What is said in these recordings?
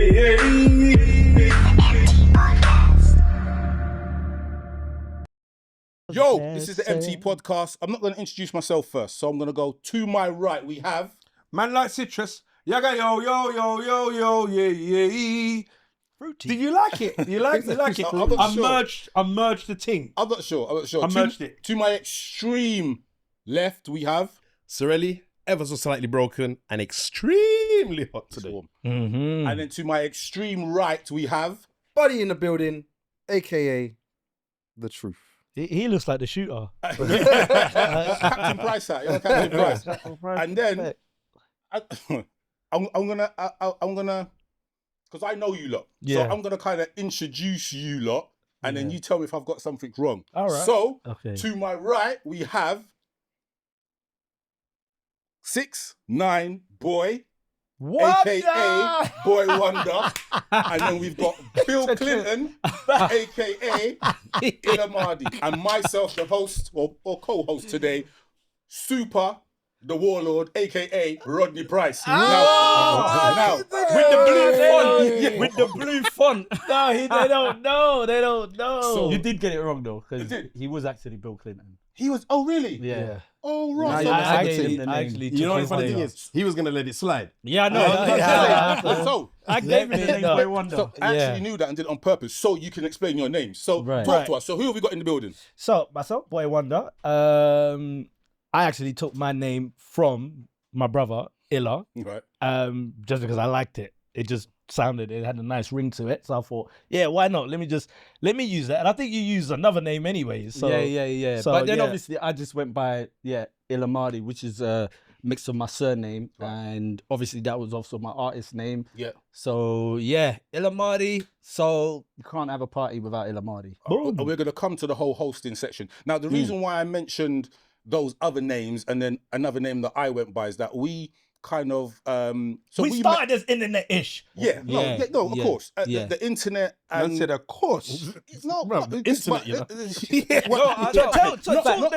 Yo, this is the MT podcast. I'm not going to introduce myself first, so I'm going to go to my right. We have Man like citrus. Yaga yo yo yo yo yo yeah. Fruity. Do you like it? You like it? I'm not sure. I merged the thing. I'm not sure. I merged it. To my extreme left, we have Sirelli, ever so slightly broken and extremely hot today. And then to my extreme right, we have Buddy in the building, aka the truth. He looks like the shooter. Captain Price. Captain Price. And then I'm gonna, because I know you lot, so I'm gonna kind of introduce you lot, and then you tell me if I've got something wrong. All right. So to my right we have 6'9" Boy, aka Bwoy Wonder, and then we've got Bill Clinton, aka Illamadi, and myself, the host or co-host today, Super the Warlord, aka Rodney Price. Now, with the blue font. With the blue font. No, they don't know. They don't know. So, you did get it wrong though, because he was actually Bill Clinton. he was. Oh, really? Yeah. Oh, right. Now So- I actually You know what the took funny his thing name is? He was going to let it slide. Yeah, no. So I gave him the name Bwoy Wonder. So I actually knew that and did it on purpose, so you can explain your name. So talk to us. So who have we got in the building? So myself, Bwoy Wonder. I actually took my name from my brother Illa. Right. Just because I liked it. It just sounded, it had a nice ring to it. So I thought, yeah, why not? Let me use that. And I think you used another name anyway. So Yeah. So, but then obviously I just went by Illamadi, which is a mix of my surname, and obviously that was also my artist name. Yeah. So yeah, Illamadi. So you can't have a party without Illamadi. And we're going to come to the whole hosting section. Now, the reason why I mentioned those other names and then another name that I went by is that we kind of we started as internet-ish. Of course. The internet and I said, of course. not the internet, you know.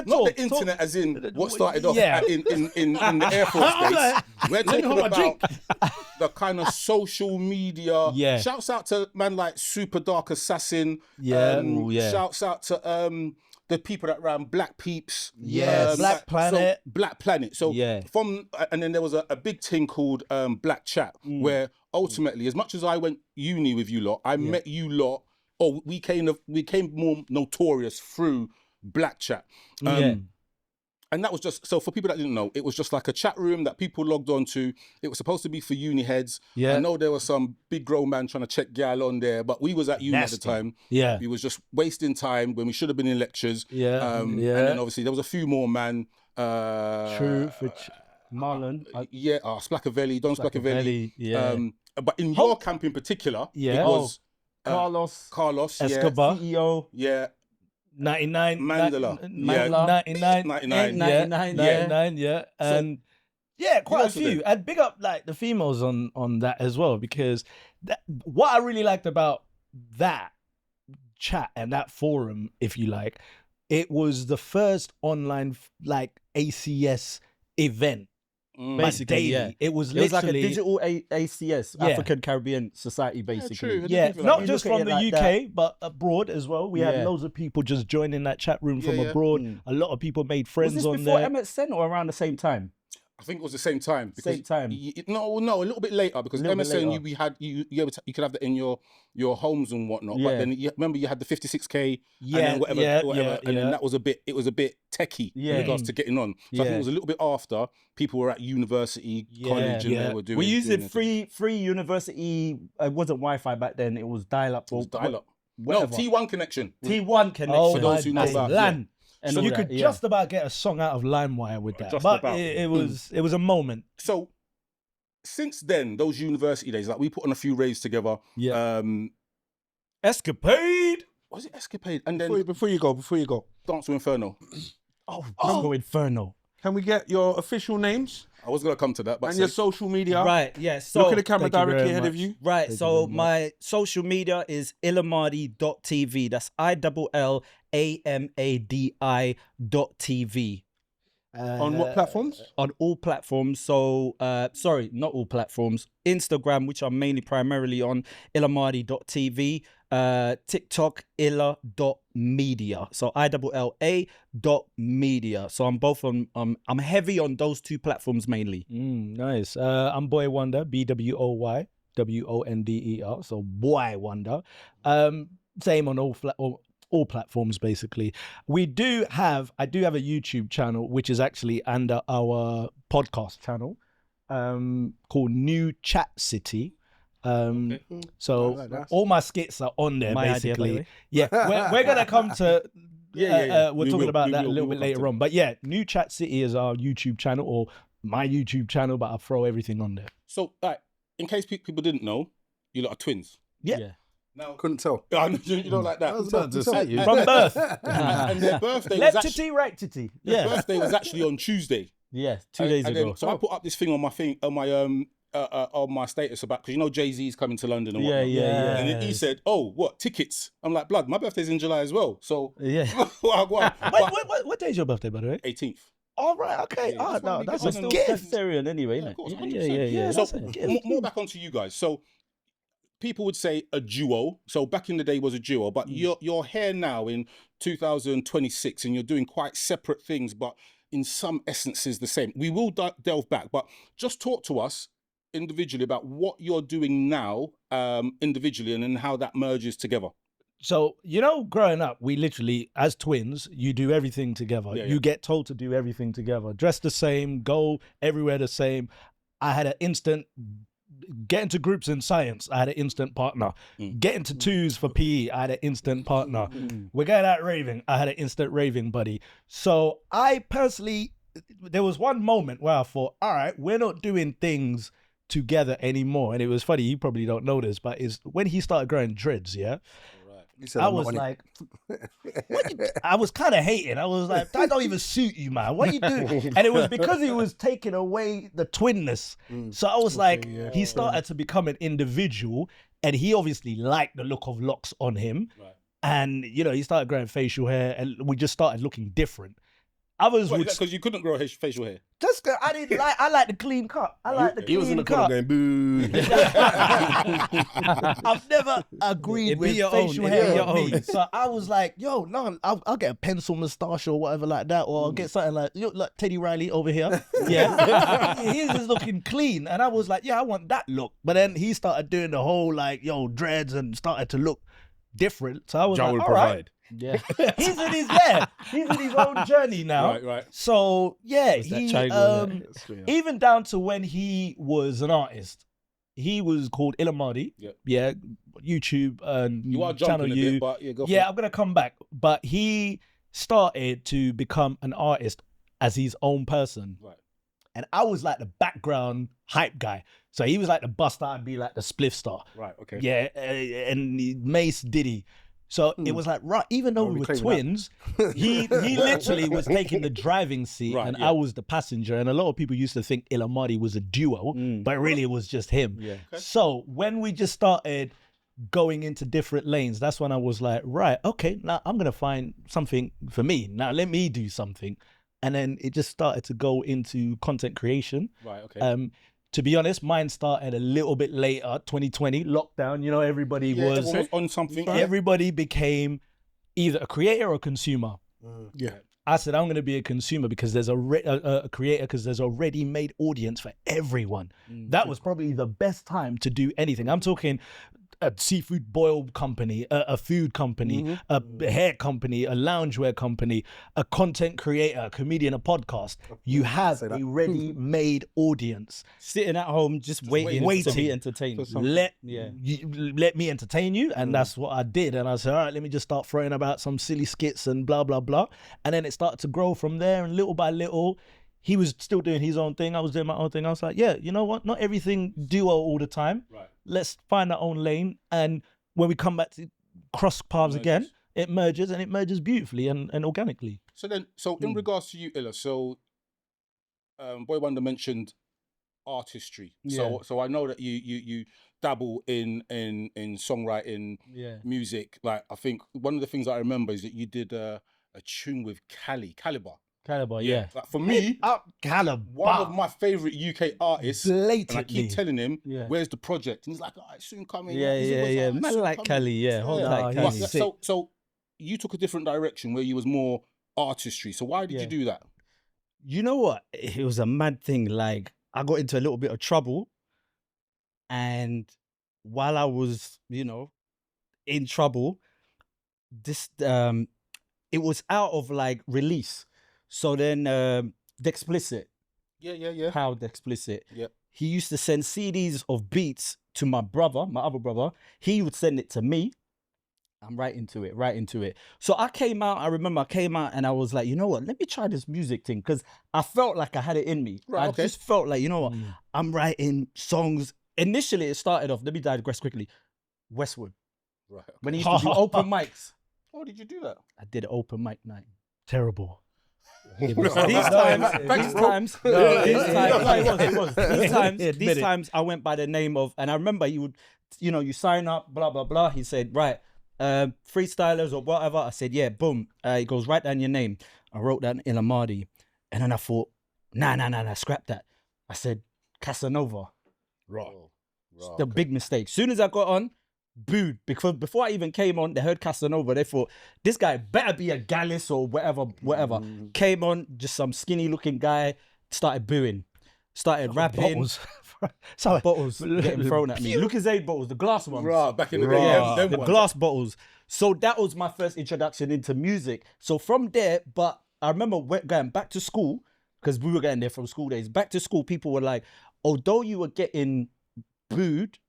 not the internet as in what started off in the Air Force Base. We're talking about the kind of social media. Yeah. Shouts out to man like Super Dark Assassin. Shouts out to the people that ran Black Peeps. Black Planet. Black Planet. So and then there was a big thing called Black Chat, where ultimately, as much as I went uni with you lot, I met you lot, or we became more notorious through Black Chat. And that was just, so for people that didn't know, it was just like a chat room that people logged on to. It was supposed to be for uni heads. I know there was some big grown man trying to check gal on there, but we was at uni at the time. We was just wasting time when we should have been in lectures. And then obviously there was a few more man. Truth, which Marlon. Splackavelli, Don Splackavelli. But in your camp in particular, it was Carlos, Escobar, CEO. 99 Mandela. 99, and quite a few. And big up like the females on that as well, because what I really liked about that chat and that forum, if you like, it was the first online like ACS event. Basically, it was like a literally digital ACS, African Caribbean Society, basically. Not just from the UK, but abroad as well. We had loads of people just joining that chat room from abroad. A lot of people made friends was this on before there. MSN or around the same time? I think it was the same time. Same time. No, a little bit later, because MSN you could have that in your homes and whatnot. But then remember you had the 56K and then whatever, and then it was a bit techie in regards to getting on. So I think it was a little bit after people were at university, college, and they were doing. We used it free university. It wasn't Wi-Fi back then. It was dial-up. It was dial-up. No, T1 connection. T1 connection. For those who know about LAN. And so you could just about get a song out of LimeWire with that. It was a moment. So since then, those university days, like we put on a few raves together. Escapade. Was it Escapade? And then Before you go, Dance to Inferno. Go Inferno. can we get your official names I was going to come to that, but and your social media? Right, yeah. So look at the camera directly ahead of you. Right, so my social media is illamadi.tv. That's ILLAMADI.tv. On what platforms? On all platforms. So, sorry, not all platforms. Instagram, which I'm mainly primarily on, illamadi.tv. TikTok, illa.media. So ILLA.media. So I'm both on. I'm heavy on those two platforms mainly. Nice. I'm Bwoy Wonder, BWOY WONDER. So Bwoy Wonder. Same on all platforms basically. I do have a YouTube channel which is actually under our podcast channel, called New Chat City. So all my skits are on there basically. Yeah, we're gonna come to. We're talking about that a little bit later on. But yeah, New Chat City is our YouTube channel, or my YouTube channel, but I throw everything on there. So, like, in case people didn't know, you lot are twins. Yeah. Now, Couldn't tell. you know, like that. From birth. And their birthday was Left actually, titty, right titty. their birthday was actually on Tuesday. Yeah, 2 days And ago. then, so I put up this thing on my status about, because you know Jay-Z's coming to London and whatnot. Yeah. And then he said, "Oh, what tickets?" I'm like, "Blood, my birthday's in July as well." So Yeah. What day is your birthday, by the way? 18th. All right, okay. Yeah, that's why we That's get a on the gift. Vegetarian anyway, Of innit? course, 100%. Yeah. So That's a gift. more back onto you guys. So people would say a duo. So back in the day was a duo, but you're here now in 2026 and you're doing quite separate things, but in some essences the same. We will delve back, but just talk to us individually about what you're doing now, individually, and then how that merges together. So, you know, growing up, we literally, as twins, you do everything together. Yeah. You get told to do everything together. Dress the same, go everywhere the same. I had an instant, get into groups in science, I had an instant partner. Get into twos for PE, I had an instant partner. We're going out raving, I had an instant raving buddy. So I personally, there was one moment where I thought, all right, we're not doing things together anymore. And it was funny, you probably don't know this, but is when he started growing dreads, yeah? I was like, I was kind of hating. I was like, that don't even suit you, man. What are you doing? And it was because he was taking away the twinness. So I was like, he started to become an individual, and he obviously liked the look of locks on him. And, you know, he started growing facial hair, and we just started looking different. Others would, because you couldn't grow facial hair. just I didn't like. I like the clean cut. I like the He was in clean the corner cut. going, boo. I've never agreed It'd be with your facial own, hair it'd be on your me. own. So I was like, yo, no, I'll get a pencil moustache or whatever like that, or I'll get something like, you know, like Teddy Riley over here. Yeah, he's just looking clean, and I was like, yeah, I want that look. But then he started doing the whole like, yo, dreads, and started to look different. So I was John will like, all right. provide. Yeah. He's in his own journey now. Right. So yeah, Was that he triangle, even down to when he was an artist, he was called Illamadi. Yep. Yeah, YouTube and You are channel jumping a you. bit, but yeah, go for Yeah, it. I'm gonna come back. But he started to become an artist as his own person. Right. And I was like the background hype guy. So he was like the buster, I'd be like the spliff star. Right, okay. Yeah, and Mace Diddy. So it was like, right, even though we were twins, he literally was taking the driving seat, Right, and yeah. I was the passenger. And a lot of people used to think Illamadi was a duo, but really it was just him. Yeah. Okay. So when we just started going into different lanes, that's when I was like, right, okay, now I'm gonna find something for me. Now let me do something. And then it just started to go into content creation. Right, okay. To be honest, mine started a little bit later, 2020, lockdown. You know, everybody Yeah, was everyone was on something. everybody became either a creator or a consumer. Yeah. I said, I'm going to be a consumer because there's a creator, because there's a ready-made audience for everyone. That was probably the best time to do anything. I'm talking a seafood boil company, a food company, a hair company, a loungewear company, a content creator, a comedian, a podcast. You have a ready-made audience. Sitting at home, just waiting to be entertained. Let me entertain you, and that's what I did. And I said, all right, let me just start throwing about some silly skits and blah blah blah. And then it started to grow from there, and little by little, he was still doing his own thing. I was doing my own thing. I was like, yeah, you know what? Not everything duo all the time. Right. Let's find our own lane, and when we come back to cross paths again, it merges, and it merges beautifully and organically. So in regards to you, Illa, so Bwoy Wonder mentioned artistry. So I know that you dabble in songwriting, music. Like, I think one of the things I remember is that you did a tune with Caliber. Caliber, yeah. Like for me, Up Caliber. one of my favorite UK artists, and I Blatantly. keep telling him, Yeah. "Where's the project?" And he's like, "Oh, it's soon coming." Yeah, He's yeah, always yeah. "Oh, it's Man soon like coming." Cali, yeah. Hold Yeah. like Nah, Cali. he's So you took a different direction where you was more artistry. So why did Yeah. you do that? You know what? It was a mad thing. Like, I got into a little bit of trouble. And while I was, in trouble, this it was out of like release. So then the Explicit, Yeah. How the Explicit. Yep. He used to send CDs of beats to my brother, my other brother. He would send it to me. I'm right into it. So I remember I came out and I was like, you know what? Let me try this music thing because I felt like I had it in me. Right, I okay. just felt like, you know what? I'm writing songs. Initially, it started off, let me digress quickly, Westwood. Right. Okay. When he used to do open mics. Oh, did you do that? I did an open mic night. Terrible. These times I went by the name of, and I remember you sign up, blah, blah, blah. He said, right, freestylers or whatever. I said, yeah, boom. It goes right down your name. I wrote down Illamadi. And then I thought, nah, scrap that. I said, Casanova. Right. The big mistake. Soon as I got on, booed. Because before I even came on, they heard Casanova. They thought, this guy better be a Gallus or whatever. Came on, just some skinny looking guy, started booing. Started rapping. Bottles. Sorry. Bottles getting thrown at me. Lucozade bottles, the glass ones. Right, back in the day, yeah, them The ones. glass bottles. So that was my first introduction into music. So from there, but I remember going back to school, because we were getting there from school days. Back to school, people were like, although you were getting booed,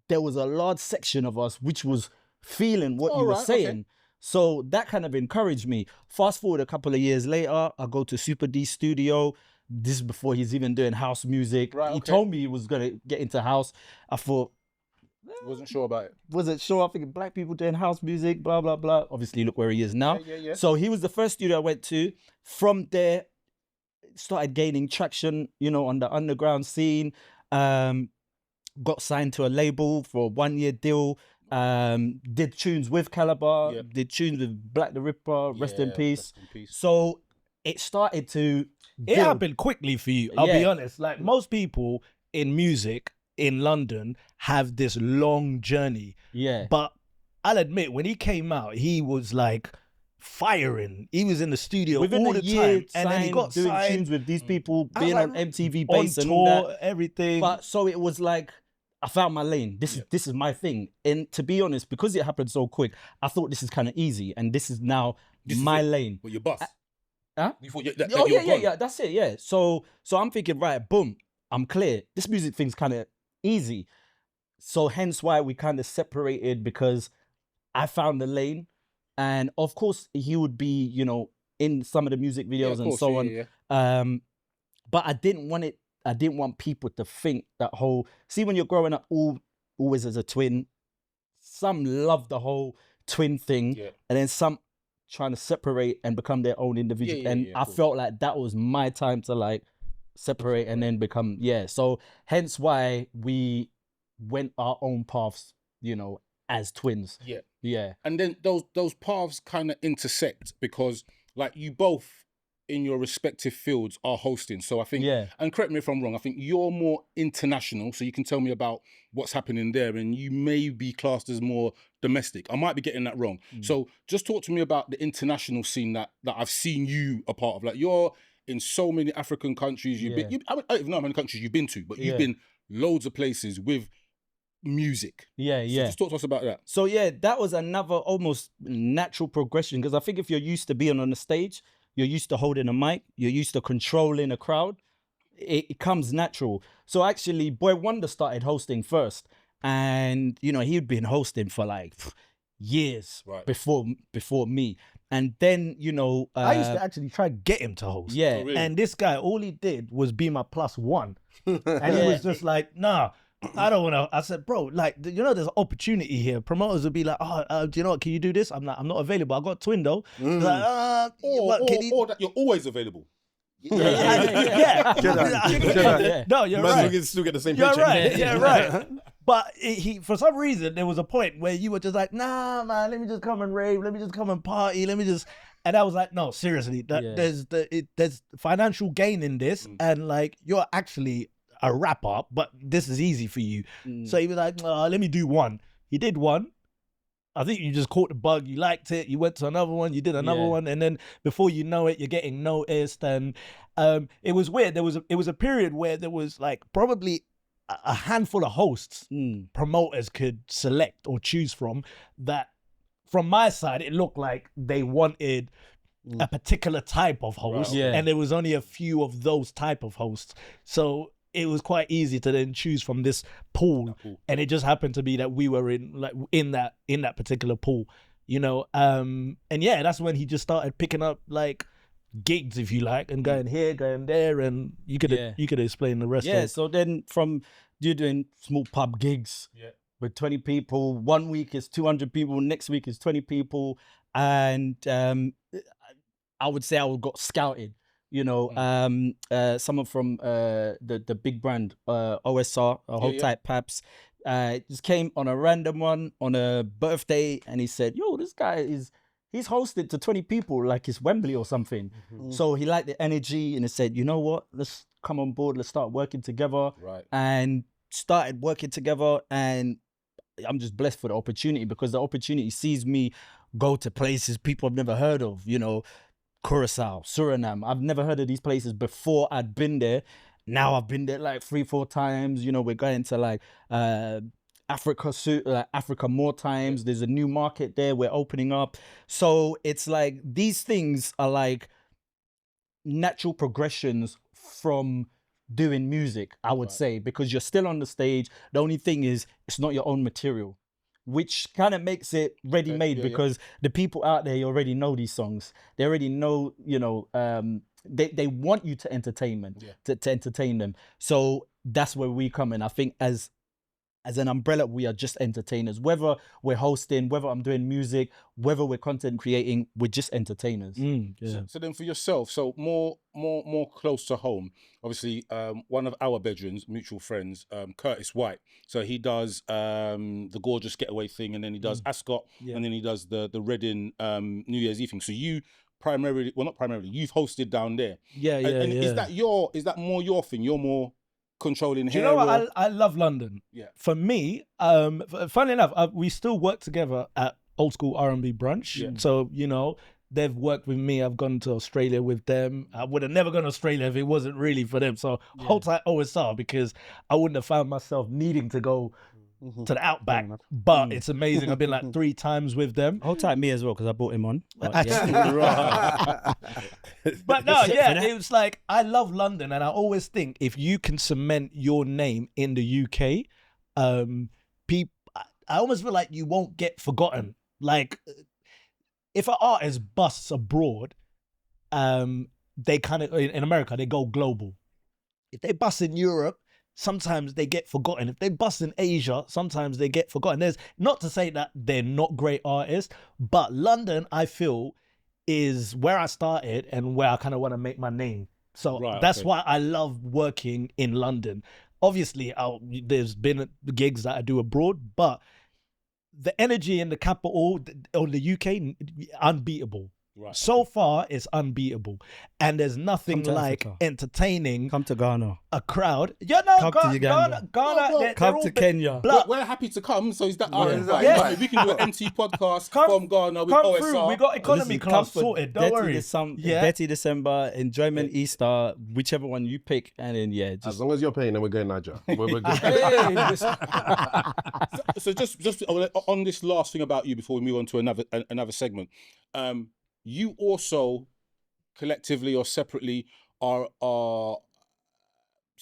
there was a large section of us which was feeling what you were saying. Okay. So that kind of encouraged me. Fast forward a couple of years later, I go to Super D's studio. This is before he's even doing house music. Right, He okay. told me he was going to get into house. I thought, Wasn't sure about it. wasn't sure. I think black people doing house music, blah, blah, blah. Obviously, look where he is now. Yeah. So he was the first studio I went to. From there, started gaining traction, on the underground scene. Got signed to a label for a 1-year deal. Did tunes with Caliber. Yep. Did tunes with Black the Ripper. Rest in Yeah, peace. rest in peace. So it started to It build. happened quickly for you. I'll be Yeah. honest. Like most people in music in London have this long journey. Yeah. But I'll admit, when he came out, he was like firing. He was in the studio Within all a the year, time, and then he got doing signed tunes with these people, I was being like, on MTV on bass and all tour, that. everything. But so it was like I found my lane. This is my thing. And to be honest, because it happened so quick, I thought this is kind of easy, and this is now This is my it. lane. Well, your boss. Huh? You thought that Oh you were gone. yeah. That's it. Yeah. So I'm thinking, right, boom, I'm clear. This music thing's kind of easy. So hence why we kind of separated, because I found the lane, and of course he would be, in some of the music Yeah, videos of and course, so yeah, on. yeah. But I didn't want people to think that whole. See, when you're growing up, always as a twin, some love the whole twin thing, Yeah. and then some trying to separate and become their own individual. Yeah, and of I course. felt like that was my time to like separate and then become So hence why we went our own paths, as twins. Yeah. Yeah. And then those paths kind of intersect because like you both in your respective fields are hosting. So I think, Yeah. and correct me if I'm wrong, I think you're more international, so you can tell me about what's happening there, and you may be classed as more domestic. I might be getting that wrong. So just talk to me about the international scene that I've seen you a part of. Like you're in so many African countries. You've been, I don't even know how many countries you've been to, but you've been loads of places with music. Yeah. So Yeah. just talk to us about that. So yeah, that was another almost natural progression, because I think if you're used to being on the stage, you're used to holding a mic, you're used to controlling a crowd, it comes natural. So actually, Bwoy Wonder started hosting first, and he'd been hosting for like years Right. before me, and then I used to actually try to get him to host. yeah. Oh, really? And this guy, all he did was be my +1. And he Yeah. was just like, nah, I don't want to. I said, bro, like, there's opportunity here. Promoters would be like, do you know what? Can you do this? I'm not available. I got twin though. Like, Or that you're always available. yeah. Yeah. No, you're Man, right. still get the same You're paycheck. right. Yeah, right. But he, for some reason, there was a point where you were just like, nah, man, let me just come and rave. Let me just come and party. Let me just. And I was like, no, seriously, there's financial gain in this, and like you're actually a rapper, but this is easy for you. So he was like, let me do one. He did one. I think you just caught the bug. You liked it. You went to another one. You did another one, and then before you know it, you're getting noticed. And it was weird. It was a period where there was like probably a handful of hosts promoters could select or choose from. That from my side, it looked like they wanted a particular type of host, and there was only a few of those type of hosts. So it was quite easy to then choose from this pool, and it just happened to be that we were in that particular pool, you know. And yeah, that's when he just started picking up like gigs, if you like, and going here, going there, and you could explain the rest. Yeah. So then from you doing small pub gigs with 20 people, 1 week is 200 people, next week is 20 people, and I would say I got scouted. You know, someone from the big brand, OSR, Hold Tight Paps, just came on a random one on a birthday, and he said, yo, this guy he's hosted to 20 people like it's Wembley or something. So he liked the energy, and he said, you know what, let's come on board, let's start working together. And started working together, and I'm just blessed for the opportunity, because the opportunity sees me go to places people have never heard of, you know, Curacao, Suriname. I've never heard of these places before I'd been there. Now I've been there like 3-4 times. You know, we're going to like Africa more times. There's a new market there we're opening up. So it's like these things are like natural progressions from doing music, I would say, because you're still on the stage. The only thing is it's not your own material, which kind of makes it ready-made, because the people out there already know these songs. They already know, you know, they want you to entertain them. So that's where we come in. I think as an umbrella, we are just entertainers. Whether we're hosting, whether I'm doing music, whether we're content creating, we're just entertainers. So then for yourself, so more close to home, obviously one of our bedrooms, mutual friends, Curtis White. So he does the Gorgeous Getaway thing, and then he does Ascot, and then he does the Reading New Year's Eve thing. So you primarily, well, not primarily, you've hosted down there. And is that more your thing? You're more controlling hair? You know what? I love London. For me, funnily enough, we still work together at Old School R&B Brunch. So, you know, they've worked with me. I've gone to Australia with them. I would have never gone to Australia if it wasn't really for them. So hold tight OSR, because I wouldn't have found myself needing to go to the Outback. But it's amazing. I've been like 3 times with them. Hold tight me as well, because I brought him on. But no, it was like, I love London, and I always think if you can cement your name in the UK, I almost feel like you won't get forgotten. Like, if an artist busts abroad, they kind of, in America, they go global. If they bust in Europe, sometimes they get forgotten. If they bust in Asia, sometimes they get forgotten. There's not to say that they're not great artists, but London, I feel, is where I started and where I kind of want to make my name. So that's why I love working in London. Obviously, there's been gigs that I do abroad, but the energy in the capital or the UK, unbeatable. So far, it's unbeatable, and there's nothing like entertaining. Come to Ghana, a crowd. Come to Uganda. Ghana. Come to Kenya. We're happy to come. So is that if we can do an MT podcast from Ghana with come OSR. Through. We got economy class sorted. Don't worry. Dirty December, enjoyment Easter, whichever one you pick, and then just as long as you're paying, then we're going Niger. We're good. So just on this last thing about you before we move on to another segment. You also collectively or separately are so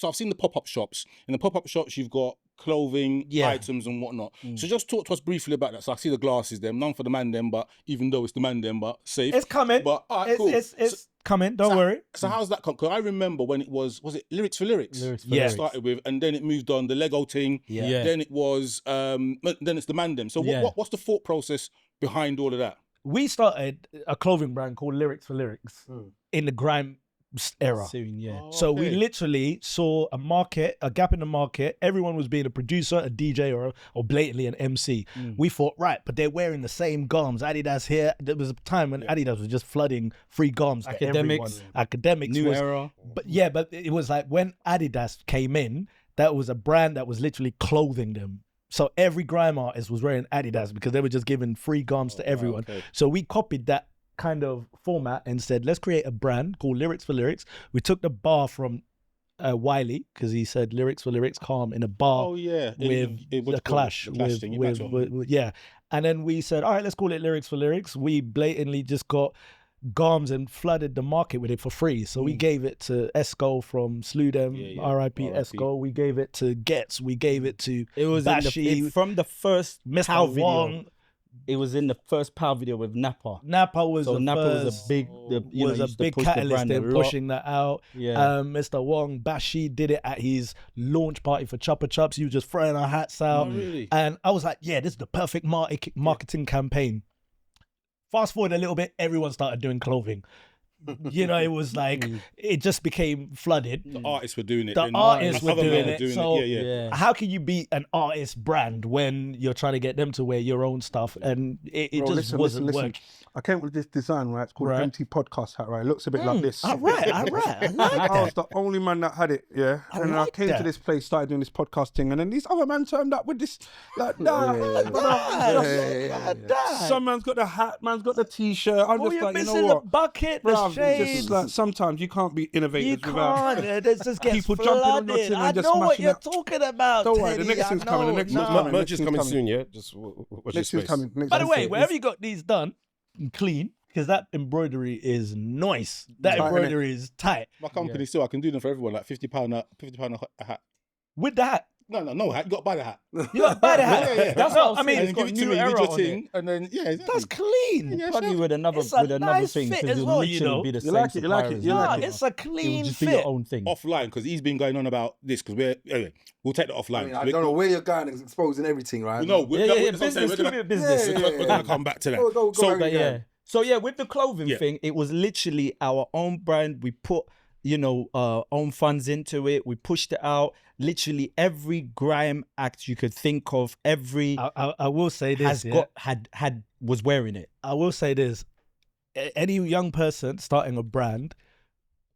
I've seen the pop-up shops. In the pop-up shops, you've got clothing, items and whatnot. So just talk to us briefly about that. So I see the glasses there, none for the man them, but even though it's the man them, but safe. It's coming. But cool. It's coming, don't worry. So how's that come? Because I remember when it was it Lyrics for Lyrics? Yeah. Started with, and then it moved on, the Lego thing. Then it was, then it's the man them. So what's the thought process behind all of that? We started a clothing brand called Lyrics for Lyrics in the grime era. Soon, yeah. So we literally saw a gap in the market. Everyone was being a producer, a DJ, or blatantly an MC. We thought, right, but they're wearing the same garms. Adidas here. There was a time when Adidas was just flooding free garms to everyone. Academics. New era. But it was like when Adidas came in, that was a brand that was literally clothing them. So every grime artist was wearing Adidas because they were just giving free garms to everyone. So we copied that kind of format and said, let's create a brand called Lyrics for Lyrics. We took the bar from Wiley because he said Lyrics for Lyrics, calm in a bar with the Clash. Yeah. And then we said, all right, let's call it Lyrics for Lyrics. We blatantly just got garms and flooded the market with it for free. So we gave it to Esco from Sludem, R.I.P. Esco. We gave it to Getz. We gave it to Bashi. From the first Mr. Wong. It was in the first power video with Napa. Napa was a big catalyst in pushing that out. Mr. Wong, Bashi did it at his launch party for Chopper Chops. He was just throwing our hats out. And I was like, yeah, this is the perfect marketing campaign. Fast forward a little bit, everyone started doing clothing. It was like, it just became flooded. The artists were doing it. The artists were doing it. So how can you be an artist brand when you're trying to get them to wear your own stuff? And it just wasn't working. I came with this design, right? It's called an empty podcast hat, right? It looks a bit like this. All right. I like that. I was the only man that had it, and then I came to this place, started doing this podcast thing, and then these other man turned up with this, like, some man's got the hat, man's got the t-shirt. I'm just like, you know what? The bucket, the shades. Just like, sometimes you can't be innovative without just people jumping on your thing and just I know what you're that. talking about. Don't worry, the next thing's coming. The next thing's coming. Merch is coming soon, yeah? Just watch your space. By the way, wherever you got these done, clean, because that embroidery is nice. That embroidery is tight. My company still, I can do them for everyone, like £50 a hat. With the hat? No hat. You got to buy the hat. You got to buy the hat. That's what I mean. And give it to me with your thing, and then exactly. That's clean. Probably with another nice thing fit because as well, be the same. You like it. It's a clean just fit. be your own thing. Offline, because he's been going on about this, because we'll take that offline. I don't know where you're going, it's exposing everything, right? No, business. We're going to come back to that. So with the clothing thing, it was literally our own brand. We put, own funds into it. We pushed it out. Literally every grime act you could think of, I will say this, was wearing it. I will say this. Any young person starting a brand,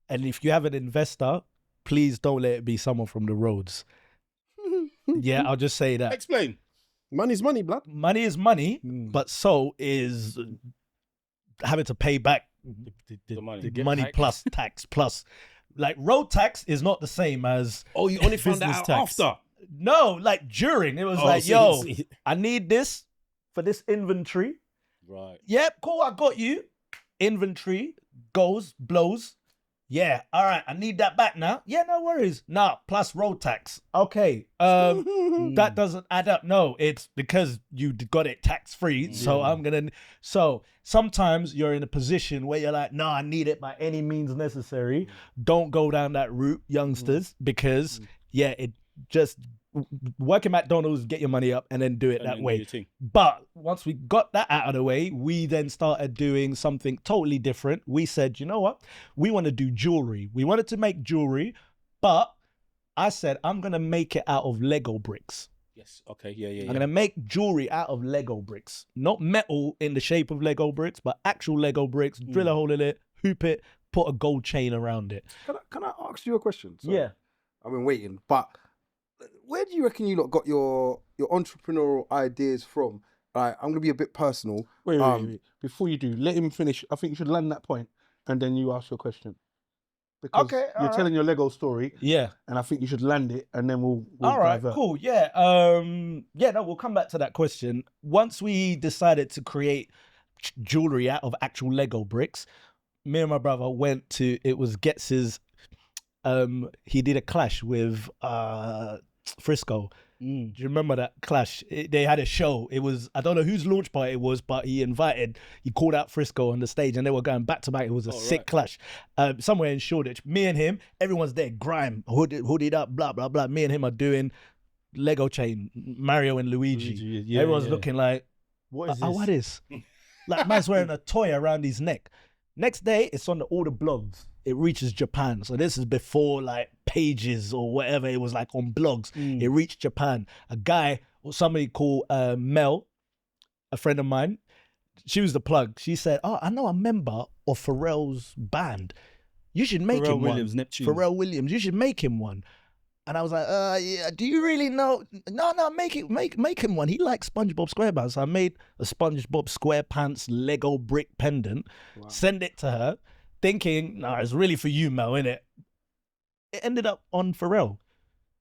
and if you have an investor, please don't let it be someone from the roads. I'll just say that. Explain. Money's money, blood. Money is money, but so is having to pay back the money plus tax plus. Like, road tax is not the same as you only found that out tax. after? No, like during. It was I need this for this inventory. Right. Yep, cool, I got you. Inventory goes, blows. Yeah, all right, I need that back now. Yeah, no worries. Nah, plus road tax. Okay, that doesn't add up. No, it's because you got it tax-free, so sometimes you're in a position where you're like, no, I need it by any means necessary. Don't go down that route, youngsters, because, it just... Work at McDonald's, get your money up, and then do it that way. But once we got that out of the way, we then started doing something totally different. We said, you know what? We want to do jewelry. We wanted to make jewelry, but I said, I'm going to make it out of Lego bricks. Yes. Okay. Yeah. I'm going to make jewelry out of Lego bricks. Not metal in the shape of Lego bricks, but actual Lego bricks. Drill a hole in it, hoop it, put a gold chain around it. Can I ask you a question? So, yeah. I've been waiting, but... Where do you reckon you lot got your entrepreneurial ideas from? I'm going to be a bit personal. Wait. Before you do, let him finish. I think you should land that point and then you ask your question. Because you're telling your Lego story. Yeah. And I think you should land it and then we'll all right, divert. Cool. Yeah. We'll come back to that question. Once we decided to create jewelry out of actual Lego bricks, me and my brother went to, it was Getz's, he did a clash with Frisco. Do you remember that clash? They had a show. It was, I don't know whose launch party it was, but he called out Frisco on the stage and they were going back to back. It was a sick clash. Somewhere in Shoreditch. Me and him, everyone's there, grime, hooded up, blah, blah, blah. Me and him are doing Lego chain, Mario and Luigi. Everyone's looking like, what is this? What is? Like, man's wearing a toy around his neck. Next day, it's on all the blogs. It reaches Japan. So this is before like pages or whatever. It was like on blogs. It reached Japan. A guy or somebody called Mel, a friend of mine, she was the plug. She said, "Oh, I know a member of Pharrell's band. You should make him Williams, one." Neptune. Pharrell Williams. You should make him one. And I was like, yeah, do you really know? No, make him one. He likes SpongeBob SquarePants. So I made a SpongeBob SquarePants Lego brick pendant, send it to her, thinking, no, it's really for you, Mel, innit? It ended up on Pharrell.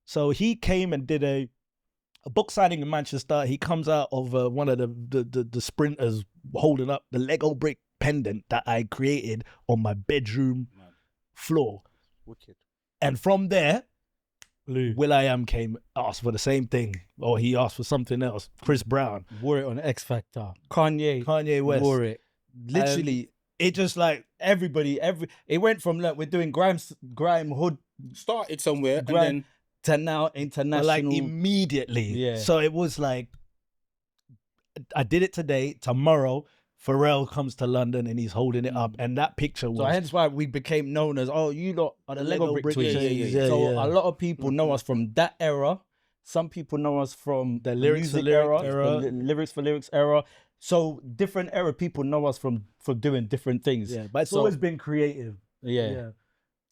So he came and did a book signing in Manchester. He comes out of one of the sprinters holding up the Lego brick pendant that I created on my bedroom floor. Wicked. And from there, will.i.am came, asked for the same thing, or he asked for something else. Chris Brown wore it on X Factor. Kanye West wore it. Literally, it just like everybody. It went from like we're doing grime hood Started somewhere grime and then to now international. Like immediately. Yeah. So it was like, I did it today. Tomorrow, Pharrell comes to London and he's holding it up, and that picture was. So hence why we became known as, oh, you lot are the Lego brick twins. Yeah, so yeah. a lot of people know us from that era. Some people know us from The lyrics for music lyrics era, the lyrics for lyrics era. So different era people know us from doing different things. Yeah, but it's always been creative. Yeah.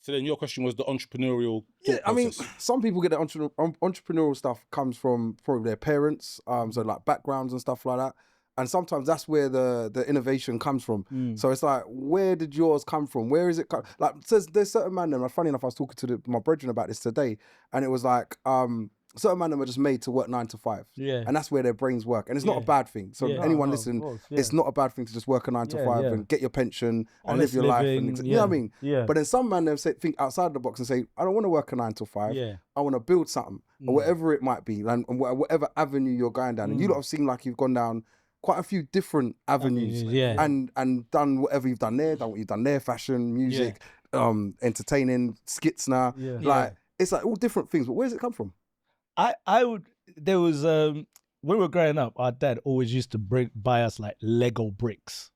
So then your question was the entrepreneurial Yeah, thought I mean, process. some people get the entrepreneurial stuff comes from probably their parents, so like backgrounds and stuff like that. And sometimes that's where the innovation comes from. So it's like, where did yours come from? Where is it? Like, there's certain man, and funny enough, I was talking to my brethren about this today, and it was like, certain man are just made to work 9 to 5. Yeah. And that's where their brains work. And it's not a bad thing. So anyone listen, it's not a bad thing to just work a 9 to 5 and get your pension and live your life. And, you know what I mean? Yeah. But then some man them think outside the box and say, I don't want to work a 9 to 5. Yeah. I want to build something, or whatever it might be, and whatever avenue you're going down. And you lot have seemed like you've gone down quite a few different avenues, and done whatever you've done there, done what you've done there, fashion, music, entertaining, skits now. Like, it's like all different things, but where does it come from? There was, when we were growing up, our dad always used to buy us like Lego bricks.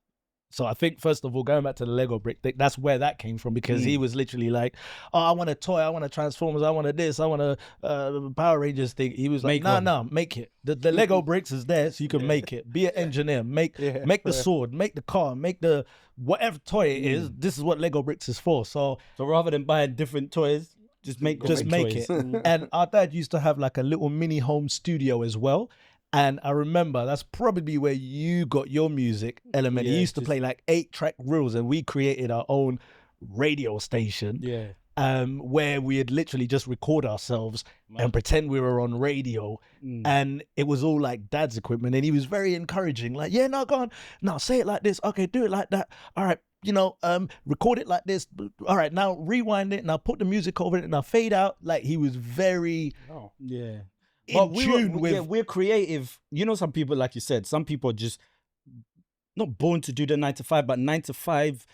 So I think, first of all, going back to the Lego brick thing, that's where that came from, because he was literally like, oh, I want a toy, I want a Transformers, I want a this, I want a Power Rangers thing. He was like, no, make it. The Lego bricks is there so you can make it. Be an engineer, make the sword, make the car, make the whatever toy it is. This is what Lego bricks is for. So rather than buying different toys, just make it. And our dad used to have like a little mini home studio as well. And I remember that's probably where you got your music element. He used to play like 8-track reels, and we created our own radio station. Where we'd literally just record ourselves and pretend we were on radio. And it was all like dad's equipment. And he was very encouraging. Like, yeah, no, go on. No, say it like this. Okay, do it like that. All right. You know, record it like this. All right, now rewind it. Now put the music over it. Now fade out. Like, he was very But we're creative. You know, some people, like you said, some people are just not born to do the 9 to 5, but 9 to 5,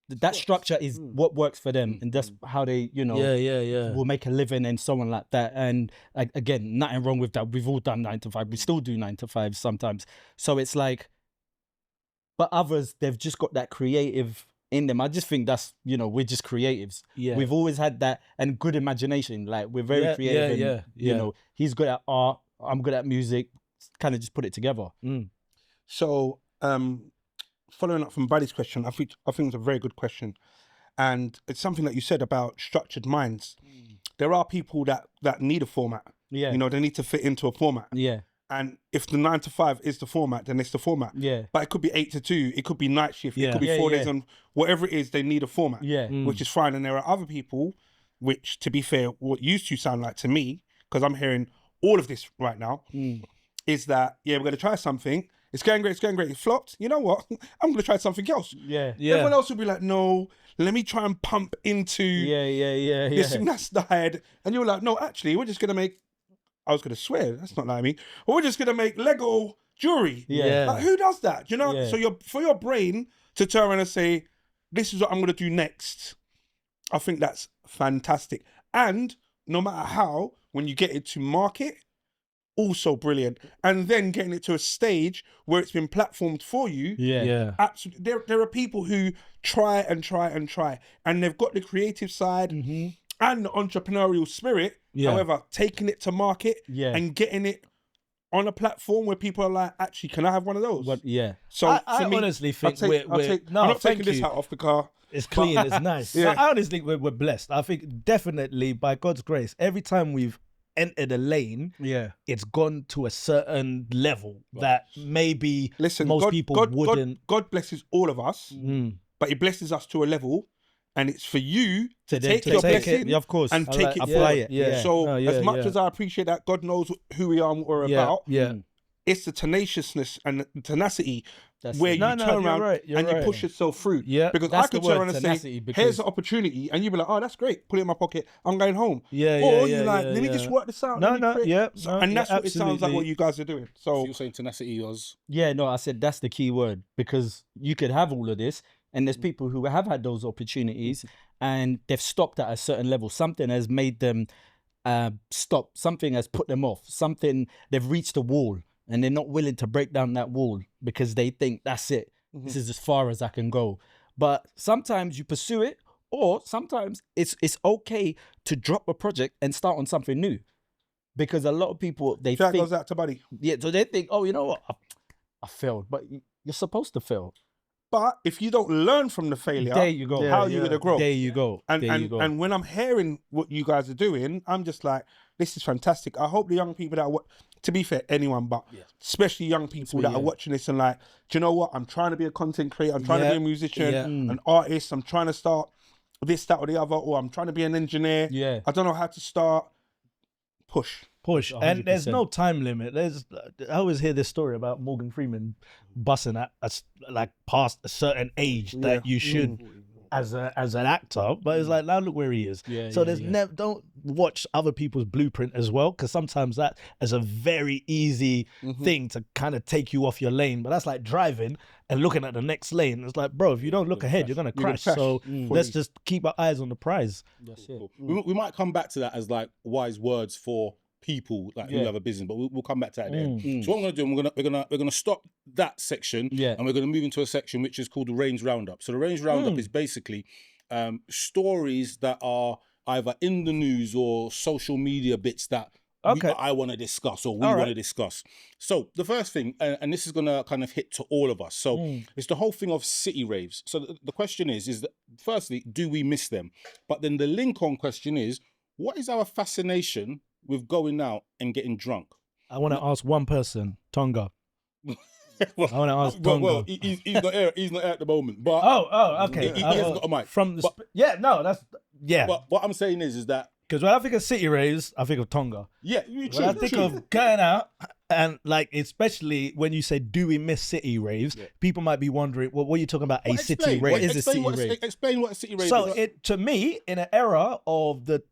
that structure is what works for them. And that's how they, you know, will make a living and so on like that. And again, nothing wrong with that. We've all done 9 to 5. We still do 9 to 5 sometimes. So it's like, but others, they've just got that creative in them. I just think that's, you know, we're just creatives. We've always had that, and good imagination. Like, we're very creative. And, you know, he's good at art, I'm good at music. Kind of just put it together. So, following up from Buddy's question, I think it's a very good question, and it's something that you said about structured minds. There are people that need a format. You know, they need to fit into a format. And if the 9 to 5 is the format, then it's the format. But it could be 8 to 2. It could be night shift. It could be 4 days on. Whatever it is, they need a format. Which is fine. And there are other people, which, to be fair, what used to sound like to me, because I'm hearing all of this right now, is that, we're going to try something. It's going great. It flopped. You know what? I'm going to try something else. Everyone else will be like, no, let me try and pump into this thing that's died. And you're like, no, actually, we're just going to make, I was going to swear, that's not like me. But we're just going to make Lego jewelry. Like, who does that? You know? So for your brain to turn around and say, this is what I'm going to do next, I think that's fantastic. And no matter how, when you get it to market, also brilliant. And then getting it to a stage where it's been platformed for you. Yeah. Absolutely. There are people who try and try and try, and they've got the creative side and the entrepreneurial spirit. Yeah. However, taking it to market and getting it on a platform where people are like, actually, can I have one of those? So I for me, honestly think I'm not taking this hat off the car. It's clean, it's nice. Yeah. I honestly think we're blessed. I think definitely by God's grace, every time we've entered a lane, it's gone to a certain level that maybe most people wouldn't. God blesses all of us, but he blesses us to a level, and it's for you to take your blessing of course, and take it apply forward. it. So as much as I appreciate that God knows who we are and what we're about, it's the tenaciousness and the tenacity where you turn around and you push yourself through. Yeah, because I could turn around and say, here's the opportunity, and you'd be like, oh, that's great, put it in my pocket, I'm going home. Or you're like, let me just work this out. And that's what it sounds like what you guys are doing. So you're saying tenacity was... Yeah, no, I said that's the key word, because you could have all of this, and there's people who have had those opportunities and they've stopped at a certain level. Something has made them stop. Something has put them off. They've reached a wall and they're not willing to break down that wall because they think that's it. This is as far as I can go. But sometimes you pursue it, or sometimes it's okay to drop a project and start on something new. Because a lot of people, they think... goes out to Buddy. Yeah, so they think, oh, you know what? I failed. But you're supposed to fail. But if you don't learn from the failure, there you go. How are you going to grow? There you go. And when I'm hearing what you guys are doing, I'm just like, this is fantastic. I hope the young people that are, to be fair, anyone, but especially young people that are watching this and like, do you know what? I'm trying to be a content creator. I'm trying to be a musician, an artist. I'm trying to start this, that, or the other, or I'm trying to be an engineer. Yeah. I don't know how to start. Push. 100%. And there's no time limit. I always hear this story about Morgan Freeman busting at like past a certain age that you should as an actor, but it's like, now look where he is. So there's never, don't watch other people's blueprint as well, because sometimes that is a very easy thing to kind of take you off your lane. But that's like driving and looking at the next lane. It's like, bro, if you don't look ahead, you're gonna crash. So let's just keep our eyes on the prize. That's it. We might come back to that as like wise words for people like who have a business, but we'll come back to that then. So what I'm gonna do, we're gonna stop that section, and we're gonna move into a section which is called the Range Roundup. So the Range Roundup is basically stories that are either in the news or social media bits that I want to discuss or we want to discuss. So the first thing, and this is gonna kind of hit to all of us. So it's the whole thing of city raves. So the question is that firstly, do we miss them? But then the link-on question is, what is our fascination with going out and getting drunk? I want to ask one person, Tonga. I want to ask Tonga. Well, he's not here. He's not here at the moment. But okay. He hasn't got a mic. But what I'm saying is that because when I think of city raves, I think of Tonga. Yeah, when I think of going out, and like especially when you say, do we miss city raves? People might be wondering, well, what are you talking about? A city rave? What is a city rave? Explain what a city rave is. So to me, in an era of the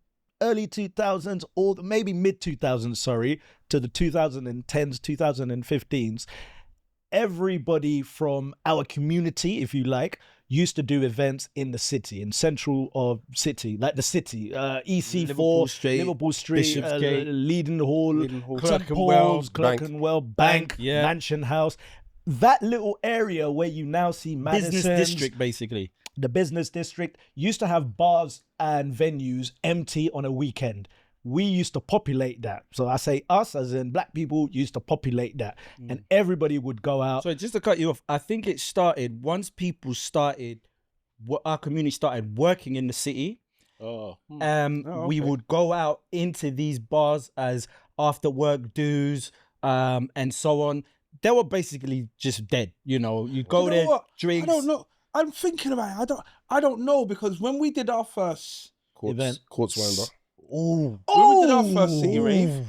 early 2000s or maybe mid 2000s, to the 2010s, 2015s, everybody from our community, if you like, used to do events in the city, in central of city, like the city, EC4, Liverpool Street, Leiden Hall, Clerkenwell, Bank, Mansion House. That little area where you now see Madison, business district, basically. The business district used to have bars and venues empty on a weekend. We used to populate that. So I say us, as in black people, used to populate that. And everybody would go out. So just to cut you off, I think it started once people started, our community started working in the city. We would go out into these bars as after work dues and so on. They were basically just dead. You know, you go there, drinks. I don't know. I'm thinking about it. I don't know, because when we did our first event, Quartz Winder. When we did our first city rave,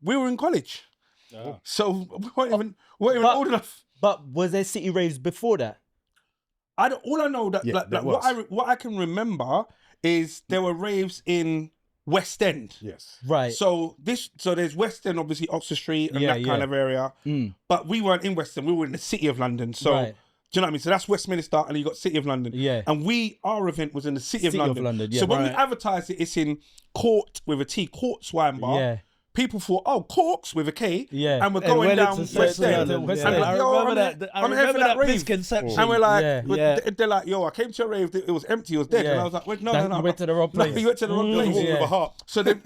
we were in college. So we weren't even old enough. But was there city raves before that? All I know what I can remember is there were raves in West End. Yes. Right. So there's West End, obviously Oxford Street and that kind of area. But we weren't in West End, we were in the City of London. So do you know what I mean? So that's Westminster, and you got City of London. Yeah. And our event was in the City of London. So when we advertised it, it's in Court with a T, Court's Wine Bar. Yeah. people thought, oh, Corks with a K, Yeah. and we're And going went down into West Central End. London, And yeah. we're like, I yo, remember I'm that. I here remember for that rave. misconception. And we're like, Yeah. they're like, yo, I came to a rave, it was empty, it was dead. Yeah. And I was like, wait, no. You went to the wrong No, place. you went to the wrong place. yeah. With a heart. So then,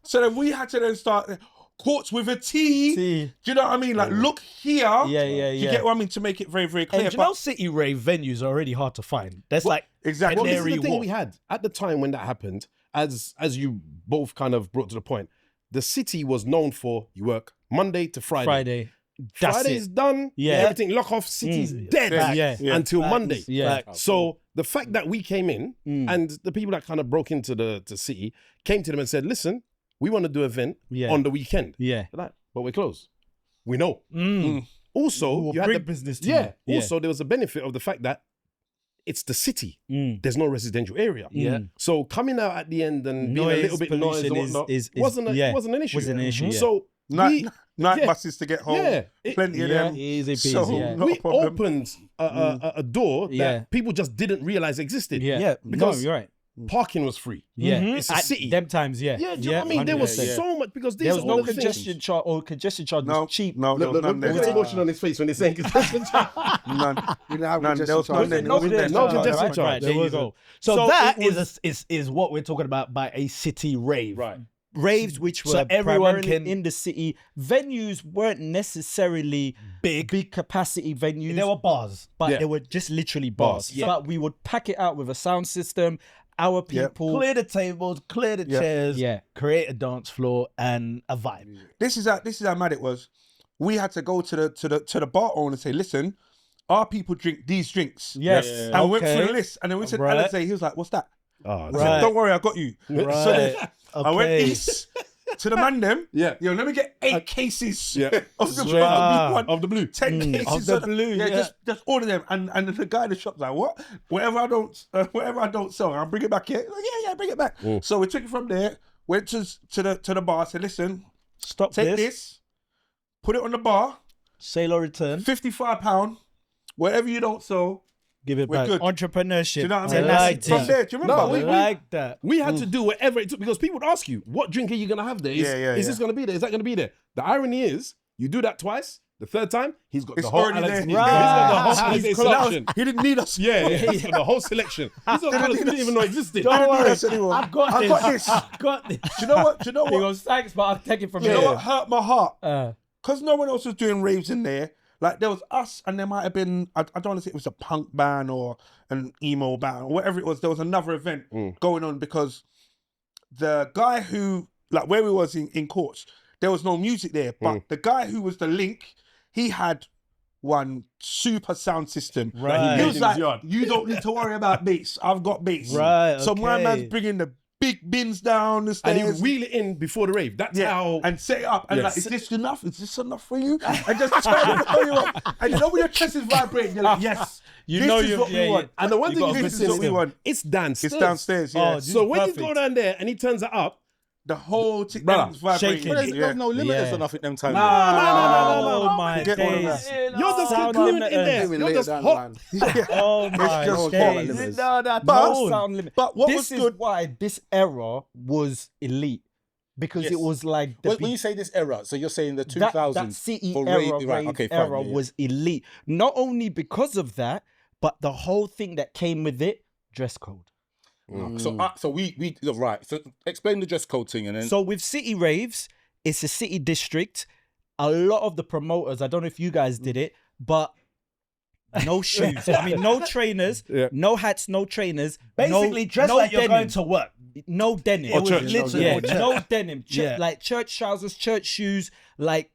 so then we had to then start Courts with a T. T. Do you know what I mean? Like, look here. Yeah. You get what I mean? To make it very, very clear. And you know, city rave venues are already hard to find. That's like exactly. Well, this is Canary the thing Wharf. we had at the time when that happened, as you both kind of brought to the point. The city was known for you work Monday to Friday. That's Friday's it. done. Yeah. Everything lock off. City's dead. Yeah. Until Monday. Yeah. So the fact that we came in and the people that kind of broke into the city came to them and said, "Listen, we want to do an event on the weekend." Yeah. They're like, but we're closed. We know. Mm. Also, We'll you had bring the business to yeah. you. Also, there was a benefit of the fact that it's the city. Mm. There's no residential area. Yeah. So coming out at the end and being a Noise little bit noise and pollution whatnot is wasn't an issue. Wasn't an issue. Yeah. So Night yeah. buses to get home. Yeah. Plenty of Yeah. them. Easy peasy. So, yeah. not we a problem. opened a door that Yeah. people just didn't realize existed. Yeah. because- no, you're right. Parking was free. Yeah. It's a At city. them times, yeah. Yeah, do you know what I mean? There was 100%. so much because these There are was all no the things. congestion charge or congestion charge No, was cheap. no, there was none Look at the there. emotion on his face when he's saying congestion charge. None. We didn't have None. congestion There was charge. none there. No There was congestion no charge, congestion right? charge. Right, there There you was go. So, So that it is what we're talking about by a city rave. Right. Raves which were So everyone primarily can- in the city. Venues weren't necessarily big capacity venues. There were bars. but Yeah. they were just literally bars. Yeah. But we would pack it out with a sound system. Our people, Clear the tables, clear the chairs, Yeah. create a dance floor and a vibe. This is how mad it was. We had to go to the bar owner and say, listen, our people drink these drinks. yes, And we went through the list, and then we said, Right. Alizé, he was like, what's that? Oh, I said, Right. don't worry, I got you. So then Right. I went Okay. east to the man them. Yeah. Yo, let me get 8 cases Yeah. of the Yeah. one. of the blue. 10 cases of the of blue, Yeah, yeah. just order them. And the guy in the shop's like, what? Whatever I don't sell, I'll bring it back here. Like, yeah, bring it back. So we took it from there, went to the bar, said, listen, Stop take this. this, put it on the bar, Sale or return. £55. Whatever you don't sell, Give it we're back. good. entrepreneurshember. Do you know what I I mean? like From it. there, do you remember? No, I like that. We had to do whatever it took because people would ask you, what drink are you going to have there? Is this going to be there? Is that going to be there? The irony is, you do that twice, the third time, he's got It's the whole already Alex, there. he's got the whole Right. Alizé He's close. selection. He didn't need us. Yeah, he's got the whole selection. He's got colours we didn't even know existed. Don't worry. us anymore. I've got I this. got this. I've got this. Do you know what? Do you know He what? goes, thanks, but I'll take it from Do you here. know what hurt my heart? Uh, Because no one else was doing raves in there. Like there was us, and there might have been I don't want to say it was a punk band or an emo band or whatever it was. There was another event going on because the guy who like where we was in Courts, there was no music there. But the guy who was the link, he had one super sound system. Right. He was like, you don't need to worry about bass. I've got bass. Right, So my okay. man's bringing the big bins down the And stairs. he wheel it in before the rave. That's how. And set it up. And Yes. like, is this enough? Is this enough for you? And just turn it on you up. And you know when your chest is vibrating, you're like, yes. You this know is you- what yeah, we want. And the one You thing got a you good This is what we system. want. it's downstairs. It's downstairs, yeah. Oh, So when perfect. you go down there and he turns it up, the whole thing Brother, is vibrating. shaking. But there's, Yeah. there's no limiters Yeah. or nothing them times. Oh my Get all of days. that. you're just Sound glued in limiters. there. Even You're later just down the hot. line. Oh my just days. limits. No, that's But- No sound limit. but what this was is good- why this era was elite. Because Yes. it was like the When you say this era, so you're saying the that 2000s city for era, rave, right? Okay, fine, era yeah, yeah. was elite. Not only because of that, but the whole thing that came with it, dress code. So we right. So explain the dress code thing, and then So with city raves, it's a city district. A lot of the promoters, I don't know if you guys did it, but no shoes. I mean, no trainers, no hats, no trainers. basically dress no like you're denim. going to work. No denim. Or It was church. literally Or church. no denim. Yeah. Like church trousers, church shoes, like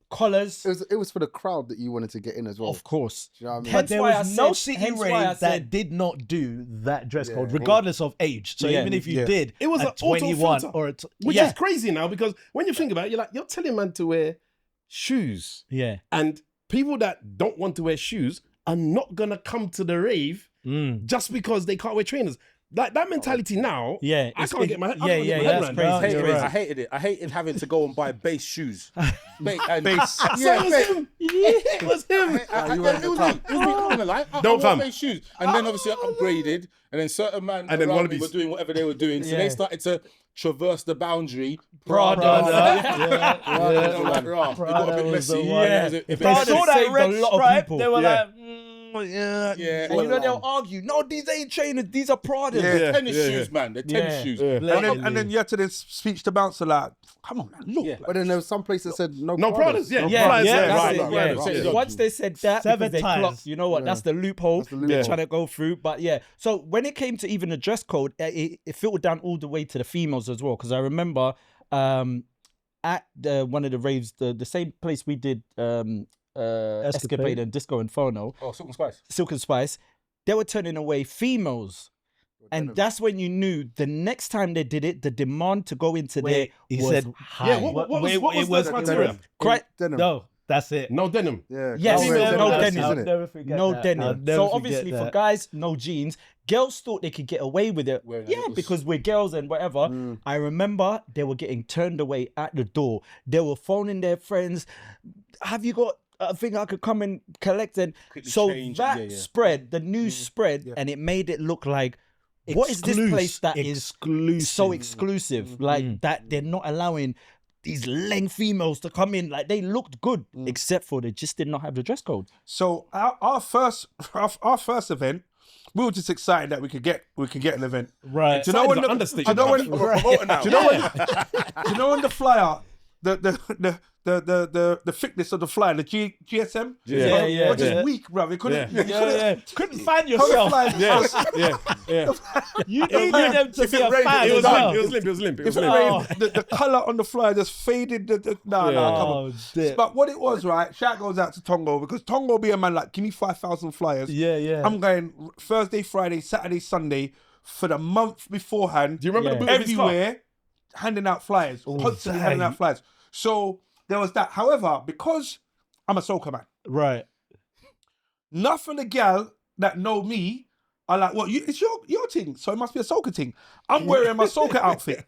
collars. It was for the crowd that you wanted to get in as well. Of course. Do you know what I mean? But there why I was no said- city hence why I rave that said- did not do that dress code, Yeah. regardless of age. So Yeah. even if you Yeah. did, It was at an auto 21 filter, or which yeah, is crazy now because when you think about it, you're telling man to wear shoes, Yeah. and people that don't want to wear shoes are not gonna come to the rave just because they can't wear trainers. Like that mentality now. Yeah, I it's can't big. get my head. Yeah, I can't yeah, get my yeah, head that's around crazy. that. I You're hated it. I hated having to go and buy base shoes. Base. So it was him. It was him. It was me. I'm not gonna lie. I Don't wore fam. base shoes, and then obviously I upgraded, and then certain man And then around one of me were these- doing whatever they were doing, so Yeah. they started to traverse the boundary. Prada. Prada was the one. Yeah. If they saw that red stripe, they were like, yeah. And you know they'll argue, no, these ain't trainers, these are Prada. They're tennis shoes, man. They're tennis shoes. And then you had to then speech the bouncer like, come on, man, look. But then there was some places that said no Pradas. Right. Once they said that, because they clocked, you know what, that's the loophole they're trying to go through. But yeah, so when it came to even the dress code, it filtered down all the way to the females as well. Because I remember at one of the raves, the same place we did Escapade and Disco Inferno. Oh, Silk and Spice. Silk and Spice. They were turning away females. And that's when you knew the next time they did it, the demand to go into there was high. Yeah, what was the criteria? No, that's it. No denim. Yes, no denim. Never forget No that. denim. So obviously for guys, no jeans. Girls thought they could get away with it. Because we're girls and whatever. I remember they were getting turned away at the door. They were phoning their friends. Have you got a thing I could come and collect? And so that spread, the news spread, and it made it look like, what is this place that is so exclusive? Like that they're not allowing these leng females to come in. Like they looked good, except for they just did not have the dress code. So our first event, we were just excited that we could get an event. Right. Do you know when the understatement? Do you know when the flyer, the thickness of the flyer, the GSM? Yeah. Was just weak, bro. We couldn't. Couldn't find yourself. You needed them to be a fan. It was limp. The colour on the flyer just faded. Come on. But what it was, right? Shout goes out to Tongo, because Tongo be a man like, give me 5,000 flyers. Yeah. I'm going Thursday, Friday, Saturday, Sunday for the month beforehand. Do you remember the boot of his car? Everywhere, handing out flyers, constantly handing out flyers. So there was that. However, because I'm a soca man, Right. enough of the gal that know me are like, well, it's your thing, so it must be a soca thing. I'm wearing my soca outfit.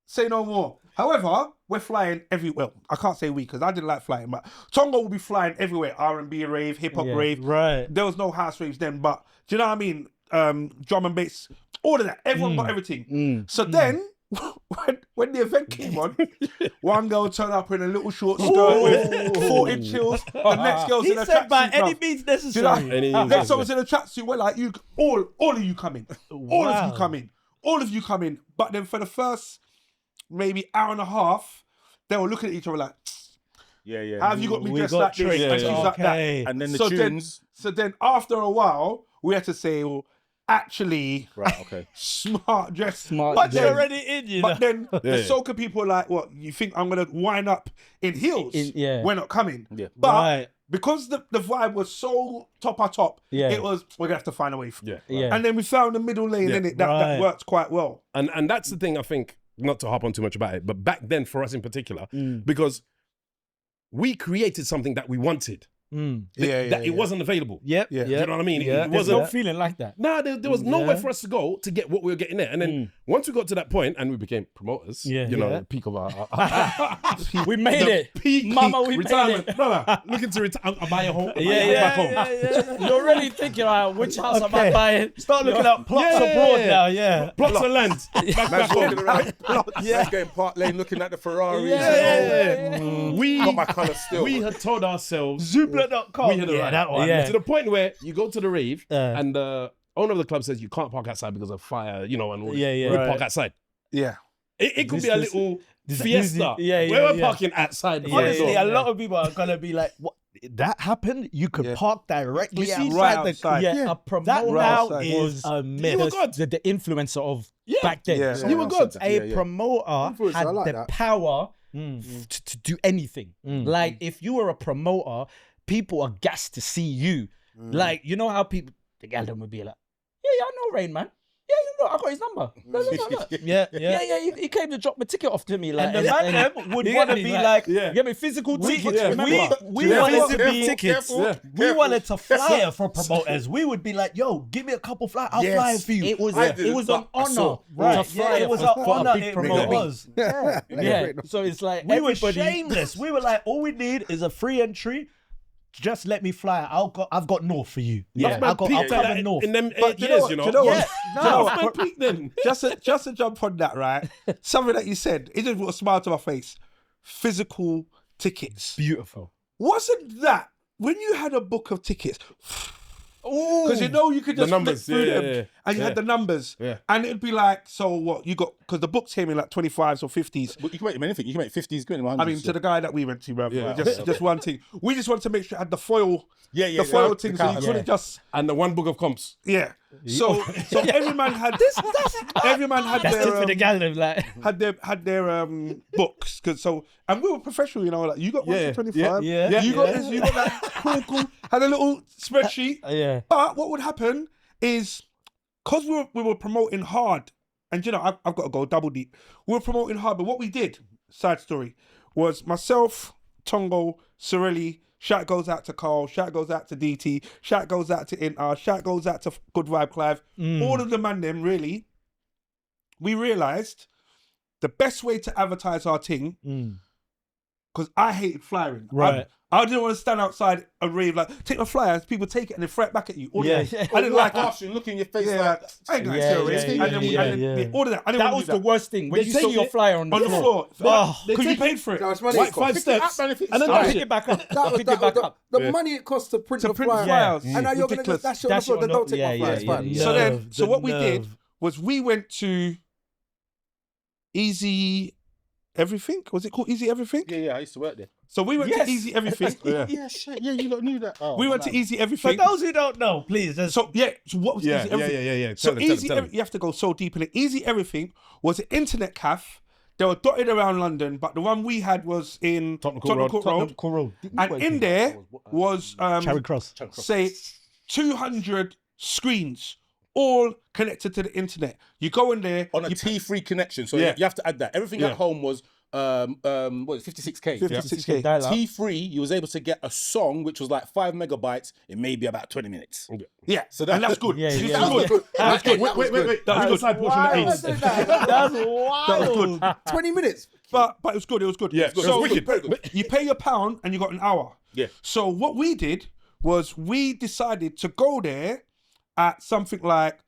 Say no more. However, we're flying everywhere. I can't say we, because I didn't like flying, but Tongo will be flying everywhere. R&B rave, hip-hop rave. Right. There was no house raves then, but do you know what I mean? Drum and bass, all of that. Everyone got everything. So then, when the event came on, one girl turned up in a little short skirt with 4-inch heels. The next girl's in a tracksuit. By any means necessary. Next one was in a tracksuit. We're like, all of you come in. All of you come in. All of you come in. But then for the first maybe hour and a half, they were looking at each other like, how have you got me dressed like this? And she's like that. And then the tunes. So then after a while, we had to say, well, actually, smart dress. But you're already in, you know. But then the soca people are like, what, you think I'm going to wind up in heels? We're not coming. But because the vibe was so top, it was, we're going to have to find a way. And then we found the middle lane in it that worked quite well. And that's the thing, I think, not to hop on too much about it, but back then for us in particular, because we created something that we wanted. It wasn't available. Do you know what I mean? It wasn't no feeling like that. Nah, there was nowhere for us to go to get what we were getting there. And then once we got to that point and we became promoters, you know, the peak of our we made it. Peak We retirement. made it. No, looking to retire. I'll buy a home. Back home. You're already thinking, which house am I buying? Start looking at plots abroad now. Plots of land. Back home. Man's getting Park Lane looking at the Ferraris. We got my colour still. We had told ourselves. Zoopla.com. We had that one. To the point where you go to the rave and the owner of the club says you can't park outside because of fire, you know, and all that. We park outside. It could be a little fiesta. We're parking outside. Honestly, a lot of people are gonna be like, "What? That happened? You could park directly outside the a promoter now is a myth. The influencer of back then. You were good. A promoter had the power to do anything. Like if you were a promoter, people are gassed to see you. Like, you know how people, the gal would be like, I know Rain, man. Yeah, you know, I got his number. He came to drop my ticket off to me. Like, and the man would want to be like, get me physical tickets. We wanted to be tickets. We wanted to flyer for promoters. We would be like, yo, give me a couple flyers. I'll fly for you. It was an honor to fly. It was an honor. It was. So it's like we were shameless. We were like, all we need is a free entry. just let me fly. I've got north for you. Yeah, I'll cover north. in them But 8 years, you know. Do you know what? No, peak then. Just to jump on that, right? Something that you said, it just brought a smile to my face. Physical tickets. Beautiful. Wasn't that when you had a book of tickets? Because you know you could just numbers, flip through them, and you had the numbers, and it'd be like, so what you got? Because the books came in like 25s or 50s. But you can make them anything. You can make 50s, good. I mean, to the guy that we went to, bro, just one thing. We just wanted to make sure it had the foil, the foil thing, so you couldn't just and the one book of comps. Yeah. So every man had every man had That's their it for the gallon, like. had their books, and we were professional, you know, like you got one for 25, yeah. you got this, you got that, cool, had a little spreadsheet. But what would happen is, because we were promoting hard, and you know, I've got to go double deep. We were promoting hard, but what we did, side story, was myself, Tongo, Sirelli. Shout goes out to Carl, shout goes out to DT, shout goes out to Inter, shout goes out to Good Vibe Clive. All of the man them, really, we realised the best way to advertise our thing, because I hated flyering. Right. I didn't want to stand outside a rave like, take my flyer, people take it and they throw it back at you. All Yeah. that. I didn't like Gosh, and look in your face I ain't going Yeah, to rave. yeah, And then all of that. I didn't That want was to the do worst thing. When They you take saw your it flyer on the that. On the floor. floor. They Because you take paid for it. No, it's money. Like it costs. 5 steps. And And I'll then pick it back up. That I'll was pick it back up. the money it costs to print the print flyer. flyers. And now you're going to Ridiculous. just dash it on the floor. Then don't take my flyer. It's fine. So what we did was we went to Easy Everything. Was it called Easy Everything? Yeah, I used to work there. So we went to Easy Everything. Yeah, shit. Yeah, you lot knew that. Oh, We went to Easy Everything. For those who don't know, please. So what was Easy Everything? yeah. So you have to go so deep in it. Easy Everything was an internet cafe. They were dotted around London, but the one we had was in Tottenham Court Road. And in there was Charing Cross. say 200 screens, all connected to the internet. You go in there on a T3 connection. So Yeah. you have to add that. Everything at home was what is it, 56K. 56K. T3, you was able to get a song which was like 5 megabytes in maybe about 20 minutes. Yeah, So and that's good. Yeah, See, yeah. that's good. That's good. Wait. That was Side good. portion of the That's wild. That was good. 20 minutes. But it was good. It was good. Yeah, it was So wicked, very good. you pay your £1 and you got an hour. Yeah. So what we did was we decided to go there at something like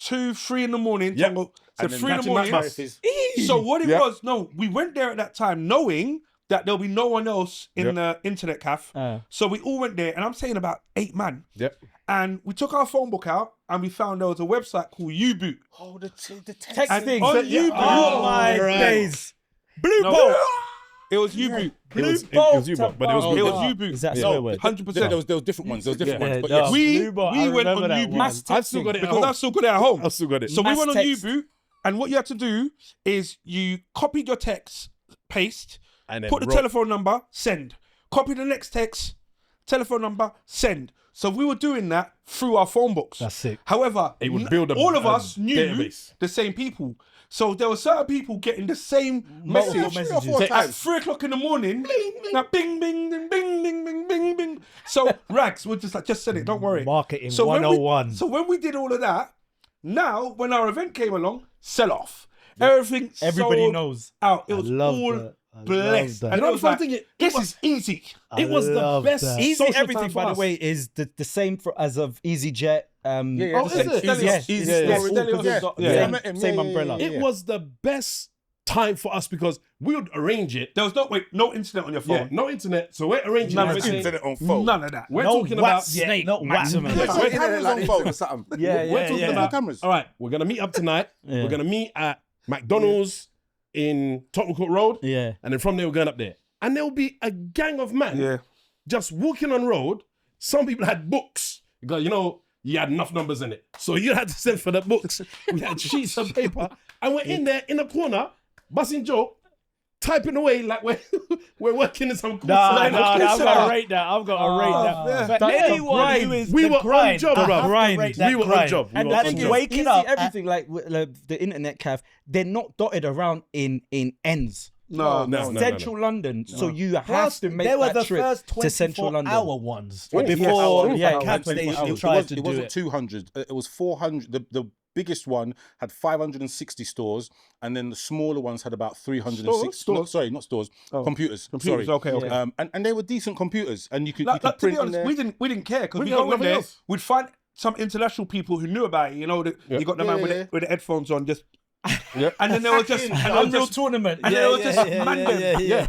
2, 3 in the morning. Yep. So And then 3 in the catching morning. that bus. So what it was, we went there at that time knowing that there'll be no one else in the internet cafe. So we all went there, and I'm saying about 8 man. Yep. And we took our phone book out and we found there was a website called Uboot. Oh, the Text And thing. on Uboot, Oh my days. Blue No, Bolt. it was Uboot. It was you, but it was It good. was Uboot. Is that swear word? 100%. There was different ones. There was different ones. But no. yes. We Blue Bolt, I went on remember that Uboot. one. I've still got it at Because home. I've still got it at home. I've still got it. So we Mass went on text. Uboot, and what you had to do is you copied your text, paste, And then put the wrote- telephone number, send. Copy the next text, telephone number, send. So we were doing that through our phone books. That's sick. However, It would build all of a us knew database. the same people. So there were certain people getting the same message messages. at 3 o'clock in the morning. Now, bing, bing, bing, bing, bing, bing, bing, bing. So Rags would just like, just send it, don't worry. Marketing when we- 101. So when we did all of that, now when our event came along, sell off. Everything Everybody sold knows. out. It was love all that. I blessed. love that. And You know I the was fun like, thing? this is easy. It was the love best. that. Easy social Everything, time for by the us. way, is the same as of EasyJet. Yeah, Oh, the same. is it? Easy Yeah, story. yeah. Yeah. Yeah. I met him. Same Yeah, umbrella. yeah, It yeah. was the best time for us because we would arrange it. There was no internet on your phone. Yeah, no internet. So we're arranging None of everything. that. Internet on phone. None of that. We're No talking about Snake, not Waxman. Yeah, Some internet cameras like on this. phone or something. we're talking about cameras. all right, we're gonna meet up tonight. We're gonna meet at McDonald's in Tottenham Court Road. Yeah. And then from there we're going up there. And there'll be a gang of men just walking on road. Some people had books because you had enough numbers in it. So you had to send for the books. We had sheets of paper. And we're in there in the corner, busting joke, typing away like we're working in some cool I've got to rate that. I've got to rate that. For That's anyone the who is we the were grind, on job, I bro. have to Grind. rate that We were on grind. job. We And were that's on job. waking Easy up. everything like the internet cafe. They're not dotted around in ends. No. Central London, so you have Plus, to make they were that the trip first to Central London. 24-hour ones. Yes. Before, Yes. Cap It Station was- tried to it do wasn't it. 200. It was 400. biggest one had 560 stores, and then the smaller ones had about 360. Stores? Sorry, not stores. Computers. Computers, Sorry. okay. And they were decent computers, and you could Like, print to be in honest, there. we didn't care because we got go in nothing there, else. we'd find some international people who knew about it. You know, you got the man with the headphones on, just. Yeah. And then there was just Unreal tournament. and there was just man them.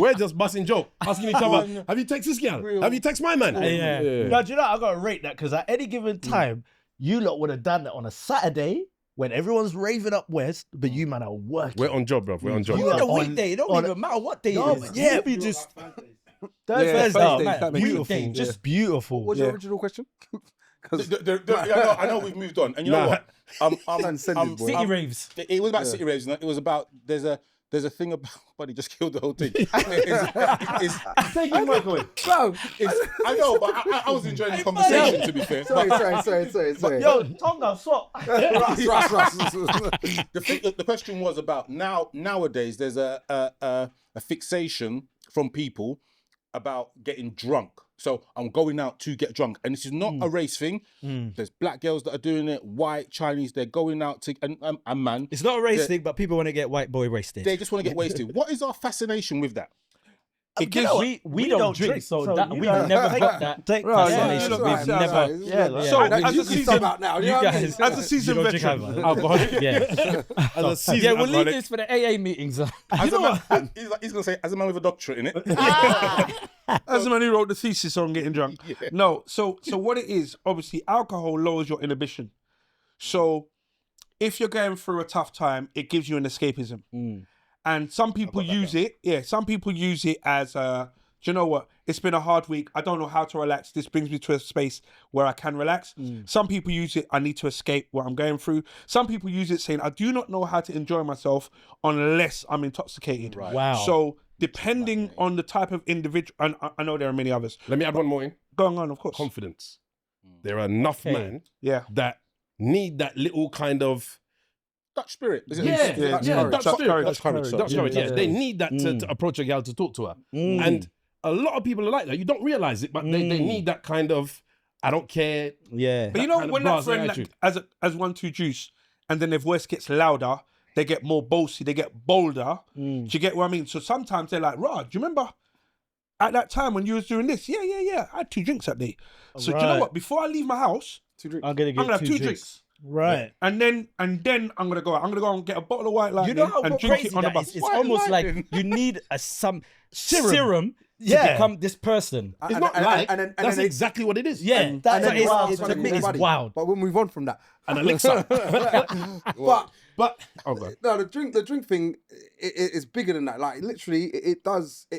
We're just busting joke, asking each other, have you text this girl? Have you text my man? Yeah. No, do you know, I gotta rate that because at any given time, you lot would have done that on a Saturday when everyone's raving up west, but you man are working. We're on job, bro. We're on job. You On are a weekday, it don't even matter what day it is. Yeah, we just Thursdays, Thursday, that makes beautiful, sense. just beautiful. What's your original question? I know we've moved on, and you know what? City raves. It was about city raves. It was about there's a thing about buddy just killed the whole thing. Take your mic away. Bro, I know, but I was enjoying the conversation. To be fair, sorry. Yo, Tonga, swap. The question was about nowadays. There's a fixation from people about getting drunk. So I'm going out to get drunk, and this is not a race thing. There's black girls that are doing it, white, Chinese. They're going out to and man. It's not a race thing, but people want to get white boy wasted. They just want to get wasted. What is our fascination with that? We don't drink, so that we never got that. Take Right, fascination. you know, We've never. So as a you season, about now, You guys, as a season veteran, Alcoholic. Yeah, As a seasoned yeah. We'll leave alcoholic. this for the AA meetings. He's gonna say, as a man with a doctorate in it. as the man who wrote the thesis on getting drunk. No, so what it is, obviously, alcohol lowers your inhibition. So if you're going through a tough time, it gives you an escapism. And some people use it. Yeah, some people use it as do you know what? It's been a hard week. I don't know how to relax. This brings me to a space where I can relax. Some people use it, I need to escape what I'm going through. Some people use it saying, I do not know how to enjoy myself unless I'm intoxicated. Right. Wow. So depending on the type of individual, and I know there are many others. Let me add one more in. Going on, of course. Confidence. There are enough men Yeah. that need that little kind of Dutch spirit. Is it? Dutch spirit. Dutch courage. Dutch courage. Yeah, they need that to approach a girl to talk to her, and a lot of people are like that. You don't realize it, but they need that kind of I don't care. Yeah. But you know, kind of when that blasé friend, attitude. as 1 2 juice, and then their voice gets louder, they get more bossy, they get bolder. Do you get what I mean? So sometimes they're like, Rah, do you remember at that time when you was doing this? Yeah. I had 2 drinks that day. So do you know what? Before I leave my house, 2 drinks. I'm gonna have 2 drinks. Right. And then I'm gonna go out. I'm gonna go and get a bottle of white lightning You know how and drink crazy it on the that bus. is? It's almost like you need some serum to become this person. It's not like that's exactly what it is. Yeah, And that's then to me it's wild. But we'll move on from that. An elixir. But oh god. no, the drink thing is bigger than that. Like literally, it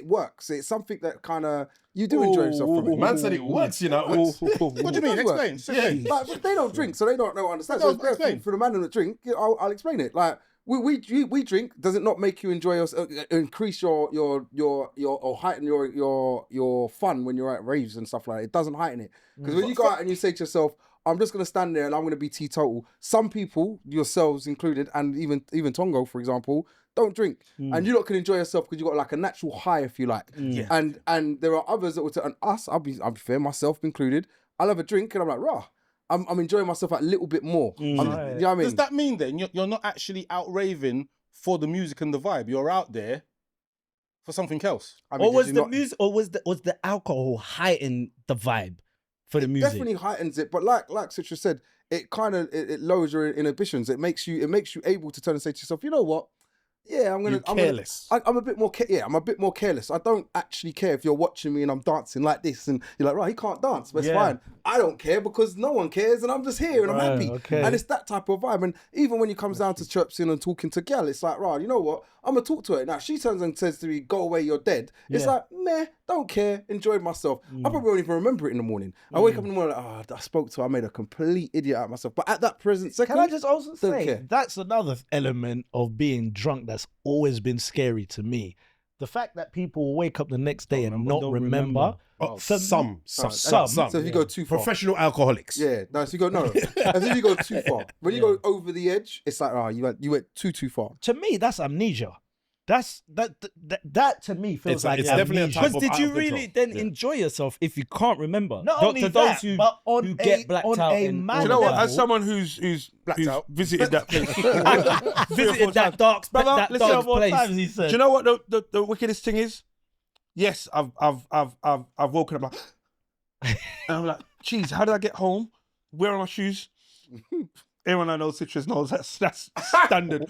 works. It's something that kind of you do enjoy yourself from it. Man said it works, you know. What do you mean? Explain. Like, but they don't drink, so they don't understand. No, So it's better explain. for the man that drink. I'll explain it. Like we drink. Does it not make you enjoy yourself? Increase your or heighten your fun when you're at raves and stuff like that? It doesn't heighten it because when you go out and you say to yourself, I'm just gonna stand there and I'm gonna be teetotal. Some people, yourselves included, and even Tongo, for example, don't drink, and you lot can enjoy yourself because you got like a natural high, if you like. And there are others that will tell, and us, I'll be fair, myself included. I'll have a drink and I'm like, rah, I'm enjoying myself a little bit more. You know what I mean? Does that mean then you're not actually out raving for the music and the vibe? You're out there for something else. I mean, Or was did you the not- music, or was the alcohol heighten the vibe for the music? Definitely heightens it, but like Citra said, it kind of it lowers your inhibitions. It makes you able to turn and say to yourself, you know what? Yeah, I'm careless. I'm a bit more. I'm a bit more careless. I don't actually care if you're watching me and I'm dancing like this, and you're like, right, he can't dance, but it's fine. I don't care because no one cares, and I'm just here and I'm happy. Okay. And it's that type of vibe. And even when it comes down to chirping and talking to gal, it's like, right, you know what? I'm gonna talk to her. Now she turns and says to me, "Go away, you're dead." It's like, meh, don't care, enjoyed myself. I probably won't even remember it in the morning. I wake up in the morning like, I spoke to her, I made a complete idiot out of myself. But at that present second, Can I just also don't say care. that's another element of being drunk that's always been scary to me. The fact that people will wake up the next day and not remember. Some. So if you go too far, Professional alcoholics. yeah, no. If you go as if you go too far. When you go over the edge, it's like, you went too far. To me, that's amnesia. that to me feels like it's definitely a type because of did you out of really control. then enjoy yourself if you can't remember? Not To only those that, who, but on who get blacked on out a in man Do you know what? level, As someone who's out. visited that place, visited that dark Brother, listen, dark place. times he do said. you know what the wickedest thing is? Yes, I've woken up like, and I'm like, geez, how did I get home? Where are my shoes? Everyone I know Citrus knows that's standard.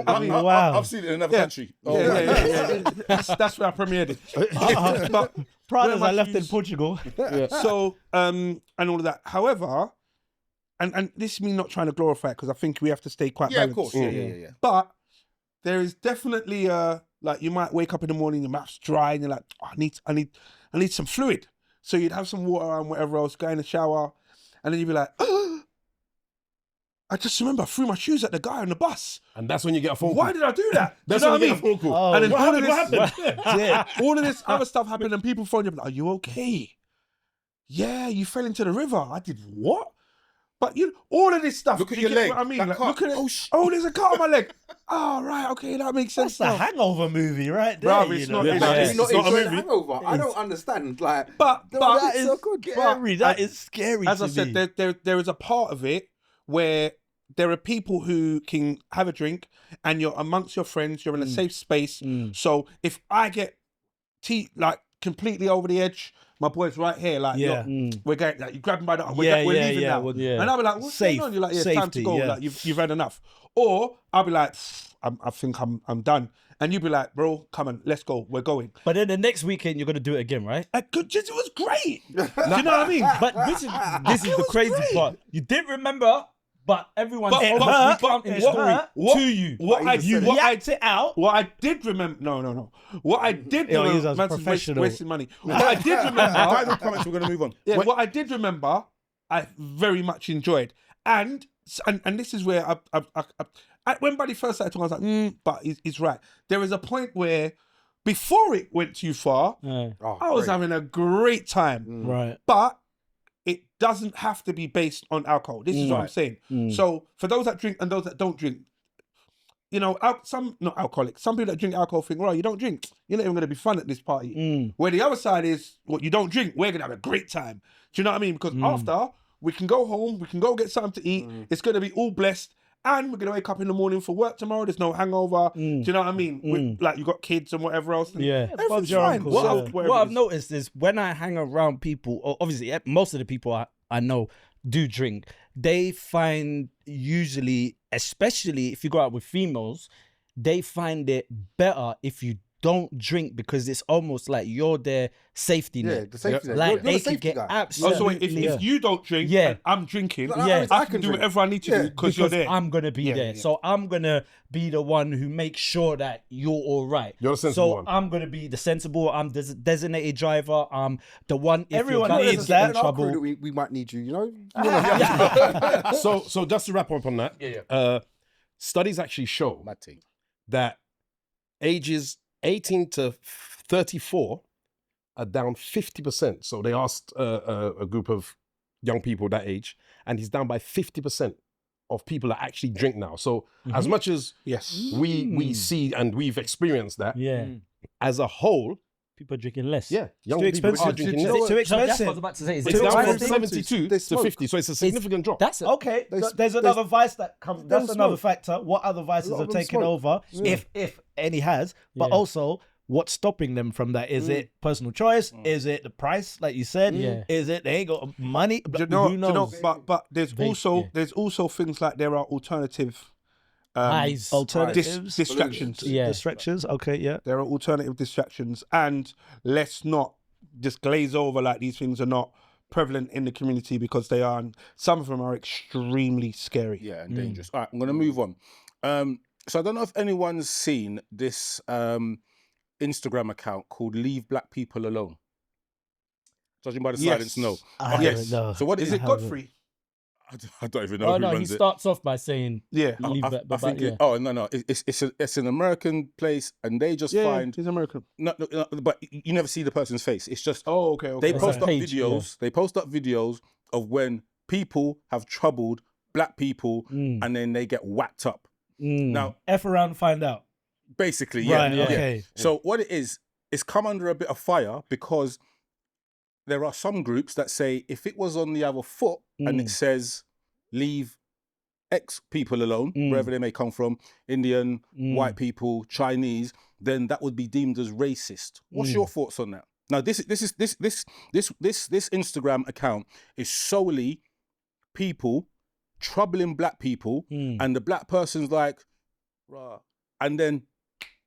I mean, Wow. I've seen it in another country. Yeah. That's where I premiered it. But Pradas my I left in shoes- Portugal. so and all of that. However, and this is me not trying to glorify it because I think we have to stay quite Yeah, of balanced. course. Yeah. But there is definitely like you might wake up in the morning, your mouth's dry, and you're like, oh, I need some fluid. So you'd have some water and whatever else, go in the shower, and then you'd be like, oh, I just remember I threw my shoes at the guy on the bus. And that's when you get a phone call. Why did I do that? That's do you know when you what get a phone call. Oh, And then What all of happened? this, What happened? yeah, all of this other stuff happened, and people phone you, like, are you okay? Yeah, you fell into the river. I did what? But all of this stuff. Look at you your get leg. what I mean, That like, cut. look at it. Oh, there's a cut on my leg. Oh, right, okay, that makes sense. That's the now. Hangover movie, right there. Bruv, it's you know? not- Yeah, He's not It's not a enjoying movie. Hangover. I don't understand. Like, But That it's is so good. scary. That is scary. as to I said, me. there is a part of it where there are people who can have a drink and you're amongst your friends, you're in a safe space. So if I get like completely over the edge, my boy's right here, like, Yeah. we're going, like, you grab him by the arm, we're Yeah, leaving yeah, now. well, yeah. And I'll be like, what's Safe. going on? You're like, yeah, it's time to Safety, go. yeah. Like, you've had enough. Or I'll be like, I think I'm done. And you'd be like, bro, come on, let's go. We're going. But then the next weekend you're gonna do it again, right? It was great. Do you know what I mean? But this is the was crazy great. part. You didn't remember, but everyone's But- it but- hurt, but- it what- hurt what- to you. what I- you what I- yacked it out. What I did remember, no. What I did Yo, he's remember, a man's professional. wasting money. What I did remember, Final comments. We're going to move on. yeah, what I did remember, I very much enjoyed, and this is where when Buddy first started talking, I was like, but he's right. There is a point where before it went too far, I was having a great time, Right. but it doesn't have to be based on alcohol. This is what I'm saying. So for those that drink and those that don't drink, some not alcoholics. Some people that drink alcohol think, right, you don't drink, you're not even going to be fun at this party. Where the other side is, what you don't drink, we're going to have a great time. Do you know what I mean? Because after we can go home, we can go get something to eat. It's going to be all blessed. And we're going to wake up in the morning for work tomorrow. There's no hangover. Do you know what I mean? Like, you got kids and whatever else. And Yeah. everything's Your fine. uncle, So, yeah. whatever What it I've is. noticed is when I hang around people, obviously most of the people I know do drink, they find usually, especially if you go out with females, they find it better if you don't drink because it's almost like you're their safety net. Yeah, the safety net. Like You're the they could safety get guy. absolutely. Also, if you don't drink, and I'm drinking, Yeah. I can do whatever I need to do because you're there. I'm gonna be there. So I'm gonna be the one who makes sure that you're all right. You're the sensible so one. I'm gonna be the sensible. I'm the designated driver. I'm the one. If Everyone you're needs needs that. in trouble. We might need you. You know. So just to wrap up on that, studies actually show Mad thing. that ages 18 to 34 are down 50%. So they asked a group of young people that age, and he's down by 50% of people that actually drink now. So as much as we see and we've experienced that, Yeah. as a whole, People are drinking less. young too people are expensive. drinking Is it less. too That's what I expensive. was about to say. Is It's it down too from expensive? 72 They to smoke. 50, so it's a significant drop. That's a, Okay, They- there's another vice that comes. That's them another smoke. factor. What other vices lot have of them taken smoke. over, Yeah. if any has, but Yeah. also what's stopping them from that? Is it personal choice? Is it the price, like you said? Yeah. Is it they ain't got money? Do you know, Who knows? but there's Vape, there's also things like there are alternative highs. Alternatives, distractions. Yeah. distractions. Okay, yeah. There are alternative distractions, and let's not just glaze over like these things are not prevalent in the community, because they are. And some of them are extremely scary. Yeah, and dangerous. All right, I'm going to move on. So I don't know if anyone's seen this Instagram account called Leave Black People Alone. Judging by the silence, no. I Yes. don't know. So what Is it Godfrey? I don't even know Oh who no, he runs it. starts off by saying, Yeah. leave I that, think yeah. oh no, it's an American place, and they just Yeah, find he's American. no, but you never see the person's face. It's just Oh, okay. they It's post a up page, videos. They post up videos of when people have troubled black people, and then they get whacked up. Now, F around and find out. Basically, yeah. Right, okay. So what it is, it's come under a bit of fire because there are some groups that say if it was on the other foot and it says leave X people alone, wherever they may come from, Indian, white people, Chinese, then that would be deemed as racist. What's your thoughts on that? Now, this Instagram account is solely people troubling black people, and the black person's like, rah, and then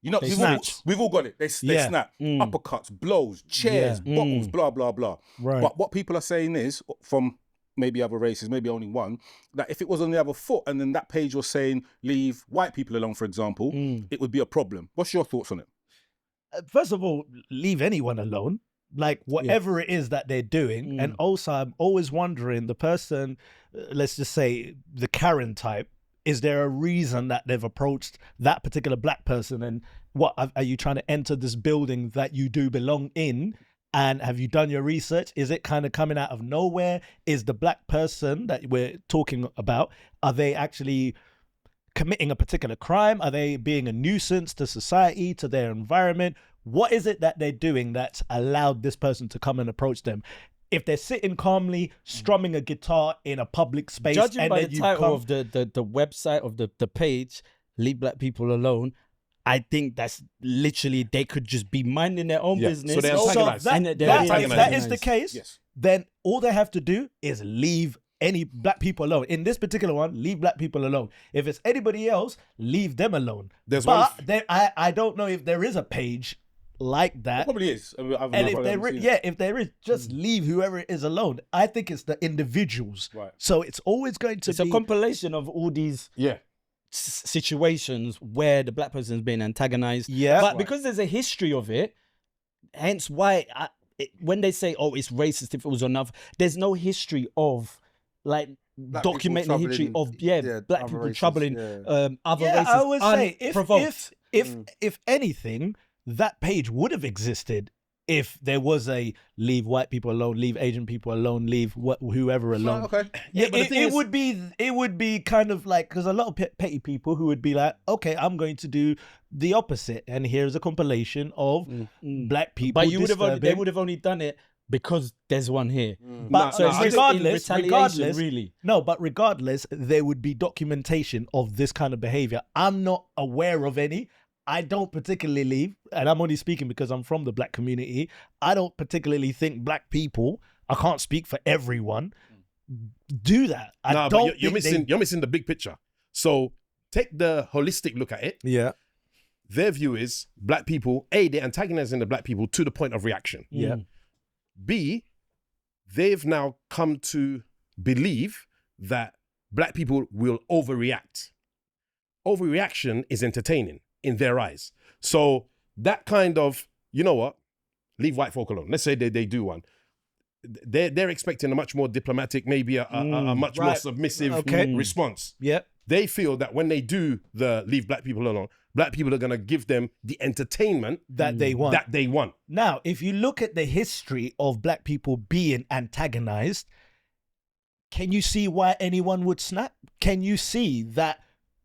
we've all got it. They snap, uppercuts, blows, chairs, bottles, blah blah blah. Right. But what people are saying is, from maybe other races, maybe only one, that if it was on the other foot and then that page was saying leave white people alone, for example, it would be a problem. What's your thoughts on it? First of all, leave anyone alone. Like whatever it is that they're doing. And also I'm always wondering, the person, let's just say the Karen type, is there a reason that they've approached that particular black person? And what are you trying to enter this building that you do belong in? And have you done your research? Is it kind of coming out of nowhere? Is the black person that we're talking about, are they actually committing a particular crime? Are they being a nuisance to society, to their environment? What is it that they're doing that's allowed this person to come and approach them? If they're sitting calmly, strumming a guitar in a public space, judging and by then the you title of the website of the page, Leave Black People Alone, I think that's literally, they could just be minding their own business. So they're antagonized. If that is the case, then all they have to do is leave any black people alone. In this particular one, leave black people alone. If it's anybody else, leave them alone. I don't know if there is a page like that. It probably is. And if there is, just leave whoever it is alone. I think it's the individuals. Right. So it's always going to be a compilation of all these situations where the black person is being antagonized. Yeah. But because there's a history of it, hence why when they say, oh, it's racist if it was enough, there's no history of like black documenting the history of black people races, troubling other races. I would say if anything, that page would have existed if there was a leave white people alone, leave Asian people alone, leave whoever alone. Okay. Yeah, but it would be kind of like, because a lot of petty people who would be like, okay, I'm going to do the opposite, and here's a compilation of black people. But they would have only done it because there's one here. But regardless, really. No, but regardless, there would be documentation of this kind of behavior. I'm not aware of any. I don't particularly leave, and I'm only speaking because I'm from the black community. I don't particularly think black people, I can't speak for everyone, do that. You're missing the big picture. So take the holistic look at it. Yeah. Their view is black people, A, they're antagonizing the black people to the point of reaction. Yeah. B, they've now come to believe that black people will overreact. Overreaction is entertaining in their eyes. So that kind of, you know what, leave white folk alone. Let's say they do one. They're expecting a much more diplomatic, maybe a much more submissive response. Yeah. They feel that when they do the leave black people alone, black people are going to give them the entertainment that they want. Now, if you look at the history of black people being antagonized, can you see why anyone would snap? Can you see that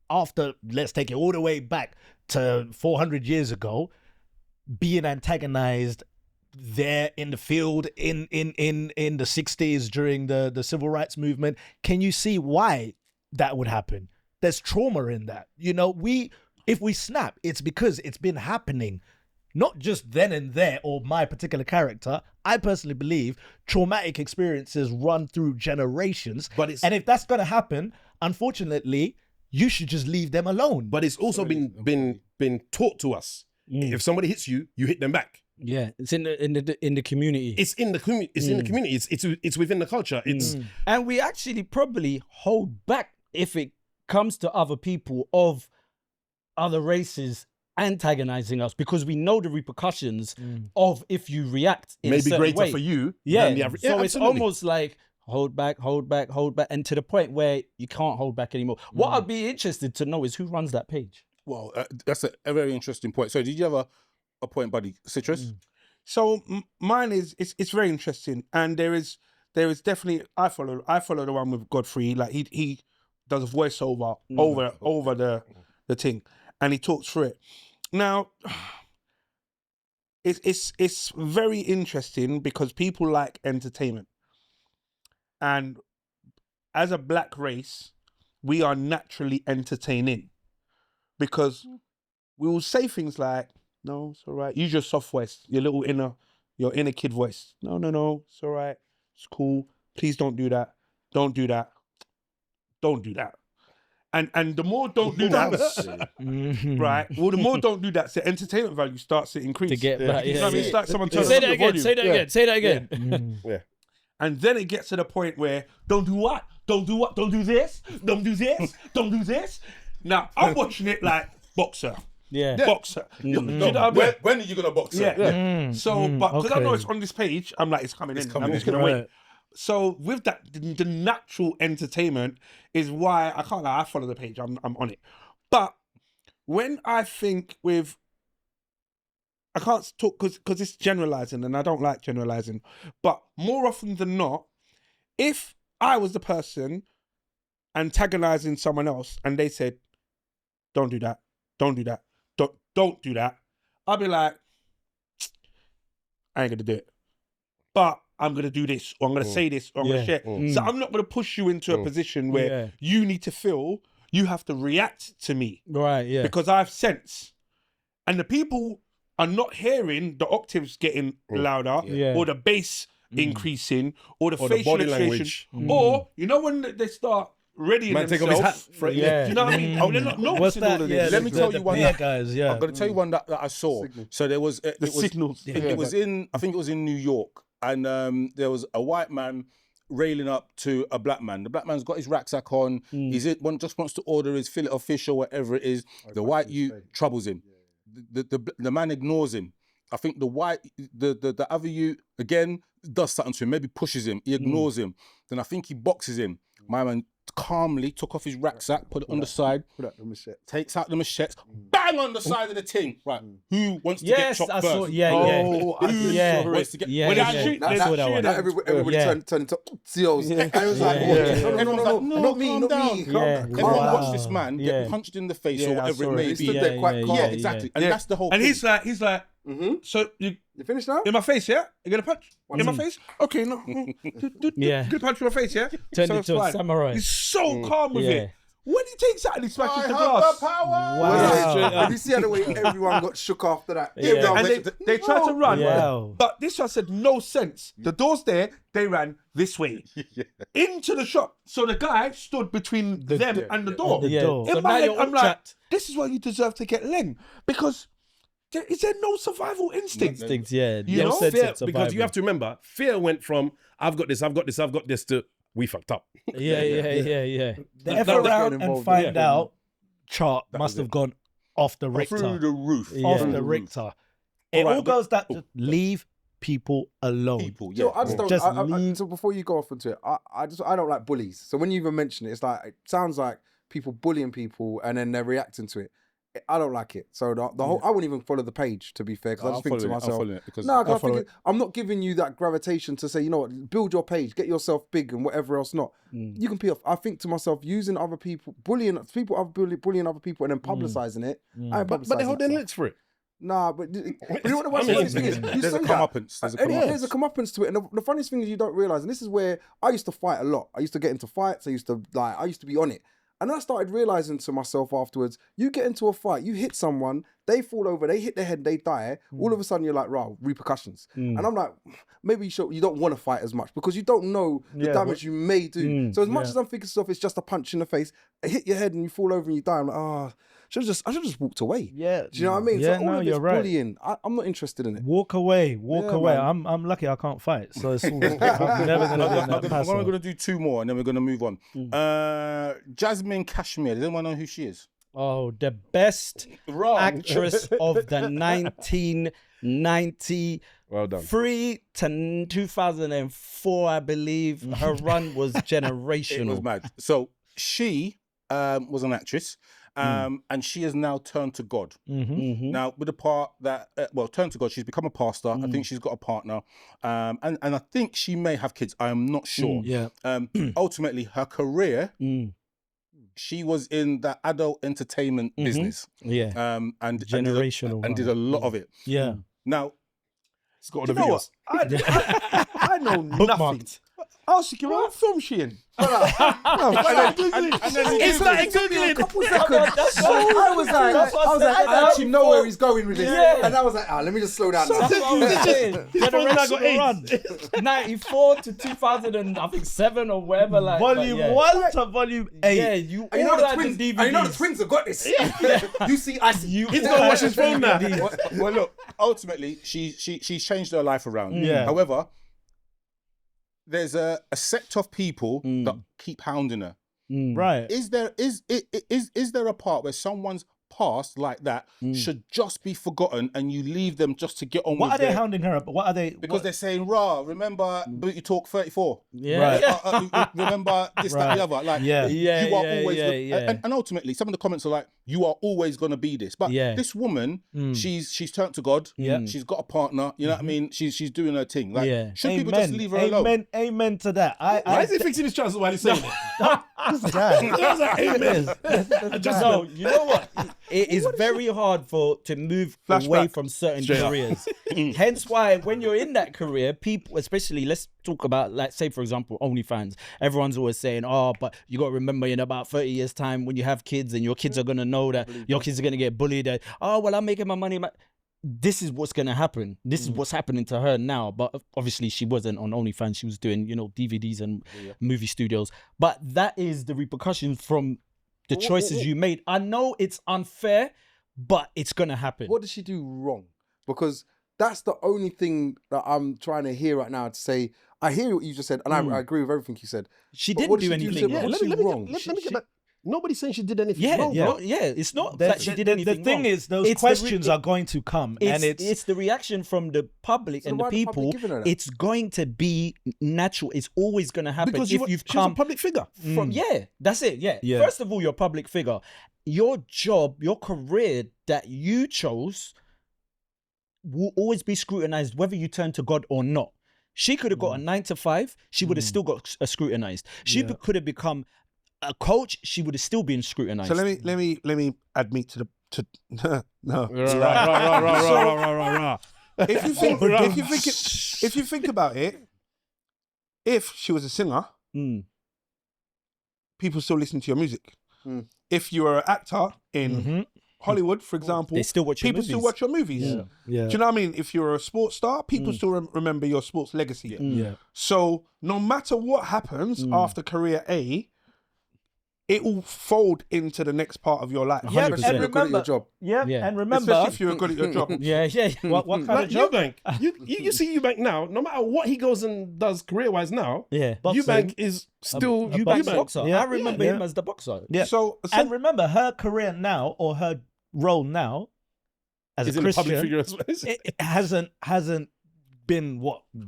after, let's take it all the way back to 400 years ago, being antagonized there in the field in the 60s during the civil rights movement, can you see why that would happen? There's trauma in that. You know, if we snap, it's because it's been happening, not just then and there or my particular character. I personally believe traumatic experiences run through generations. And if that's going to happen, unfortunately, you should just leave them alone. But it's also been taught to us. If somebody hits you, you hit them back. Yeah, it's in the community. It's in the community. It's in the community. It's within the culture. And we actually probably hold back if it comes to other people of other races antagonizing us, because we know the repercussions of if you react in maybe a greater way. for you. Yeah. Than the average. So it's almost like hold back, and to the point where you can't hold back anymore. What I'd be interested to know is who runs that page. Well, that's a very interesting point. So did you have a point, buddy? Citrus? So mine is, it's very interesting. And there is definitely, I follow the one with Godfrey. Like he does a voiceover over the thing, and he talks through it. Now, it's very interesting because people like entertainment, and as a black race, we are naturally entertaining because we will say things like, "No, it's all right. Use your soft voice, your inner kid voice. No, it's all right. It's cool. Please don't do that. Don't do that. Don't do that." And the more don't do that, right? Well, the more don't do that, the entertainment value starts to increase. To get back, You know what I mean? It's like someone turns Say up that the again. volume. Say that again. Say that again. Yeah. And then it gets to the point where don't do what? Don't do what? Don't do this? Don't do this? Don't do this? Now, I'm watching it like boxer. Yeah. Boxer. You know what I mean? When are you gonna box? Yeah. So, but because I know okay. it's on this page, I'm like, it's coming in. coming I'm just in. gonna Right. wait. So with that, the natural entertainment is why I can't lie, I follow the page. I'm on it. But when I think with, I can't talk because it's generalizing and I don't like generalizing. But more often than not, if I was the person antagonizing someone else and they said, "Don't do that, don't do that, don't do that," I'd be like, "I ain't gonna do it. But I'm gonna do this, or I'm gonna say this, or I'm gonna share." So I'm not gonna push you into a position where you need to feel you have to react to me. Right. Yeah. Because I have sense. And the people are not hearing the octaves getting louder, or the bass increasing, or the facial body expression. language. Or, you know, when they start readying Man, take off themselves. his hat. Do you know what I mean? Oh, they're not What's noticing all that? of Yeah, this. Let me tell you one beer that- guys. Yeah. I'm going to tell you one that I saw. So there was it The was, signals. It was in, I think it was in New York, and there was a white man railing up to a black man. The black man's got his rucksack on. He's just wants to order his fillet of fish or whatever it is. The white youth troubles him. The man ignores him. I think the other youth again does something to him. Maybe pushes him. He ignores him. Then I think he boxes him. My man calmly took off his rucksack, put it on the side, takes out the machete, bang on the side of the thing. Right, who wants to get chopped I first? saw. Yeah. Who wants to get? Yeah. Everybody turned into CEOs. And it was like, Everyone's like, no, not me, not me. Everyone watched this man get punched in the face or whatever it may He be. stood there quite calm. Yeah, exactly. And that's the whole And thing. he's like, so you finished now? in my face, yeah? You gonna punch? In my face? Okay, no. Yeah. Good punch in my face, yeah? Turned So it's into a fine. samurai. He's so calm with Yeah. it. When he takes out and he smashes the I glass. have the power. Wow. Did you see how the way everyone got shook after that? Yeah. And they tried to run. Wow. But this one said no sense. The door's there, they ran this way. Into the shop. So the guy stood between them and the door. The door. In So my now head, you're I'm all like, trapped. this is why you deserve to get leng. Because is there no survival instinct? Instincts, yeah. You No know? sense Fear, of because you survival. have to remember, fear went from I've got this to we fucked up. Yeah. The F that- around and involved, find out chart must have gone off the Richter. Through the roof. Off the Richter. It all goes that to leave people alone. People, So I just don't. Just I, leave- so before you go off into it, I don't like bullies. So when you even mention it, it's like it sounds like people bullying people and then they're reacting to it. I don't like it. So the whole I wouldn't even follow the page, to be fair, because I just think to myself, I'm not giving you that gravitation to say, you know what, build your page, get yourself big and whatever else not. You can pee off. I think to myself, using other people, bullying other people and then publicising it. I ain't But they hold their publicising lips for it. Nah, but you know what the worst funniest thing is? You There's say a comeuppance. there's a comeuppance to it, and the funniest thing is you don't realise, and this is where I used to fight a lot. I used to get into fights. I used to be on it. And I started realizing to myself afterwards, you get into a fight, you hit someone, they fall over, they hit their head, they die. All of a sudden, you're like, wow, repercussions. And I'm like, maybe you don't want to fight as much because you don't know the damage you may do. So as much as I'm thinking stuff, it's just a punch in the face, it hit your head and you fall over and you die. I'm like, I should have just walked away. Yeah. Do you know what I mean? Yeah, so all no, of this you're right. bullying, I'm not interested in it. Walk away. Yeah, away. man. I'm lucky I can't fight. So it's all, I'm never going to pass I'm on. going to do two more and then we're going to move on. Jasmine Cashmere. Does anyone know who she is? Oh, the best actress of the 1993 Well done. to 2004, I believe. Her run was generational. It was mad. So she was an actress. And she has now turned to God. Now, with the part that, turned to God, she's become a pastor. I think she's got a partner. And I think she may have kids. I am not sure. Yeah. Ultimately, her career she was in the adult entertainment business. Yeah. And Generational. and did a lot of it. Yeah. Now, It's got all the videos. I know nothing. I was thinking, what film she in? It's like Googling. Couple seconds. I was like, I actually know where he's going with this. And I was like, let me just slow down. Generation 94 to 2007 or whatever. Like Volume 1 to volume 8. Yeah, you And you know the twins have got this. You see, I see. He's gonna watch his phone now. well, look, ultimately, she's changed her life around. Yeah. However, there's a sect of people that keep hounding her. Right. Is there a part where someone's past like that should just be forgotten and you leave them just to get on What with are they hounding her up? What are they? Because they're saying, "Rah, remember Booty Talk 34? Yeah. Right. Remember this, that, the other. Like, Yeah. you are always yeah. And ultimately, some of the comments are like, "You are always going to be this." But this woman, she's turned to God. Yeah. She's got a partner. You know what I mean? She's doing her thing. Like, should people Amen. just leave her alone? Amen to that. Why is he fixing his trousers while he's saying it? This guy. I was like, amen. No, you know what? It is very hard to move away from certain careers. Hence why when you're in that career, people, especially, let's talk about, like, say for example, OnlyFans. Everyone's always saying, "Oh, but you got to remember in about 30 years time when you have kids and your kids are gonna know that your kids are gonna get bullied. That, oh well, I'm making my money." This is what's gonna happen. This is what's happening to her now. But obviously, she wasn't on OnlyFans. She was doing, DVDs and movie studios. But that is the repercussions from the choices you made. I know it's unfair, but it's gonna happen. What did she do wrong? Because that's the only thing that I'm trying to hear right now to say. I hear what you just said, and I agree with everything you said. She But didn't what do did she anything. What Let did me she wrong? get back. Nobody's saying she did anything wrong. It's not that she did anything The thing wrong. is, those questions are going to come, and it's the reaction from the public and the why the public people. giving her that? It's going to be natural. It's always going to happen Because if you've she was come a public figure. from. That's it. Yeah. First of all, you're a public figure. Your job, your career that you chose will always be scrutinized, whether you turn to God or not. She could have got a 9 to 5. She would have still got scrutinized. She could have become a coach. She would have still been scrutinized. So let me admit to no. If you think about it, if she was a singer, people still listen to your music. If you were an actor in Hollywood, for example, They still watch your people movies. still watch your movies. Yeah. Do you know what I mean? If you're a sports star, people still remember your sports legacy. Yeah. So no matter what happens after career A, it will fold into the next part of your life. Yeah, Especially if you're good at your job. Yeah, Yeah. and remember, Especially if you're good at your job. what kind Like of job? Eubank, you see Eubank now. No matter what he goes and does career-wise now, Eubank is still Eubank's Eubank. boxer. Yeah. I remember him as the boxer. Yeah. So And remember, her career now, or her role now, as He's a in a public Christian, figure as well. it hasn't been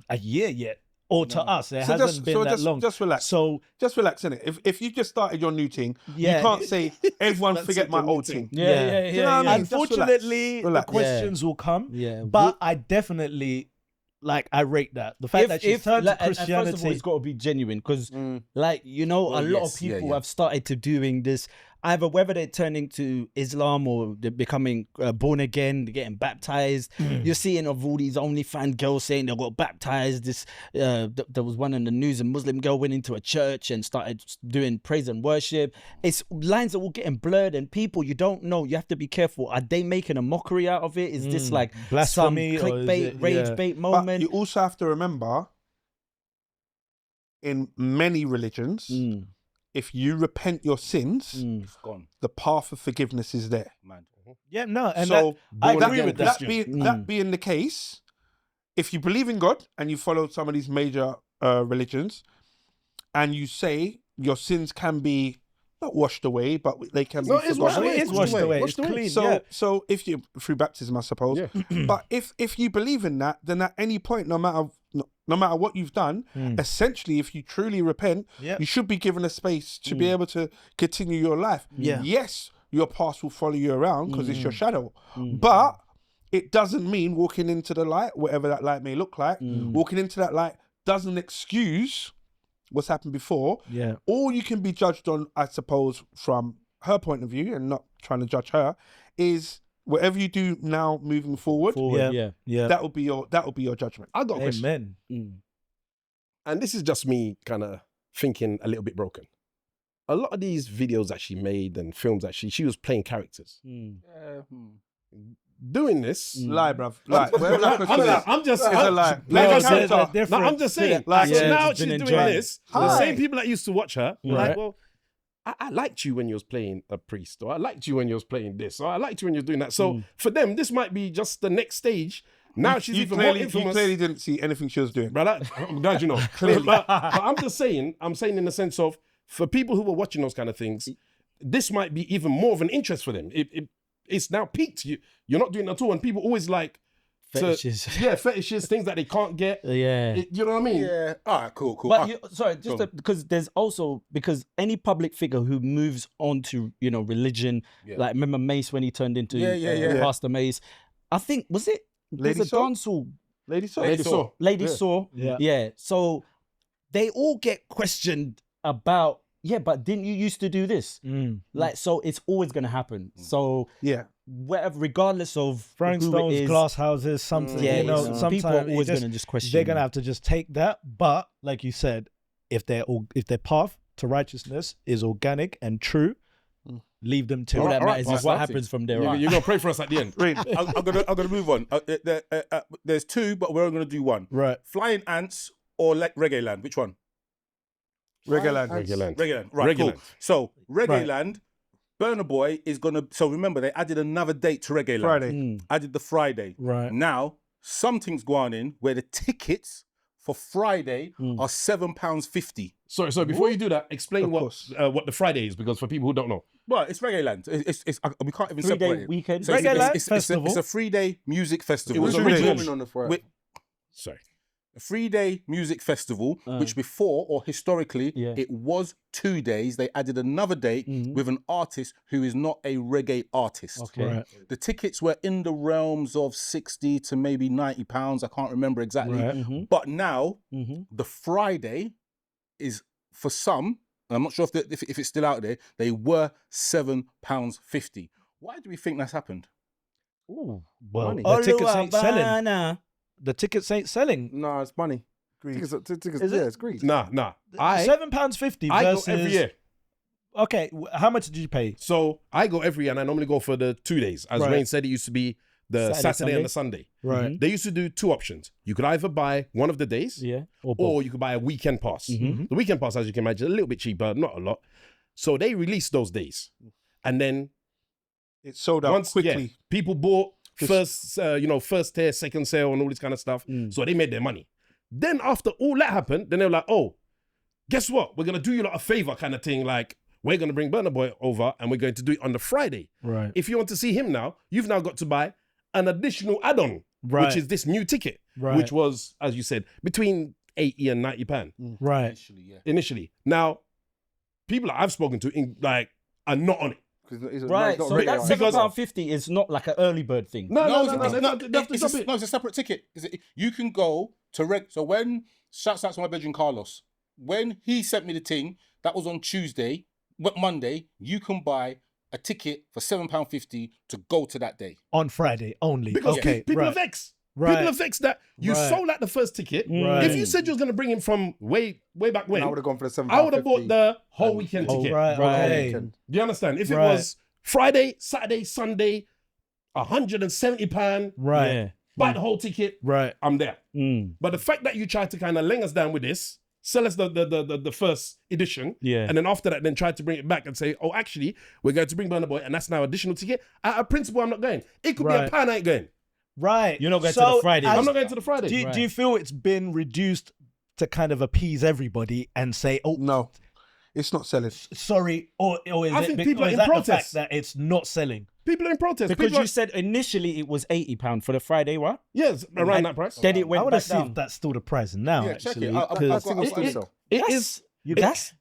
a year yet, or to us, it hasn't been that long. Just relax. So Just relax, innit? If you just started your new thing, Yeah. you can't say everyone That's forget it, my the new old thing. thing. yeah. Do you know what I mean? Just Unfortunately, relax. the questions will come. Yeah. But I definitely I rate that. The fact that she's turned to and first of all, Christianity. it's got to be genuine because, a lot of people have started to doing this. Either whether they're turning to Islam or they're becoming born again, they're getting baptized. You're seeing of all these OnlyFans girls saying they got baptized. There was one in the news, a Muslim girl went into a church and started doing praise and worship. It's lines are all getting blurred, and people, you don't know. You have to be careful. Are they making a mockery out of it? Is this like Blasphemy some or is clickbait, it- rage bait But moment? you also have to remember, in many religions, if you repent your sins, It's gone, the path of forgiveness is there. man. Yeah, no, and So I agree with that. that being the case, if you believe in God and you follow some of these major religions, and you say your sins can be not washed away, but they can No, be it's forgotten. washed away. It's washed away. It's Washed away. clean. So, yeah. so if you through baptism, I suppose. Yeah. But if you believe in that, then at any point, no matter what you've done, essentially, if you truly repent, Yeah. you should be given a space to be able to continue your life. Yeah. Yes, your past will follow you around because it's your shadow, but it doesn't mean walking into the light, whatever that light may look like. Walking into that light doesn't excuse what's happened before. Yeah. All you can be judged on, I suppose, from her point of view, and not trying to judge her, is whatever you do now moving forward. Yeah. That will be your judgment. I got a question. Amen. And this is just me kind of thinking a little bit broken. A lot of these videos that she made and films that she was playing characters. Doing this. Lie, bruv. Lie. I'm just It's a lie. I'm just saying. Like, so now she's been doing enjoying this. The same people that used to watch her, like, well, I liked you when you was playing a priest, or I liked you when you was playing this, or I liked you when you was doing that. So for them, this might be just the next stage. Now she's even more infamous. You clearly didn't see anything she was doing. Brother, I'm glad you know. but I'm just saying, in the sense of, for people who were watching those kind of things, this might be even more of an interest for them. It's now peaked. You're not doing it at all. And people always like fetishes. Fetishes, things that they can't get. Yeah. You know what I mean? Yeah. All right, cool. But because there's also, because any public figure who moves on to, religion, like remember Mace when he turned into Pastor Mace, I think, was it dancehall? Lady Saw. Yeah. So they all get questioned about, but didn't you used to do this? Like, so it's always going to happen. So whatever, regardless of throwing stones, glass houses, something, sometimes people are always going to just question. They're going to have to just take that. But like you said, if their path to righteousness is organic and true, leave them to all that matters is what happens from there on. You're going to pray for us at the end. I'm gonna move on. There's two, but we're only going to do one. Right. Flying Ants or Reggae Land? Which one? Reggae Land. Right, cool. So Reggae Land, Burna Boy is gonna. So remember, they added another date to Reggae Land. Friday. Added the Friday. Right. Now something's gone in where the tickets for Friday are £7.50. Sorry. Before you do that, explain what the Friday is, because for people who don't know. Well, it's Reggae Land. It's we can't even separate it. Weekend. So Reggae Land Festival. It's a 3-day music festival. It was originally on the Friday. A 3-day music festival, which before or historically it was 2 days. They added another date with an artist who is not a reggae artist. Okay. Right. The tickets were in the realms of £60 to maybe £90. I can't remember exactly. Right. But now the Friday is, for some, and I'm not sure if it's still out there, they were £7.50. Why do we think that's happened? Ooh, well, money. the tickets ain't selling. The tickets ain't selling. No, it's money. Greed. Tickets, Is it? it's greed. Nah. £7.50 I versus go every year. Okay, how much did you pay? So I go every year, and I normally go for the 2 days. As Rain said, it used to be the Saturday and the Sunday. Right. They used to do two options. You could either buy one of the days, or you could buy a weekend pass. The weekend pass, as you can imagine, a little bit cheaper, not a lot. So they released those days, and then it sold out quickly. People bought first tier, second sale, and all this kind of stuff. So they made their money. Then after all that happened, then they were like, oh, guess what? We're gonna do you lot a favor, kind of thing. Like, we're gonna bring Burna Boy over, and we're going to do it on the Friday. Right. If you want to see him now, you've now got to buy an additional add-on, which is this new ticket, which was, as you said, between £80 and £90. Right. Initially. Now, people that I've spoken to are not on it. Right, so that £7.50 is not like an early bird thing. No, it's a separate ticket. You can go to So when, shouts out to my bedroom Carlos, when he sent me the thing, that was on Tuesday, but Monday, you can buy a ticket for £7.50 to go to that day. On Friday only. Because people are vexed. People are vexed that you sold out the first ticket. If you said you was going to bring him from way back when, I would have gone for the £7.50. I would have bought the whole weekend ticket. Right. Do you understand? If it was Friday, Saturday, Sunday, £170, buy the whole ticket, I'm there. But the fact that you tried to kind of ling us down with this, sell us the first edition, and then after that, then try to bring it back and say, oh, actually, we're going to bring Burna Boy, and that's now additional ticket. At a principle, I'm not going. It could be a pound, I ain't going. Right. You're not going to the Friday. I'm not going to the Friday. Do you feel it's been reduced to kind of appease everybody and say, oh, no, it's not selling. Sorry, or is I it think people are in the protest fact that it's not selling? People are in protest. Because you said initially it was £80 for the Friday, right? Yes, around that price. Then it went I want back to see down. if that's still the price now, actually. It is.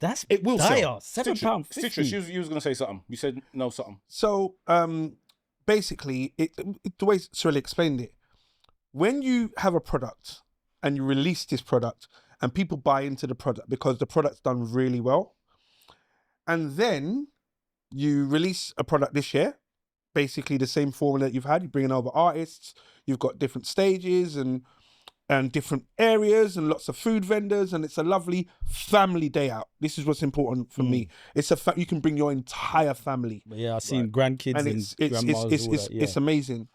That's it will dire. sell. £7.50. Citrus, you was going to say something. You said no something. So basically, the way Sirelli explained it, when you have a product and you release this product and people buy into the product because the product's done really well. And then you release a product this year, basically the same formula that you've had. You're bringing over artists, you've got different stages and different areas and lots of food vendors, and it's a lovely family day out. This is what's important for me. It's you can bring your entire family. Yeah, I've seen grandkids and grandmas. It's amazing.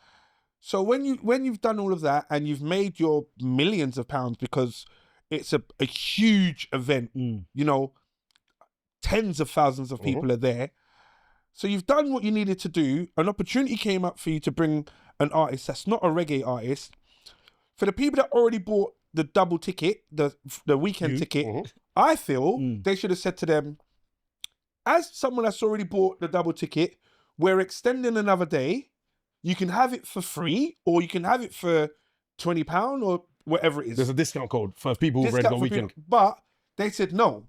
So when you've done all of that and you've made your millions of pounds, because it's a huge event, you know, tens of thousands of people are there. So you've done what you needed to do. An opportunity came up for you to bring an artist that's not a reggae artist. For the people that already bought the double ticket, the weekend ticket, I feel they should have said to them, as someone that's already bought the double ticket, we're extending another day. You can have it for free, or you can have it for £20 or whatever it is. There's a discount code for people who've already gone weekend. But they said, no.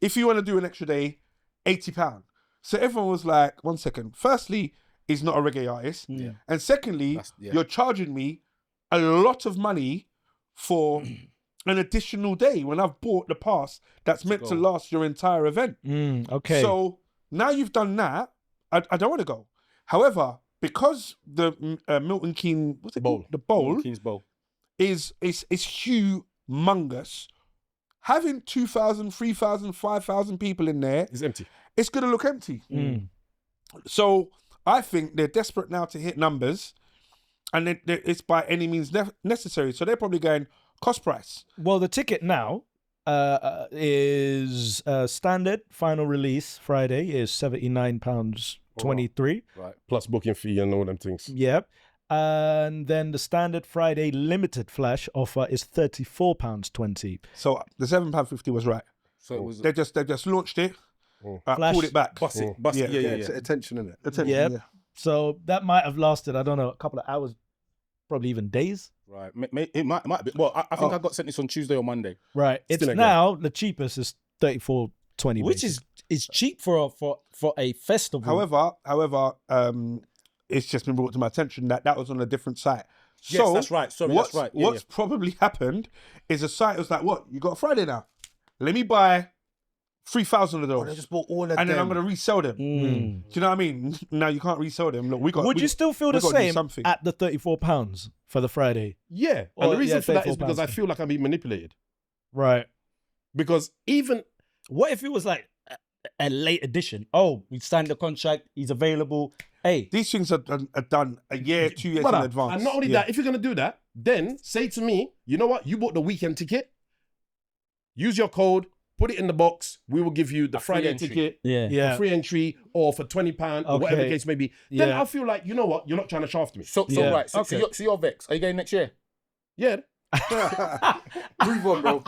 If you want to do an extra day, £80. So everyone was like, one second. Firstly, he's not a reggae artist. And secondly, you're charging me a lot of money for an additional day when I've bought the pass that's meant to last your entire event. Okay. So now you've done that, I don't want to go. However, because the Milton Keynes, what's it called? The bowl. Milton Keynes bowl. Is humongous. Having 2,000, 3,000, 5,000 people in there, It's empty. it's going to look empty. So I think they're desperate now to hit numbers, and it's by any means necessary. So they're probably going cost price. Well, the ticket now is standard final release Friday is £79.23. Right. Plus booking fee and all them things. Yep. And then the standard Friday limited flash offer is £34.20. So the £7.50 was right. So it was They just launched it, Flash, pulled it back. bust it. Yeah. It's attention, innit? Attention, Yep. yeah. So that might have lasted, I don't know, a couple of hours, probably even days. Right. It might be. Well, I think I got sent this on Tuesday or Monday. Right. It's Still now the cheapest is £34.20, Which is cheap for a festival. However, it's just been brought to my attention that was on a different site. Yes, So that's right. Sorry, what's, that's right. Yeah, what's probably happened is a site was like, what? You got a Friday now? Let me buy 3,000 of those. They just bought all of them. And then I'm going to resell them. Do you know what I mean? No, you can't resell them. Look, Would you still feel the gotta do same something. at the £34 for the Friday? Yeah. Or, And the reason yeah, for that is because £34. I feel like I'm being manipulated. Right. Because even What if it was like a late edition? Oh, we signed the contract. He's available. Hey, These things are done a year, 2 years Brother, in advance. and not only that, if you're going to do that, then say to me, you know what? You bought the weekend ticket. Use your code. Put it in the box. We will give you the Friday entry. ticket. Yeah. For free entry or for £20 or whatever the Okay. case may be. Then Yeah. I feel like, you know what? You're not trying to shaft me. So Yeah. right. So Okay. you're vexed. Are you going next year? Yeah. Move on, bro.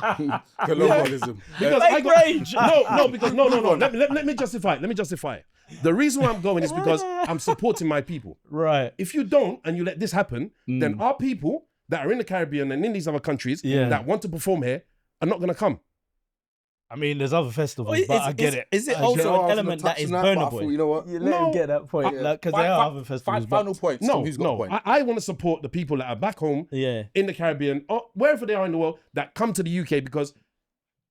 Colonialism. Because I got, no. Let me justify it. Let me justify it. The reason why I'm going is because I'm supporting my people. Right. If you don't and you let this happen, then our people that are in the Caribbean and in these other countries Yeah. that want to perform here are not going to come. I mean, there's other festivals, Is- but I get it. Is it I also get an it. element that is Burna Boy? You know what? You let him get that point, because there are other festivals. Final points. No, Who's got a point? I want to support the people that are back home Yeah. in the Caribbean or wherever they are in the world that come to the UK because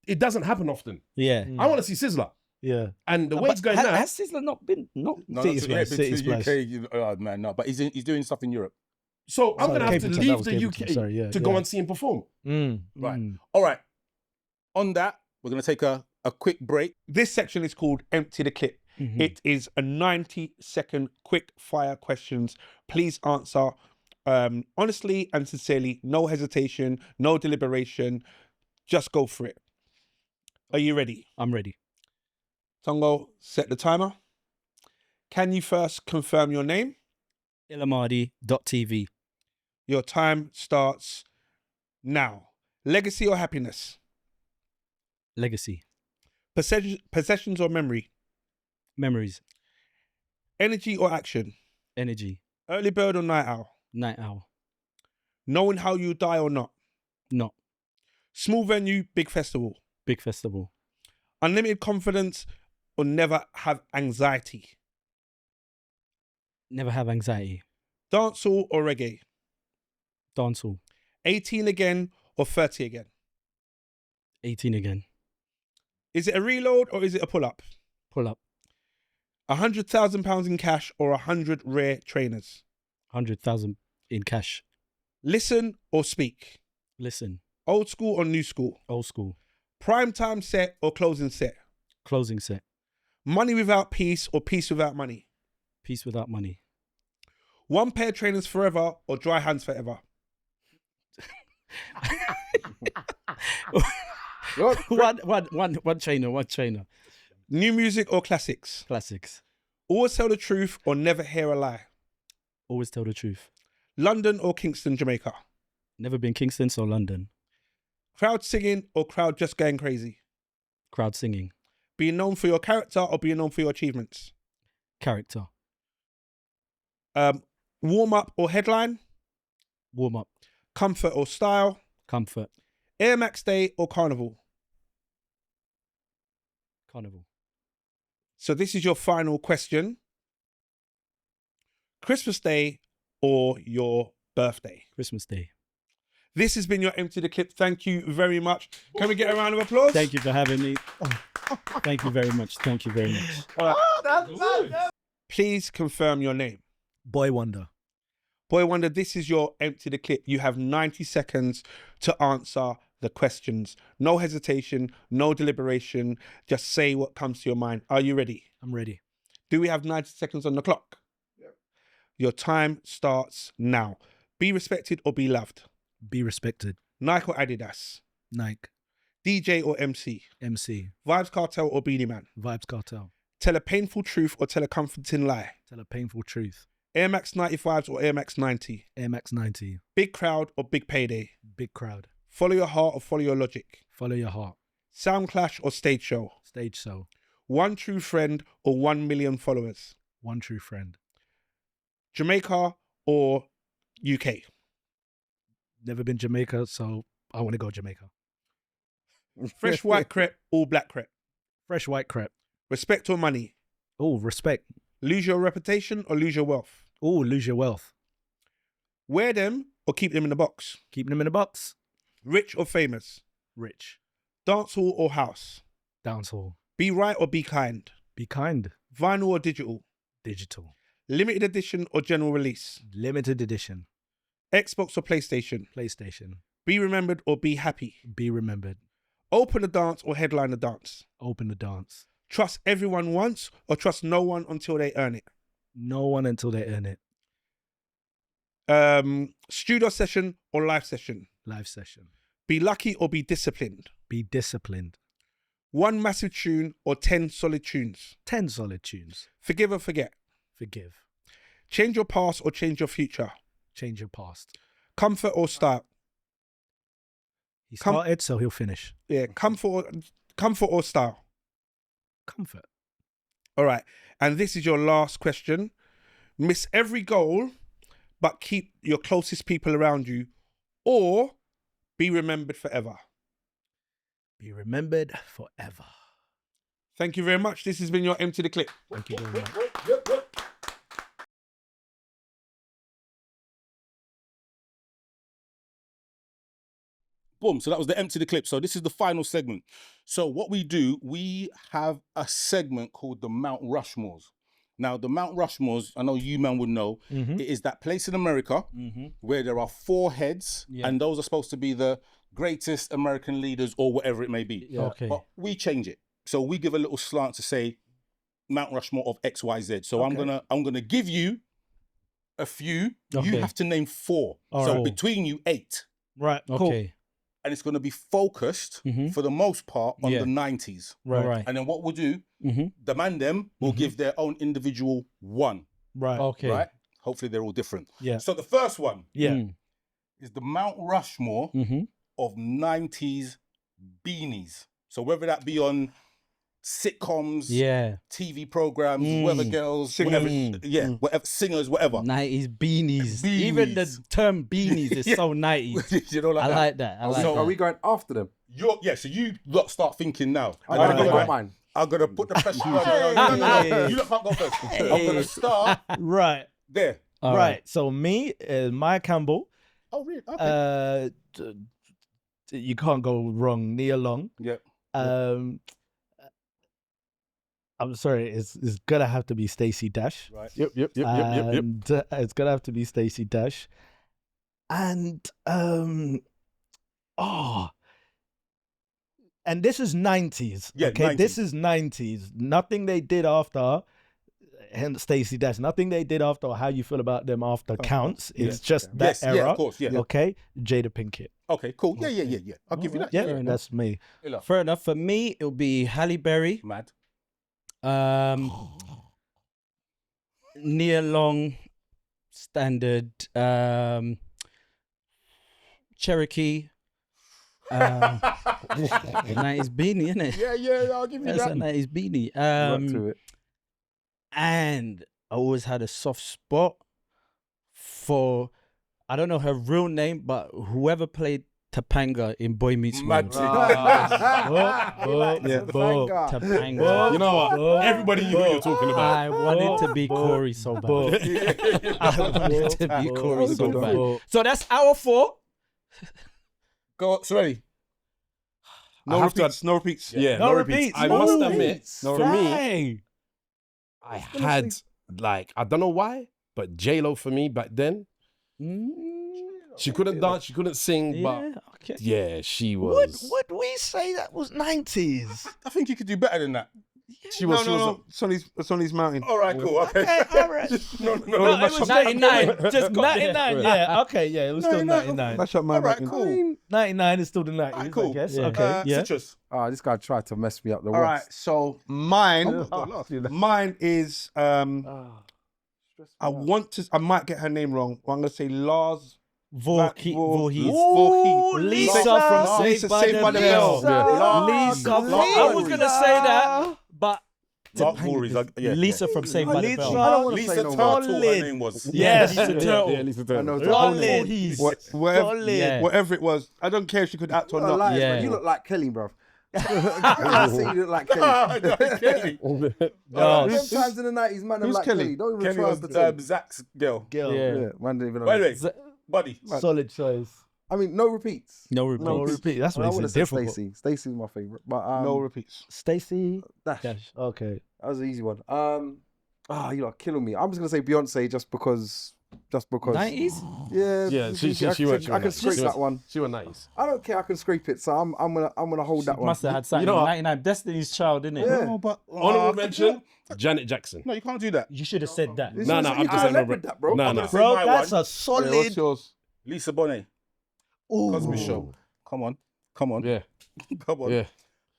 it doesn't happen often. Yeah. I want to see Sizzler. Yeah. And the way it's going now, Has Sizzler not been No, City not Splash, to City the Splash. UK. Oh man, no. But he's doing stuff in Europe. so I'm Sorry, going to have to Capleton, that leave was the Capleton, UK sorry, yeah, to go yeah. and see him perform. Right. All right. On that, we're going to take a quick break. This section is called Empty the Clip. It is a 90-second quick fire questions. Please answer honestly and sincerely. No hesitation, no deliberation. Just go for it. Are you ready? I'm ready. Tongo, set the timer. Can you first confirm your name? Illamadi.tv. Your time starts now. Legacy or happiness? Legacy. Possessions or memory? Memories. Energy or action? Energy. Early bird or night owl? Night owl. Knowing how you die or not? Not. Small venue, big festival. Big festival. Unlimited confidence or never have anxiety? Never have anxiety. Dancehall or reggae? Dancehall. 18 again or 30 again? 18 again. Is it a reload or is it a pull-up? Pull up. £100,000 in cash or 100 rare trainers? 100,000 in cash. Listen or speak? Listen. Old school or new school? Old school. Prime time set or closing set? Closing set. Money without peace or peace without money? Peace without money. One pair of trainers forever or dry hands forever? One trainer. New music or classics? Classics. Always tell the truth or never hear a lie? Always tell the truth. London or Kingston, Jamaica? Never been Kingston, so London. Crowd singing or crowd just going crazy? Crowd singing. Being known for your character or being known for your achievements? Character. Warm up or headline? Warm up. Comfort or style? Comfort. Air Max Day or Carnival? Carnival. So this is your final question. Christmas Day or your birthday? Christmas Day. This has been your Empty the Clip. Thank you very much. Can we get a round of applause? Thank you for having me. Thank you very much. Thank you very much. All right. Please confirm your name. Bwoy Wonder. Bwoy Wonder, this is your Empty the Clip. You have 90 seconds to answer the questions. No hesitation, no deliberation. Just say what comes to your mind. Are you ready? I'm ready. Do we have 90 seconds on the clock? Yep. Your time starts now. Be respected or be loved? Be respected. Nike or Adidas? Nike. DJ or MC? MC. Vibes Cartel or Beanie Man? Vibes Cartel. Tell a painful truth or tell a comforting lie? Tell a painful truth. Air Max 95s or Air Max 90? Air Max 90. Big crowd or big payday? Big crowd. Follow your heart or follow your logic? Follow your heart. Sound clash or stage show? Stage show. One true friend or 1 million followers? One true friend. Jamaica or UK? Never been Jamaica, so I want to go Jamaica. Fresh white crepe or black crepe? Fresh white crepe. Respect or money? Oh, respect. Lose your reputation or lose your wealth? Oh, lose your wealth. Wear them or keep them in the box? Keep them in a box. Rich or famous? Rich. Dancehall or house? Dancehall. Be right or be kind? Be kind. Vinyl or digital? Digital. Limited edition or general release? Limited edition. Xbox or PlayStation? PlayStation. Be remembered or be happy? Be remembered. Open the dance or headline the dance? Open the dance. Trust everyone once or trust no one until they earn it? No one until they earn it. Studio session or live session? Live session. Be lucky or be disciplined? Be disciplined. One massive tune or 10 solid tunes? 10 solid tunes. Forgive or forget? Forgive. Change your past or change your future? Change your past. Comfort or style? He started, so he'll finish. Yeah, comfort or style? Comfort. All right. And this is your last question. Miss every goal, but keep your closest people around you, or be remembered forever? Be remembered forever. Thank you very much. This has been your Empty the Clip. Thank you very much. Boom. So that was the Empty the Clip. So this is the final segment. So what we do, we have a segment called the Mount Rushmores. Now, the Mount Rushmores, I know you man would know, it is that place in America where there are 4 heads, and those are supposed to be the greatest American leaders or whatever it may be. Yeah. Okay. But we change it. So we give a little slant to say Mount Rushmore of XYZ. So I'm gonna give you a few. Okay. You have to name 4. All so right. between you 8. Right. Cool. Okay. And it's going to be focused for the most part on the 90s. Right. And then what we'll do, the man them will give their own individual one. Right. Okay. Right? Hopefully they're all different. Yeah. So the first one is the Mount Rushmore of 90s beanies. So whether that be on sitcoms, TV programs, weather girls, Singers. whatever, whatever, singers, whatever. 90s beanies. Even the term beanies is so 90s. You know, like I that. like that. I like So that. are we going after them? So you lot start thinking now. I'm gonna go by mine. I'm gonna put the pressure. No. You lot can't go first. I'm gonna start Right. there. Right. So me, Maya Campbell. Oh, really? Okay. you can't go wrong. Nia Long. Yep. I'm sorry, it's gonna have to be Stacey Dash. Right. Yep. And it's gonna have to be Stacey Dash. And and this is 90s. Yeah, okay, 90s. this is 90s. Nothing they did after, hence Stacey Dash. Nothing they did after or how you feel about them after counts. It's just that era. Yeah, of course. Yeah. Okay, Jada Pinkett. Okay, cool. Yeah. I'll give you that. Yeah, that's me. Fair enough. For me, it'll be Halle Berry. Mad. Nia Long, standard. Cherokee. 90s beanie, innit? Yeah, I'll give you That's a that. 90s beanie. Right to it. And I always had a soft spot for, I don't know her real name, but whoever played Topanga in Boy Meets Mad. World. Topanga. You know what? Everybody knew what you're talking about. I wanted to be Corey so bad. I wanted to be Corey so bad. So that's our 4. Go, Sirelli. No repeats. Yeah, No repeats. I No must repeats. admit, No for me, Dang. I had like, I don't know why, but J-Lo for me back then, she couldn't dance, she couldn't sing, but Okay. yeah, she was. Would we say that was 90s? I think you could do better than that. She was. No. Sonny's Mountain. All right, cool. Okay. All right. No, It was 99. Just got 99. Yeah. Okay. Yeah. It was still 99. Mash up my All right, mountain. cool. 99 is still the 90s. Alright, cool. I guess. Yeah. Okay. Yeah. Citrus. This guy tried to mess me up the All right, worst. so mine is I might get her name wrong. But I'm gonna say Lars Voorhees. Lisa from Lisa Saved by the Bell. Lisa. I was going to say that, but Mark Voorhees. Lisa from Saved by the Bell. I don't want to Lisa say no Turtle, more. her name was. Yes. Lisa Turtle. Yeah, Lisa Turtle. I know Solid. Yeah. Whatever it was, I don't care if she could act or You're not. lying, Yeah. man. You look like Kelly, bro. I say you look like Kelly. Sometimes in the 90s, man, I'm Who's like Kelly? Kelly. Don't even Kelly trust was the team. Zach's girl. Yeah. Yeah, man didn't even know. By the way, buddy. Solid choice. I mean, no repeats. No No repeats. repeat. That's I what would makes have it said difficult. Stacey. Stacey's my favorite, but No repeats. Stacey Dash. Dash. Okay. That was an easy one. You are killing me. I'm just gonna say Beyonce just because. 90s? Yeah. Yeah, she went. I can scrape that one. She was nice. I don't care. I can scrape it, so I'm gonna hold that one. Must have had something. You know what? 99. Destiny's Child, innit? Yeah. No, but Honorable mention, Janet Jackson. No, you can't do that. You should have said that. This No, was- no, you I'm just can't saying leverage that, bro. No, I'm no. gonna say Bro, my that's one. a solid. What's yours? Lisa Bonet. Cosby Show. Come on. Yeah, Come on. yeah.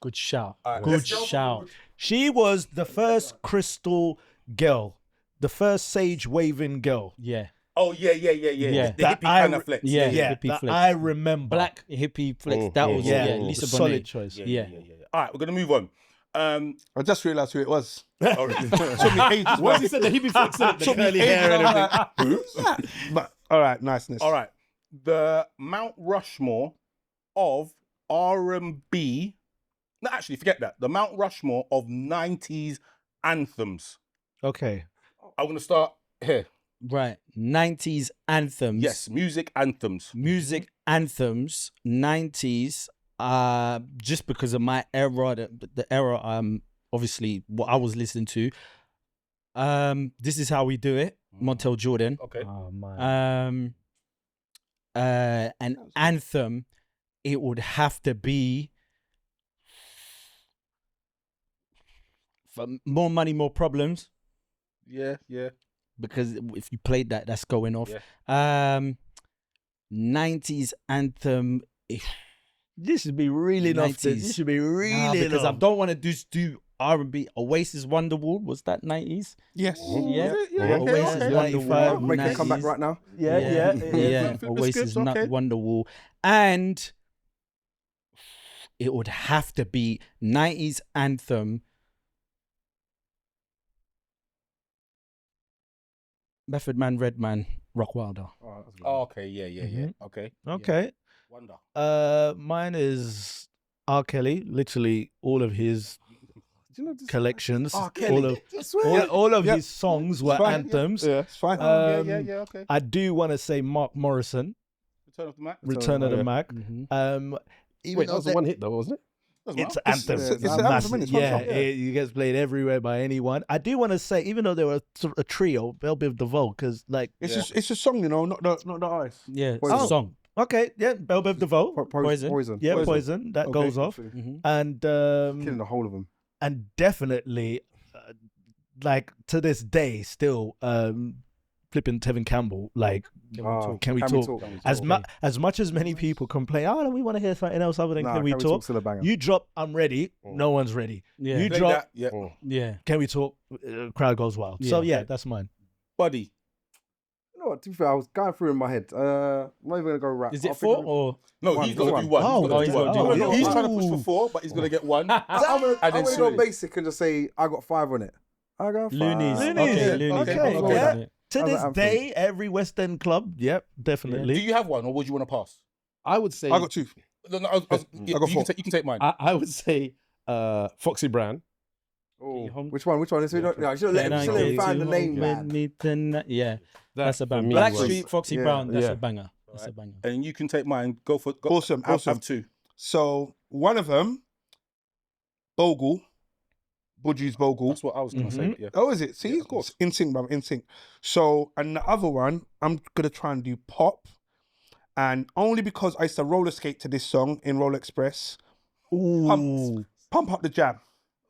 Good shout. All right, Good let's go. shout. She was the first crystal girl, the first sage waving girl. Yeah. Oh, yeah. Yeah. The That hippie I kind of re- flex. Yeah. Yeah, hippie that flex. I remember. Black hippie flex. That was Lisa solid Bonet. choice. Yeah. All right, we're going to move on. I just realised who it was. All right. Took me ages. What you said the hippie flex, the Took me curly ages. hair and I'm everything. like, but all right, niceness. All right. The Mount Rushmore of R&B. No, actually, forget that. The Mount Rushmore of 90s anthems. Okay. I'm going to start here. Right. 90s anthems. Yes, music anthems. Music anthems. 90s. Just because of my era, the era obviously what I was listening to. This Is How We Do It. Montel Jordan. Okay. Oh man. An anthem, it would have to be for More Money, More Problems, Yeah. because if you played that, that's going off. Yeah. 90s anthem. This should be reeling off. 90s. This should be reeling Because I off. don't want to do R&B. Oasis Wonderwall, was that 90s? Yes. Yeah. Yeah, Oasis okay. Wonderwall. Make it come back 90s. right now. Yeah. Oasis good, okay. Wonderwall. And it would have to be 90s anthem. Method Man, Redman, Rock Wilder. Oh, okay. Yeah. Okay. Okay. Yeah. Wonder. Mine is R. Kelly. Literally all of his collections. R. Kelly. All of his songs were fine. anthems. Yeah, it's fine. Yeah. Okay. I do want to say Mark Morrison. Return of the Mac. Return of the Mac. Even Wait, that though was the one hit though, wasn't it? it's Anthems. it's It's an massive. anthem, it's Yeah, one song, yeah. it gets played everywhere by anyone. I do want to say, even though they were sort of a trio, Bell Biv DeVoe, because like It's a song, you know, not the artist. Yeah, it's Poison. a song. okay, yeah, Bell Biv DeVoe, Poison. yeah, Poison that Okay. goes off, and Killing the whole of them. and definitely, like to this day, still flipping Tevin Campbell, like. Can we talk? As much as many people complain, oh, we want to hear something else other than Can We Talk? Still a banger. You drop I'm Ready, no one's ready. Yeah. You Play drop that, yeah. Yeah. Can We Talk, crowd goes wild. So yeah, that's mine. Buddy. You know what? To be fair, I was going through in my head. I'm not even gonna go rap. Is it I'll 4 figure- or? No, One, he's got to one. do one. Oh, He's gotta he's do gotta do one. one. He's trying to push for 4, but he's going to get one. I'm And then gonna go Sirelli. basic and just say I got 5 on it. I got 5. Loonies. Loonies. Okay, Loonies. Okay, I'll go with yeah. it. To How's this that day, every West End club, yep, Do definitely. you have one, or would you want to pass? I would say I got 2. No, I got you 4. can take mine. I would say Foxy Brown. Oh, which one? Is we don't? No, I should let him find the name, man. Yeah, that's a banger. me Blackstreet, was- Foxy yeah. Brown, that's Yeah. a banger. That's a banger. And you can take mine. Go for Awesome, Have awesome. 2. So one of them, Bogle, Budgie's Bogle. That's what I was going to say. Yeah. Oh, is it? See, Yeah, of course. In sync, bro, in sync. So, and the other one, I'm gonna try and do pop, and only because I used to roller skate to this song in Roller Express. Pump up the jam.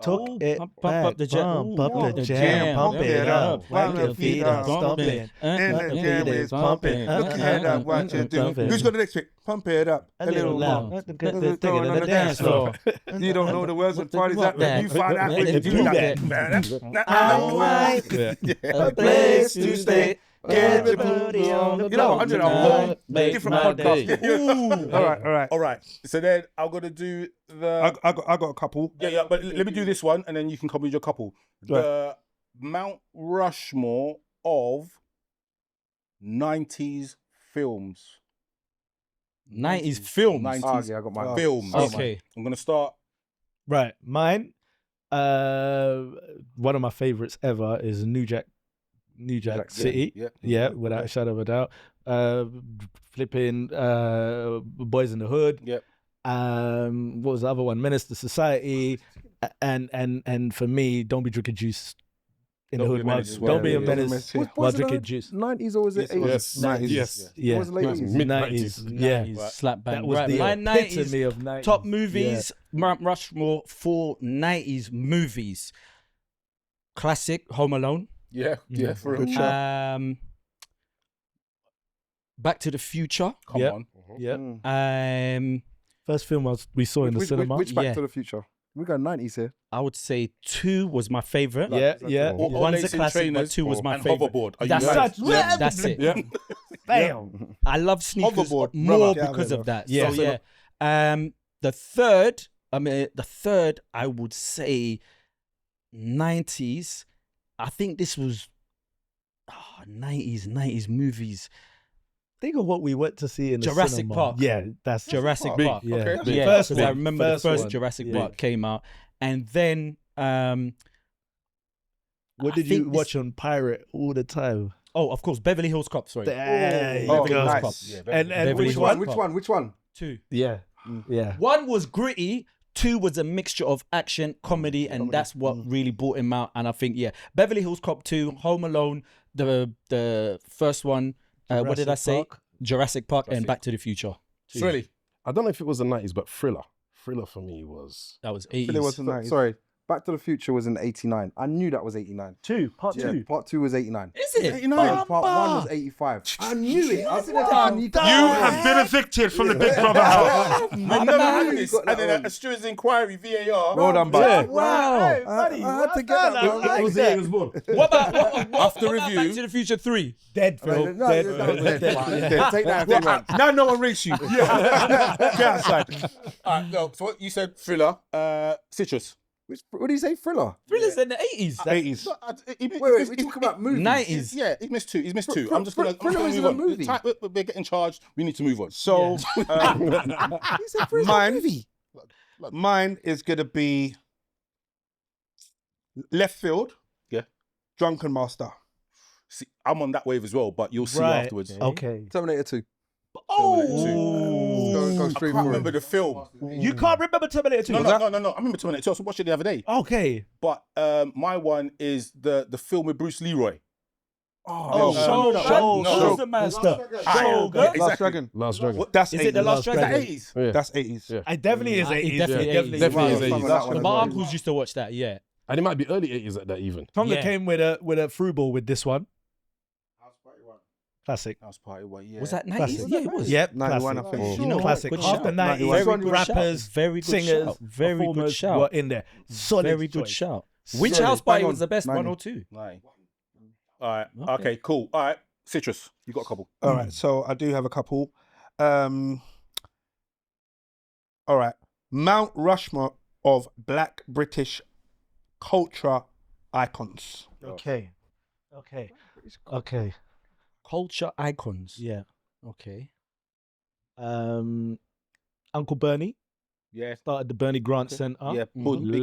Took it pump back, up the jam. pump up the jam, pump it up, whack your feet up, stomp it. And the jam is pumping. Look ahead up, what you do. Who's got the next bit? Pump it up a little more. Going on the dance floor. You don't know the words of parties out there. You find out when you do that. I like a place to stay. Everybody on the You know, I'm doing a whole make different my podcast. day. All right. All right. So then I'm going to do the... I got a couple. Yeah, but let me do this one, and then you can come with your couple. The Mount Rushmore of 90s films. 90s films. 90s Yeah, I got my films. Okay. I'm going to start. Right, mine. One of my favorites ever is New Jack City. Yeah. Without a shadow of a doubt. Flipping Boys in the Hood. Yep. What was the other one? Menace to Society. And for me, Don't Be Drinking Juice in Don't the be Hood. a menace. Don't be a Yeah, menace yeah. while drinking juice. 90s or was it 80s? Yes. 90s. Yes. Yeah. Was it late 80s? Mid-90s. Yeah. Right. Slap bang. That was Right, the my epitome 90s of 90s. top movies. Mount Rushmore for 90s movies. Classic Home Alone. Yeah, for real. Good shot. Back to the Future. Come Yep. on. Yeah. Um, First film we saw in the cinema. Which Back Yeah. to the Future? We got 90s here. I would say 2 was my favorite. Yeah. One's a Lacing classic, but Trainers 2 was my and favorite. Hoverboard. Are you That's right? it. That's it. Yeah. Bam. I love sneakers Hoverboard, more brother. because Yeah, of that. yeah. So yeah. The third, I would say 90s. I think this was 90s movies. Think of what we went to see in the Jurassic cinema. Park. Yeah, that's Jurassic Big. Park. Yeah, Okay. big. Yeah, First because I one. remember the first one. Jurassic Yeah. Park came out. And then What I did you think watch on Pirate all the time? of course, Beverly Hills Cop, sorry. There you Oh, go. nice. Cop. Yeah, And Beverly which Hills one? Cop. Which one? 2. Yeah, yeah. 1 was gritty. 2 was a mixture of action, comedy, and that's what really brought him out. And I think, Beverly Hills Cop 2, Home Alone, the first one, what did I say? Park. Jurassic Park and Back to the Future. Really? I don't know if it was the 90s, but Thriller. Thriller for me was... That was It was 80s. the 90s. Sorry. Back to the Future was in 89. I knew that was 89. Part two. Part 2 was 89. Is it? 89. Part 1 was 85. I knew it. I said You have been evicted from the Big Brother house. I've never had you this. got And that then one. a steward's inquiry, VAR. Well done, bud. Wow. I had to get that one. I like that. What about After what about review- Back to the Future 3? Dead, No, Phil. no, Dead. that was dead. Take that thing on. Now no one reads you. Get outside. All right, no, so what you said, Thriller, Citrus. What do you say, Thriller? Thriller's in the 80s. 80s. Wait, we're talking about movies. 90s. Yeah, he missed 2. He's missed 2. I'm just going to Thriller move isn't a on. movie. We're getting charged. We need to move on. So He said Thriller's a mine, movie. mine is gonna be Left Field. Yeah. Drunken Master. See, I'm on that wave as well, but you'll see Right. afterwards. Okay. Terminator 2. Go I straight can't for remember it. the film. You can't remember Terminator 2? No. I remember Terminator 2. I watched it the other day. Okay. But my one is the film with Bruce Leroy. Shogun Master. Shogun. Yeah, exactly. Last Dragon. Last Dragon. That's Is it the 80s. Last Dragon? 80s. Yeah. That's 80s. Yeah. It definitely is 80s. Definitely Definitely is 80s. That one as My well. uncles used to watch that. Yeah. And it might be early 80s at that even. Tonga Yeah. came with a through ball with this one. Classic. House Party one, yeah. Was that 90s? Classic. Yeah, it was. Yep. 91, I Classic. think. You know, Classic. good After shout. 90s, Very good rappers, Very good singers, shout. Very good performers shout. were in there. Solid Very good choice. shout. Which Solid. house party Bang was the best? 90. 1 or 2? Right. All right. Okay, cool. All right. Citrus, you got a couple. All right, so I do have a couple. All right, Mount Rushmore of Black British culture icons. Okay. Culture icons. Yeah. Okay. Uncle Bernie Yeah. started the Bernie Grant Center. Yeah.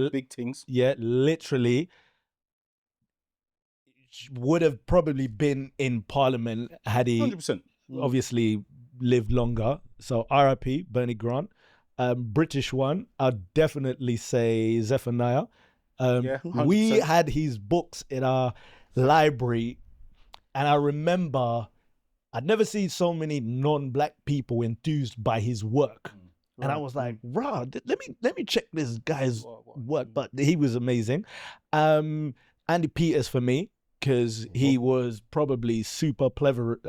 Big things. Yeah, literally would have probably been in Parliament had he 100%. obviously lived longer. So RIP, Bernie Grant. British one, I'd definitely say Zephaniah. Yeah, We 100%. had his books in our library, and I remember I'd never seen so many non-black people enthused by his work. And I was like, rah, let me check this guy's work. But he was amazing. Andy Peters for me, because he was probably super prevalent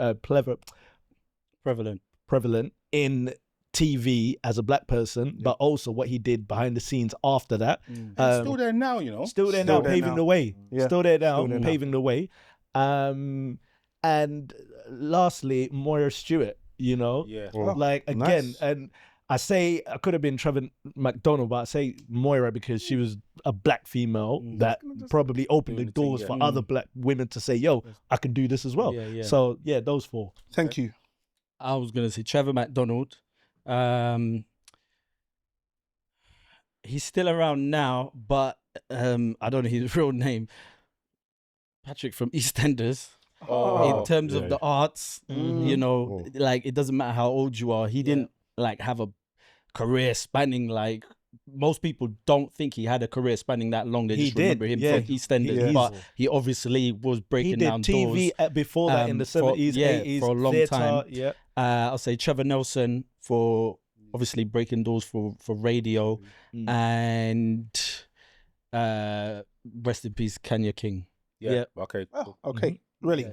in TV as a black person, but also what he did behind the scenes after that. He's still there now, you know. Still there Still now, there paving now. the way. Yeah. Still there now, Still there now. paving the way. And lastly, Moira Stewart, you know? Yeah. Like, again, nice. and I say I could have been Trevor McDonald, but I say Moira because she was a black female that probably opened the doors for other black women to say, yo, I can do this as well. Yeah. So, yeah, those four. Thank you. I was going to say Trevor McDonald. He's still around now, but I don't know his real name. Patrick from EastEnders. In terms of the arts, you know, like it doesn't matter how old you are. He didn't like have a career spanning like most people don't think he had a career spanning that long. They just remember him from EastEnders, but he obviously was breaking down doors. He did TV before that in the 70s, 80s, for a long theatre, time. Yeah. I'll say Trevor Nelson for obviously breaking doors for radio, and rest in peace, Kanye King. Yeah. Okay. Cool. Okay, really.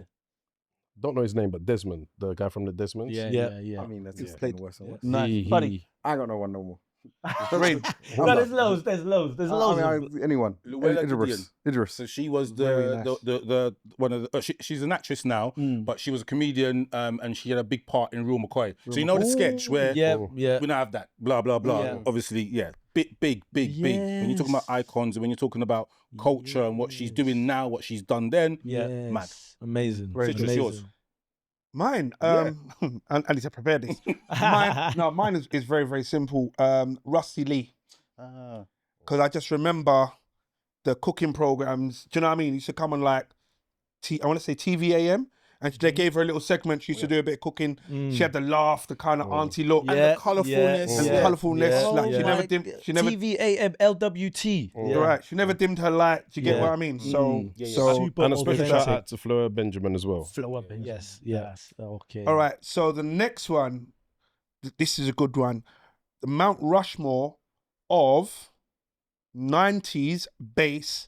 Don't know his name, but Desmond, the guy from the Desmonds. Yeah. I mean, that's just played the West. Nice. Buddy. I ain't got no one no more. No, there's loads. There's loads. I mean, anyone. Luella Idris. So she was Very nice. the one of the. She's an actress now, but she was a comedian, and she had a big part in Real McCoy. So you know the sketch where we don't have that blah blah blah. Yeah. Obviously, big. When you're talking about icons, and when you're talking about culture and what she's doing now, what she's done then, mad. Amazing. Citrus, yours. Mine, I need to prepare this. Mine is very, very simple. Rusty Lee. Because I just remember the cooking programs. Do you know what I mean? He used to come on like, I want to say TVAM. And they gave her a little segment. She used to do a bit of cooking. She had the laugh, the kind of auntie look. And the colourfulness. And the colourfulness. Like, she never dimmed. She never, TVAM LWT. right. She never dimmed her light. Do you get what I mean? So, And a special shout out to Flora Benjamin as well. Flow up. Yes. Okay. all right. So the next one, this is a good one. The Mount Rushmore of 90s bass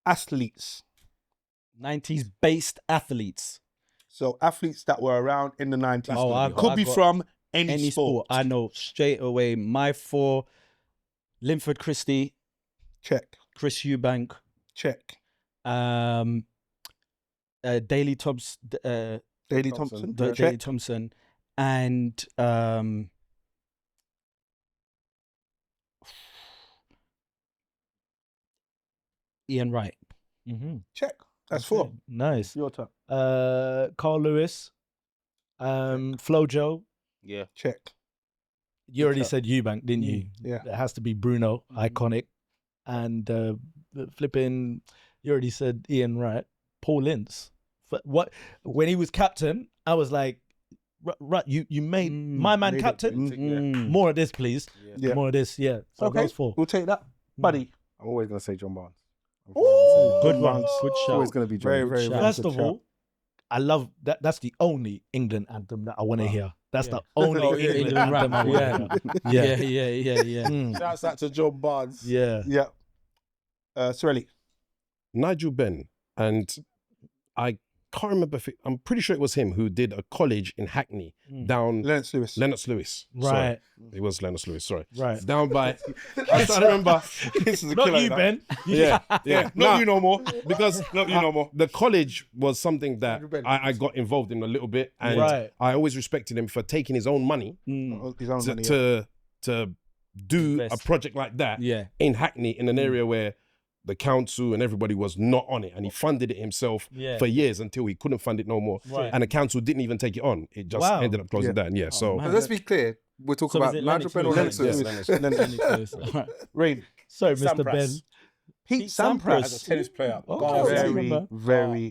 athletes. 90s based athletes. So athletes that were around in the 90s. I Could be got from any sport. I know straight away. My four: Linford Christie, Check. Chris Eubank, Check. Daley Thompson, Daley Thompson. Daley Check. Thompson, and Ian Wright. Check. That's four. Nice. Your turn. Carl Lewis, Flojo. Yeah. Check. You already said Eubank, didn't you? Yeah. It has to be Bruno, iconic. And flipping, you already said Ian Wright, Paul Ince. When he was captain, I was like, right, you made my man captain. More of this, please. More of this, yeah. So Okay, those 4. we'll take that, buddy. I'm always gonna say John Barnes. Ooh, good one. Good It's shout. always gonna be John. Very, very, very First good of shout. all, I love that. That's the only England anthem that I want to hear. That's the only England anthem I want to hear. Yeah. Shouts out to John Barnes. Yeah. Yeah. Sirelli. Nigel Benn, and I can't remember if I'm pretty sure it was him who did a college in Hackney down Lennox Lewis. Lennox Lewis. Right. Sorry. It was Lennox Lewis, sorry. Right. Down by I'm trying to remember. This is a Not killer, you, that. Ben. Yeah. Not you no more. Because Not you no more. the college was something that I got involved in a little bit, and Right. I always respected him for taking his own money His own money, yeah. to do a project like that Yeah. in Hackney, in an area where the council and everybody was not on it, and he funded it himself for years until he couldn't fund it no more. Right. And the council didn't even take it on. It just ended up closing down. Yeah. So But let's be clear. We're talking So is about it Nigel Benn or Lennox Lennox Lewis? Lewis? Rain. Sorry, Mr. Sampras. Ben. Pete As Sampras. a tennis player, Very, very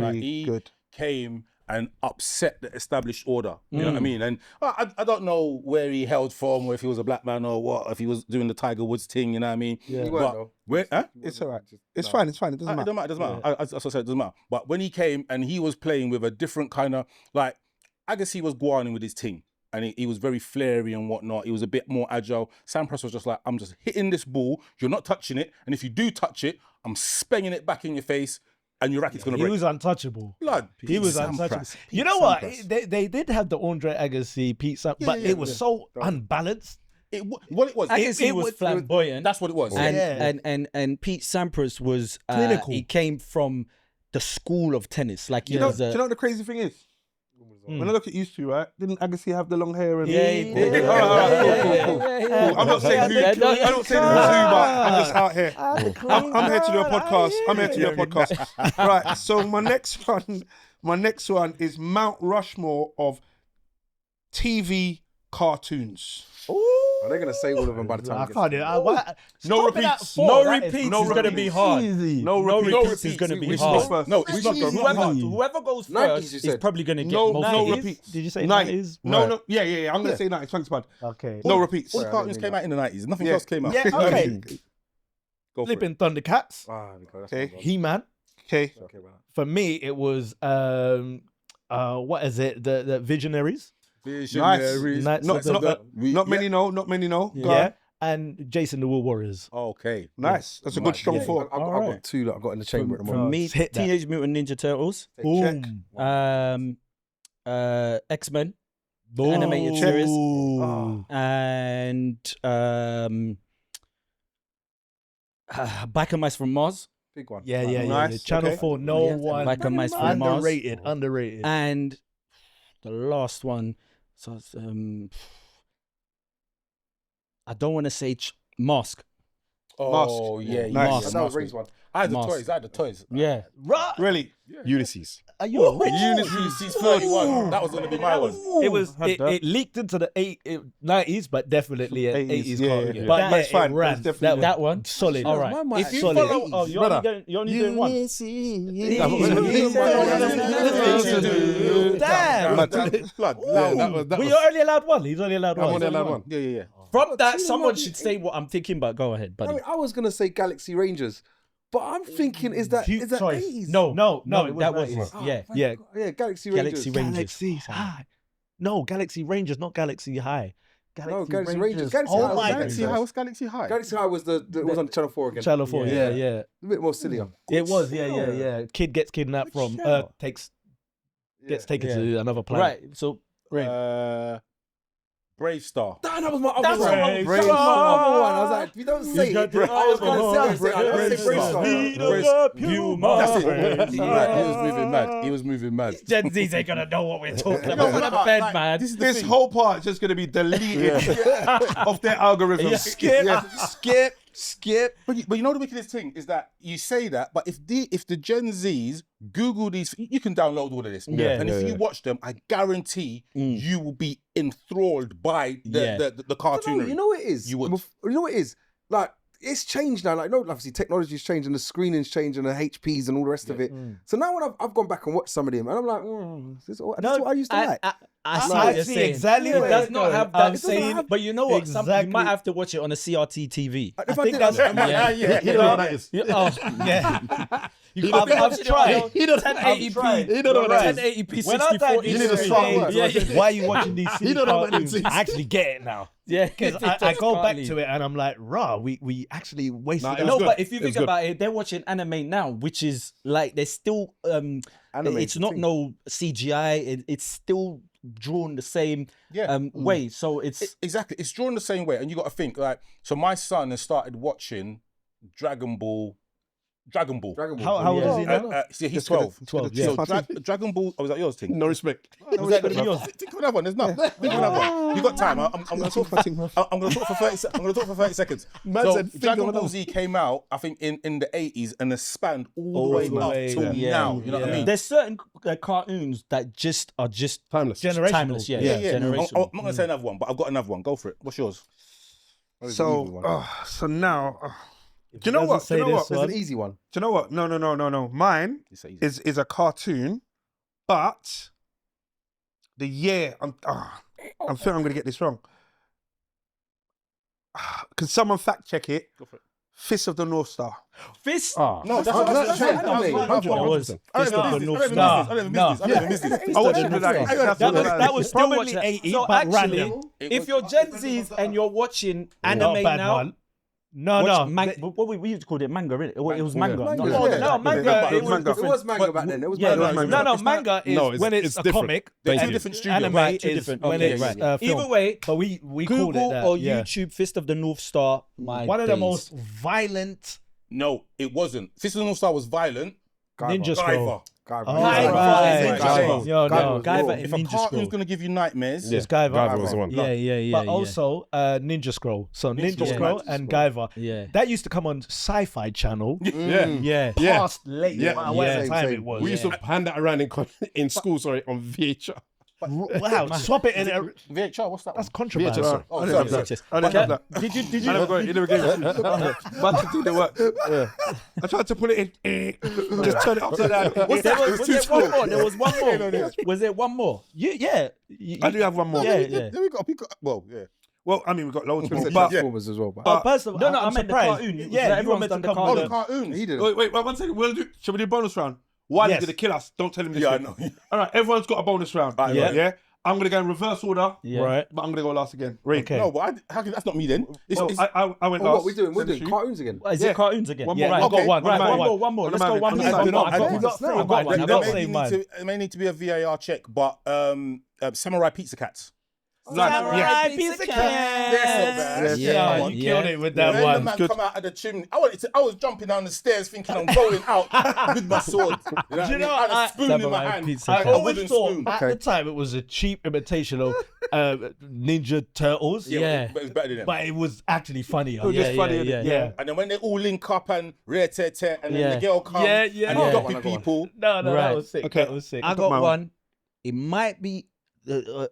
like, he good. came and upset the established order. You know what I mean? And I don't know where he held from, or if he was a black man or what, if he was doing the Tiger Woods thing. You know what I mean? He weren't, But though. when, It's all right. It's fine. It's fine. It doesn't It matter. doesn't matter. As I said, it doesn't matter. But when he came and he was playing with a different kind of, like, I guess he was guaning with his team. And he was very flary and whatnot. He was a bit more agile. Sampras was just like, I'm just hitting this ball. You're not touching it. And if you do touch it, I'm spanging it back in your face and your racket's going to break. He was untouchable. Blood. He was Sampras. untouchable. Pete You know what? Sampras. They did have the Andre Agassi, Pete Sampras, but it was so unbalanced. What it was. Agassi was flamboyant. That's what it was. And Pete Sampras was Clinical. He came from the school of tennis. Like Do you know what the crazy thing is? When I look at used to, right? Didn't Agassi have the long hair? And Yeah, he did. All right, cool. I'm not saying who. I'm not saying who's who, but I'm just out here. I'm here to do a podcast. I'm here to do a podcast. Right. So my next one is Mount Rushmore of TV cartoons. Are they gonna say all of them by the time? I we can't get do to it. them? No repeats. No repeats is going to be hard. No No repeats. repeats is going to be Which hard. goes first? No, it's not going Whoever goes 90s, first you is said. probably going to get No most. repeats. Did you say 90s? 90s? No. Yeah. I'm gonna say 90s. Thanks, bud. Okay. No repeats. All the cartoons came out in the 90s. Nothing Yeah. else came out. Yeah, okay. Go for it. Flipping Thundercats, Ah, there we go. That's Okay. what I was He-Man. Okay. okay about. For me, it was what is it? The Visionaries. Visionaries. Nice. Not many know. Not many know. Go Yeah. on. And Jason the Wool Warriors. Okay. Nice. That's a good strong Yeah, four. I've got 2 that I've got in the chamber at the For moment. me, Hit that. Teenage Mutant Ninja Turtles, Boom. X-Men, Boom. animated series. Ooh. and Biker Mice from Mars, Big one. Yeah. Nice. Channel Okay. 4, no Yeah. one. Biker Mice from Mars. Underrated. and the last one. So it's, I don't want to say Mask. Oh, Mask. yeah. Nice. Yes. That was Raves one. I had the Mask. toys. I had the toys. Yeah, Really? Ulysses. Are you a rich? Ulysses 41. That was going to be my one. It leaked into the 90s, but definitely an 80s yeah, cartoon. yeah. But That's yeah, it fine. ran. That's definitely that one. Solid. All right. If you Solid. follow, you're only doing one. Damn. Blood. Well, you're only allowed one. He's only allowed one. I'm only allowed one. Yeah. From that, someone should say what I'm thinking. But go ahead, buddy. I mean, I was gonna say Galaxy Rangers, but I'm thinking, is that Sorry. 80s? No, that was 90s. yeah. Yeah. Yeah, Galaxy Rangers. Galaxy Rangers. Galaxy High. No, Galaxy Rangers, not Galaxy High. No, Galaxy Rangers. Galaxy Oh High. my Galaxy High. What's Galaxy High? Galaxy High was it was on Channel 4 again. Channel 4, yeah. A bit more sillier. It was, yeah. Kid gets kidnapped from Earth, gets taken to another planet. Right. So Brave Star. That was my other That's one. what- Brave Star. I was like, if you don't say it, I was going to say Brave Star. That's it. He was moving mad. He was moving mad. Gen Z's ain't gonna know what we're talking about. What a bed, man. This whole part is just going to be deleted off their algorithm. Skip. But you know the wickedest thing is that you say that, but if the Gen Zs Google these, you can download all of this. And if you watch them, I guarantee you will be enthralled by the cartoon. No, you know what it is? You would. You know what it is? Like, it's changed now. Like, no, obviously technology's changed and the screening's changed and the HPs and all the rest of it. So now when I've gone back and watched some of them, and I'm like, this is what I used to like. I see what you're saying. Exactly. It does not have that I'm saying, but you know what? exactly. You might have to watch it on a CRT TV. I think that's You know what that is. Oh, yeah. I've tried. He doesn't 1080p. He don't know what that is. 1080p, When I 64 type You need a smart word. why are you watching these silly don't know what cartoons? it is. I actually get it now. Yeah, Because I go back to it and I'm like, rah, we actually wasted Nah, it our was No, good. but if you It was think good. about it, they're watching anime now, which is like they're still it's not no CGI. It's still drawn the same way. So it's Exactly. It's drawn the same way. And you got to think, like, so my son has started watching Dragon Ball. How old is he now? See, he's 12. 12, So Dragon Ball, was that yours, thing? No respect. Was that yours? Think of another one. There's none. Think of another one. You got time. I'm going to talk for 30 I'm going to talk for 30 seconds. Man So said, think Dragon of Ball another. Z came out, I think, in the 80s and has spanned all the way up till now. You know what I mean? there's certain cartoons that are just Timeless. Generational. timeless. Yeah, Yeah. generational. I'm not going to say another one, but I've got another one. Go for it. What's yours? So, so now, do you know doesn't what? Do say you know what? this There's one. an easy one. Do you know what? No. Mine It's easy. is a cartoon, but the year I'm feeling I'm gonna get this wrong. Can someone fact check it? Go for it. Fist of the North Star. Fist. Ah. No, that's That was Still probably watch that. 80, So but actually, random. if you're Gen Zs and you're watching Not anime a bad now, one. No, watch what we used to call it manga, innit? It was manga. Manga, No, yeah. no, manga. Yeah, It was manga. It was manga back then. It was Yeah, manga. no, manga is No, when it's a different. comic. They're Thank two you. different studios. Anime Right, two is different. when Okay, it's right. film. Either way, But we called it Google that. or yeah. YouTube Fist of the North Star. My One of the days. most violent No, it wasn't. Fist of the North Star was violent. Ninja Scroll. Guyver. Oh, Guyver. right. Guyver. Yo, no. Guyver If and a Ninja cartoon's Scroll. going to give you nightmares, Yeah. It's Guyver. Guyver was the one. Yeah. But Also, Ninja Scroll. So Ninja Scroll. Scroll Yeah. and Guyver. Yeah. That used to come on Sci-Fi Channel. Yeah. Yeah. Yeah. Past late. Yeah. No matter what Same, time same. it was. We used to hand that around in school, on VHR. Wow. Swap it in. VHR, what's that? That's contraband. VHS, sorry. Oh, I sorry, didn't sorry. have that. I didn't have that. Did you I never got it. It never gave it. But to do the work. I tried to put it in. Just turn it upside down. Was there one more? There was one more. Was there one more? Yeah. I do have one more. Yeah. Then we got, well, yeah. Well, I mean, we've got loads of Said but Transformers as well. But But first of all, No, I I'm meant the surprised. cartoon. Yeah, Everyone's meant done to the come Oh, on. the cartoons. he did. wait, 1 second. Shall we do a bonus round? One Yes. is gonna kill us. Don't tell him this. Yeah, I shit. know. All right, everyone's got a bonus round. Yeah. Yeah. I'm gonna go in reverse order. Yeah. Right. But I'm gonna go last again. Read. Okay. No, but how can, that's not me then. It's, Well, it's, I went Oh, last. what we doing? We're Send it doing to you. cartoons again. Is Yeah. it cartoons again? One Yeah, more. I got Okay. one. Right, One one more. Let's go man. one I'm more. sorry. I've got got three. three. I've got one. I've there got may same need man. to, it may need to be a VAR check, but Samurai Pizza Cats. Samurai Pizza Cats. Yeah, You killed it with that When the one. man come out of the chimney, I was jumping down the stairs thinking I'm going out with my sword. You know what I mean? I had a spoon in my Samurai hand. Pizza I I had a always wooden thought spoon. at the time it was a cheap imitation of Ninja Turtles. Yeah. But it's better than them. But it was actually funnier. was just funny, innit? yeah. And then when they all link up and rare tear tear, and then Yeah. the girl comes Yeah, and yeah. you Oh, copy go on, go on. people. No, Right. that was sick. Okay. That was sick. I got got my one. It might be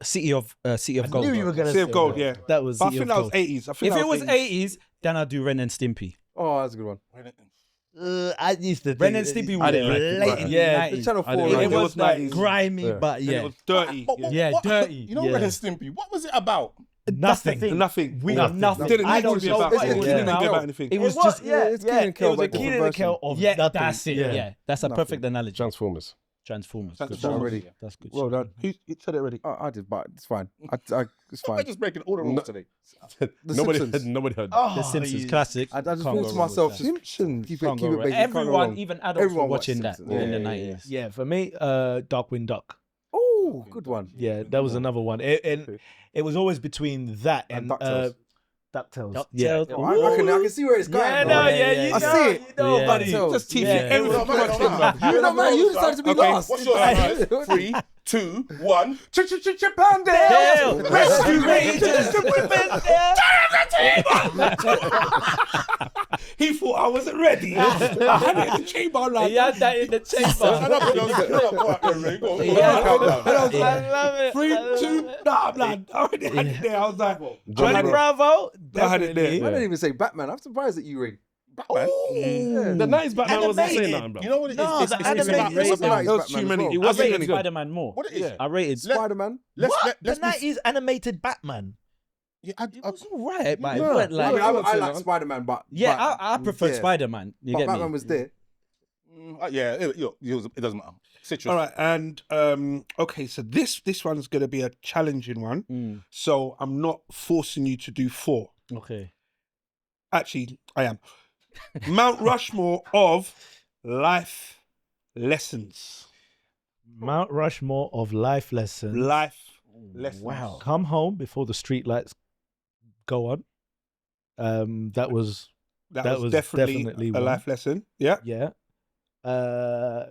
City of Gold. knew you were gonna Sea of say Gold, that. yeah. That was. But I City think of that was Gold. 80s. I think If that it was 80s. 80s, then I'd do Ren and Stimpy. Oh, that's a good one. I used to. Ren think and Stimpy it- was didn't like it. late in the Yeah. 90s. Channel 4. I didn't right? like It it. was like 90s. grimy, Yeah. but And yeah. it was dirty. Yeah, dirty. You know Yeah. Ren and Stimpy, what was it about? That's the Nothing. thing. Nothing. We Nothing. nothing. Didn't I need don't to be know about what anything. it Didn't was need to be about about. anything. It was It just yeah, it's Kid yeah. and It Kel, was but a Kid different and Kel version. of yeah. nothing. That's it. Yeah, that's a perfect analogy. Transformers. Transformers. That's Good already. shit. That's good. Well shit. done. He said it already. I did, but it's fine. It's We're fine. just breaking all the rules today. Nobody Simpsons. heard. The Simpsons classic. I just Can't thought go to wrong myself, with that. Simpsons. Keep it Can't go basic. wrong. Can't go Everyone, wrong. even adults, Everyone were watching that watched in the Simpsons. 90s. Yeah, for me, Darkwing Duck. Oh, good one. Yeah, that was another one. It was always between that and DuckTales. DuckTales. DuckTales. Yeah. I can see where it's going. Yeah, bro. no, Yeah, yeah, yeah, you I know, see it. you know, Yeah. buddy. DuckTales. Just teach Yeah. you everything. You know, man, you decided to be last. What's yours, guys? 3, 2, 1. Dale, Rescue Rangers, the women there. He thought I wasn't ready. I had it in the chamber. I'm like, He had that in the chamber. I love it. 3, 2, nah, I'm like, I already had it there. I was like, Johnny Bravo. I had it there. I didn't even say Batman. I'm surprised that you ring. Batman. The 90s Batman wasn't saying nothing, bro. You know what it is? No, the It's animated. about It was Batman too as many. well. It I wasn't rated good. Spider-Man more. What it is? I rated. Spider-Man. Let's The be 90s animated Batman. Yeah, It was alright, but it No, wasn't like. I like Spider-Man, but I prefer yeah. Spider-Man. You But get Batman me? was there. it doesn't matter. Citrus. All right, and okay, so this one's going to be a challenging one. So I'm not forcing you to do 4. Okay. Actually, I am. Mount Rushmore of life lessons. Mount Rushmore of life lessons. Life lessons. Wow. Come home before the street lights go on. That was That was definitely a one. life lesson. Yeah. Yeah.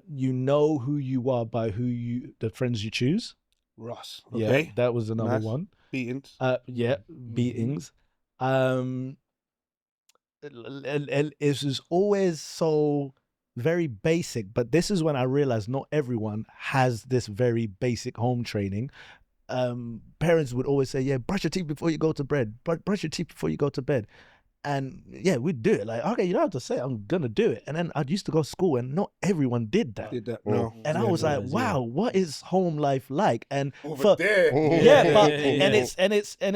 You know who you are by the friends you choose. Ross. Yeah, Okay. that was another Nice. one. Beatings. Yeah, beatings. It was always so very basic, but this is when I realized not everyone has this very basic home training. Parents would always say, yeah, brush your teeth before you go to bed. Brush your teeth before you go to bed. And yeah, we'd do it. Like, okay, you don't have to say it, I'm gonna do it. And then I used to go to school and not everyone did that. No. And I was like, wow, what is home life like? And Over there. and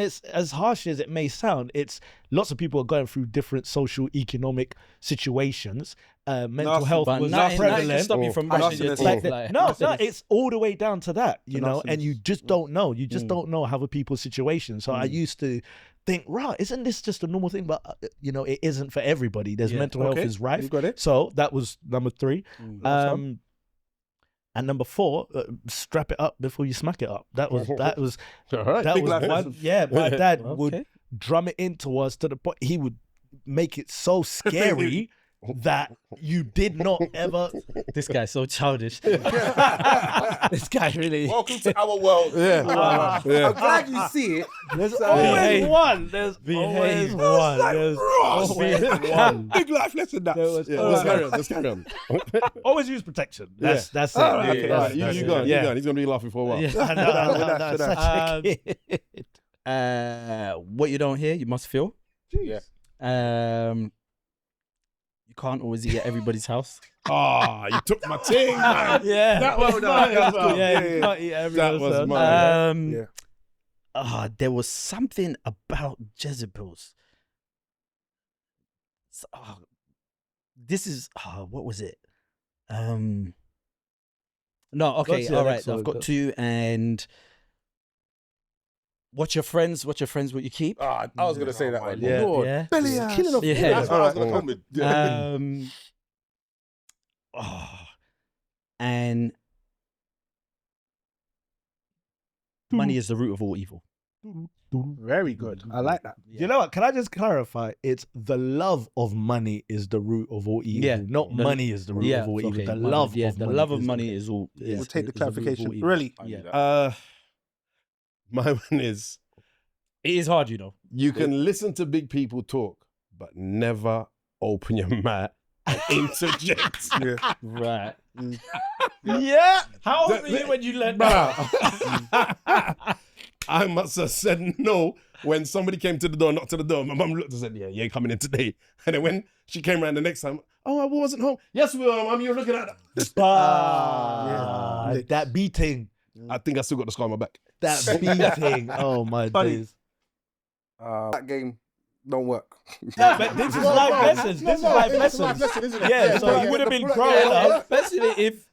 it's as harsh as it may sound, it's lots of people are going through different social economic situations. Mental health was not prevalent. Stop you from brushing your teeth. No, it's all the way down to that, you know, and you just don't know. You just Mm. don't know other people's situations. So I used to think, right, isn't this just a normal thing? But, you know, it isn't for everybody. There's mental health is rife. You got it. So that was number 3. Awesome. And number 4, strap it up before you smack it up. That was All right. that Big was life one. lesson. Yeah, my dad Okay. would drum it into us to the point he would make it so scary that you did not ever. This guy's so childish. This guy really. Welcome to our world. I'm glad you see it. There's So- always one. There's Behave. always one. There's always one. Big life lesson. That. Let's carry on. Always use protection. That's it. All right, Yeah, okay. that's- You that's go it. on. Yeah. You go on. He's gonna be laughing for a while. Yeah, no, such a kid. What you don't hear, you must feel. Yeah. You can't always eat at everybody's house. You took my thing, man. Yeah. That was mine. Yeah, you can't eat everyone's was stuff. mine. Yeah. There was something about Jezebels. This is what was it? No, okay, What's your all right. next one? I've got 2 and What your friends, what you keep. I was gonna say that one. Yeah, Lord. yeah. Belly ass. Killing off. Yeah, that's what I was gonna come with. Yeah. And money is the root of all evil. Very good. I like that. You know what? Can I just clarify? It's the love of money is the root of all evil. Yeah. Not money is the root of all evil. okay, The money, love of the money. love of is money is all. We'll take the is root of all clarification. evil. Really? I knew Yeah. that. My one is It is hard, you know. you can listen to big people talk, but never open your mouth and interject. Right. Yeah. How old were you when you learned that? Bruh. I must have said no when somebody came to the door, knocked to the door. My mum looked and said, yeah, you ain't coming in today. And then when she came around the next time, oh, I wasn't home. Yes, we were, Mum. You were looking at that. That beating. I think I still got the scar on my back. That beating. Oh my days. That game don't work. Yeah, but this is life lessons. This is life It's a life lessons. lesson, isn't it? Yeah, so you would have been growing up. Especially if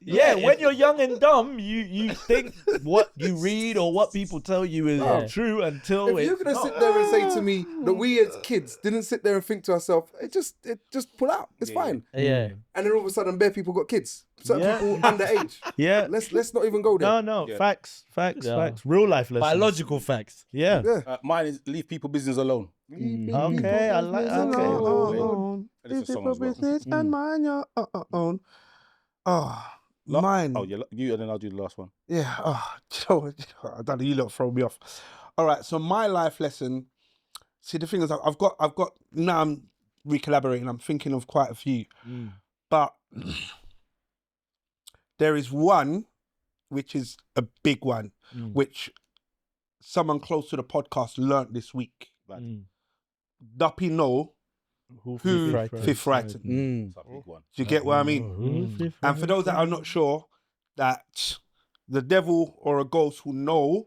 When you're young and dumb, you think what you read or what people tell you is true until If you're gonna sit there and say to me that we as kids didn't sit there and think to ourselves, it just pull out. It's fine. Yeah. And then all of a sudden, bare people got kids. Certain people underage. Yeah. Let's not even go there. No, Yeah. facts. Real life lessons. Biological facts. Yeah. Mine is leave people business alone. Okay, I like. Okay. And it's a song as well. business and mind your own. Oh, mine. Oh, yeah, you and then I'll do the last one. Yeah. Oh, I don't know. You lot throw me off. All right. So my life lesson. See, the thing is, I've got. Now I'm recollaborating. I'm thinking of quite a few, but there is one, which is a big one, which someone close to the podcast learnt this week. Duppy no, Fifth Frightened. That's a big one. Do you get what I mean? And for those that are not sure, that the devil or a ghost will know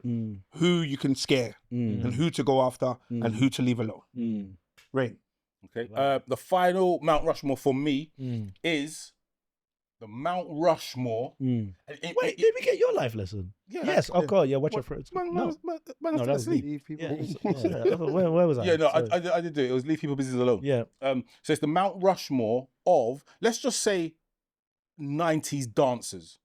who you can scare and who to go after and who to leave alone. Right. Okay. The final Mount Rushmore for me is the Mount Rushmore. Wait, did we get your life lesson? Yeah. Yes. Oh God. Yeah. Watch your friends. Man, that's that was asleep. Where was I? Yeah, no, Sorry. I did do it. It was leave people business alone. Yeah. So it's the Mount Rushmore of, let's just say, 90s dancers.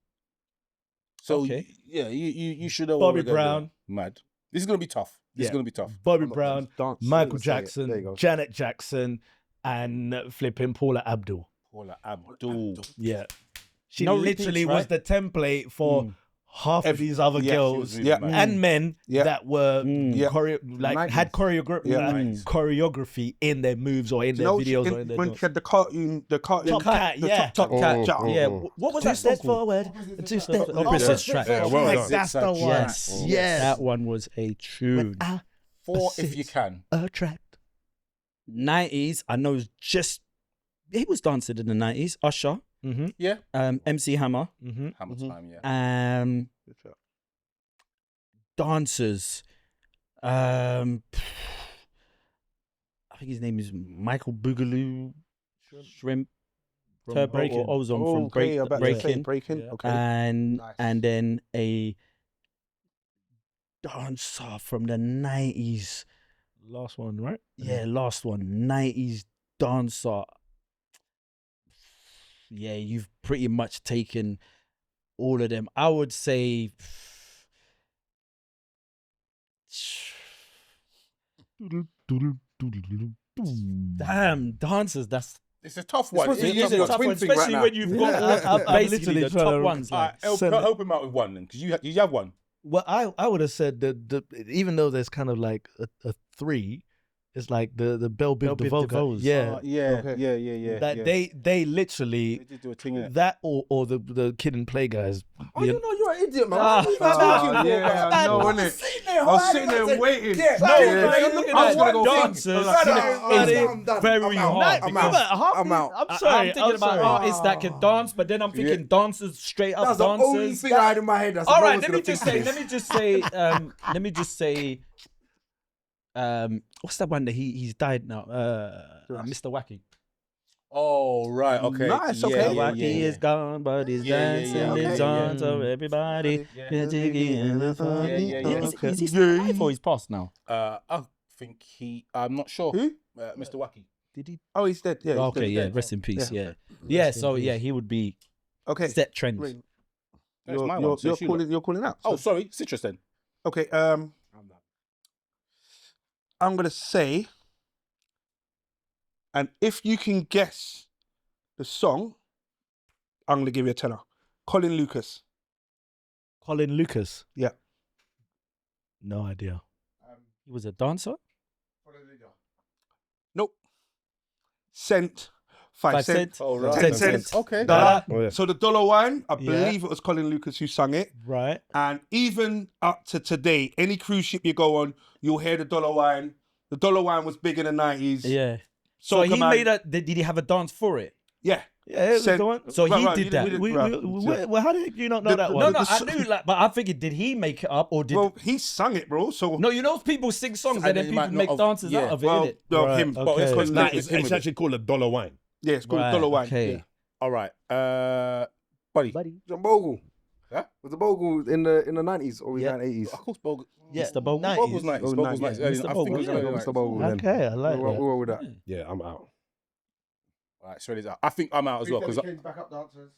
So Okay. yeah, you should know. Bobby what we're gonna Brown. do. Mad. This is gonna be tough. This is gonna be tough. Bobby Brown, Dance. Michael Say it. There you Jackson, go. Janet Jackson, and flipping Paula Abdul. Paula Abdul. Yeah. She No literally repeats, was the template for half of these other She girls was really mad. and men that were had 90s. choreography in their moves or in their videos or in their when she had the cartoon, Top Cat, yeah. top cat. Yeah, what was that song called? Two step forward, Princess Track. Yeah, well done. That's the one. Yes. Yes. That one was a tune. 4 if you can. Attract. 90s, I know just he was dancing in the 90s. Usher, Yeah. MC Hammer, Hammer time. Yeah. dancers. I think his name is Michael Boogaloo Shrimp Turbo Breaking. or Ozone from Breaking. Okay. And Nice. and then a dancer from the 90s. Last one, right? Yeah, last one. 90s dancer. Yeah, you've pretty much taken all of them. I would say damn, dancers, that's It's a tough one. supposed to be It's a a tough twin one, thing especially right when now. you've got I'm basically literally the trying top to- ones. Like, Help him out with one then, because you have one. Well, I would have said that even though there's kind of like a three, it's like the Bell Biv DeVoe. Yeah. Yeah. That they literally They did do a thing in it. that or the Kid and Play guys. Oh, you know you're an idiot, man. Ah. What are you talking for, yeah, man? I know, I innit? was sitting there, I was hard, sitting man. there I said, waiting. Yeah, No, you're looking I at was gonna go dancers. I'm done. very I'm out. hard. I'm But out. half I'm the- out. I'm sorry. I'm thinking about sorry. artists that can dance, but then I'm thinking dancers, straight up That's the only dancers. thing I had in my head. All right, let me just say, what's that one that he's died now? Mr. Wacky. Oh right, okay. Nice, Yeah, okay. yeah, Wacky yeah. is gone, but he's dancing okay, is on, so everybody can take it in the fun. Yeah. Is he still alive or he's passed now? I think I'm not sure. Who? Mr. Wacky. Did he? Oh, he's dead. Yeah. he's Okay, dead. yeah, rest in peace. Yeah, so yeah, he would be Okay. set trends. Wait, That's my one. So you're calling out. Oh, So- sorry, Citrus then. Okay. I'm gonna say, and if you can guess the song, I'm gonna give you a tenner. Colin Lucas. Colin Lucas. Yeah. No idea. He was a dancer. Nope. Cent. 5 cent. Oh, 10 cents. Okay. Oh, yeah. So the Dollar Wine, I Yeah. believe it was Colin Lucas who sung it. Right. And even up to today, any cruise ship you go on, you'll hear the Dollar Wine. The Dollar Wine was big in the 90s. Yeah. So he made a. Did he have a dance for it? Yeah. Yeah, it was Cent- the one. So Right, he right, did you that. did- Well, how did you not know that The- one? No, the I so- knew like, but I figured, did he make it up or did? Well, he sung it, bro. So No, you know people sing songs And and then then you might people not make have- dances yeah. out of it, well, innit? well, Right, him. okay. But it's It's called like- It's actually called a dollar wine. yeah, it's called Right, Dollar Wine. okay. Yeah. All right. Buddy. John Bogle. Huh? Was the Bogle in the 90s or was Yeah. it 80s? Of course, Bogle. Yeah, Mr. Bogle. Bogle's nice. Oh, Bogle's nice. nice. Mr. I Bogle, think it's yeah. very Mr. nice. Bogle then. Okay, I like We're that. with that. Yeah, I'm out. All right, Sirelli's out. I think I'm out as well because backup dancers.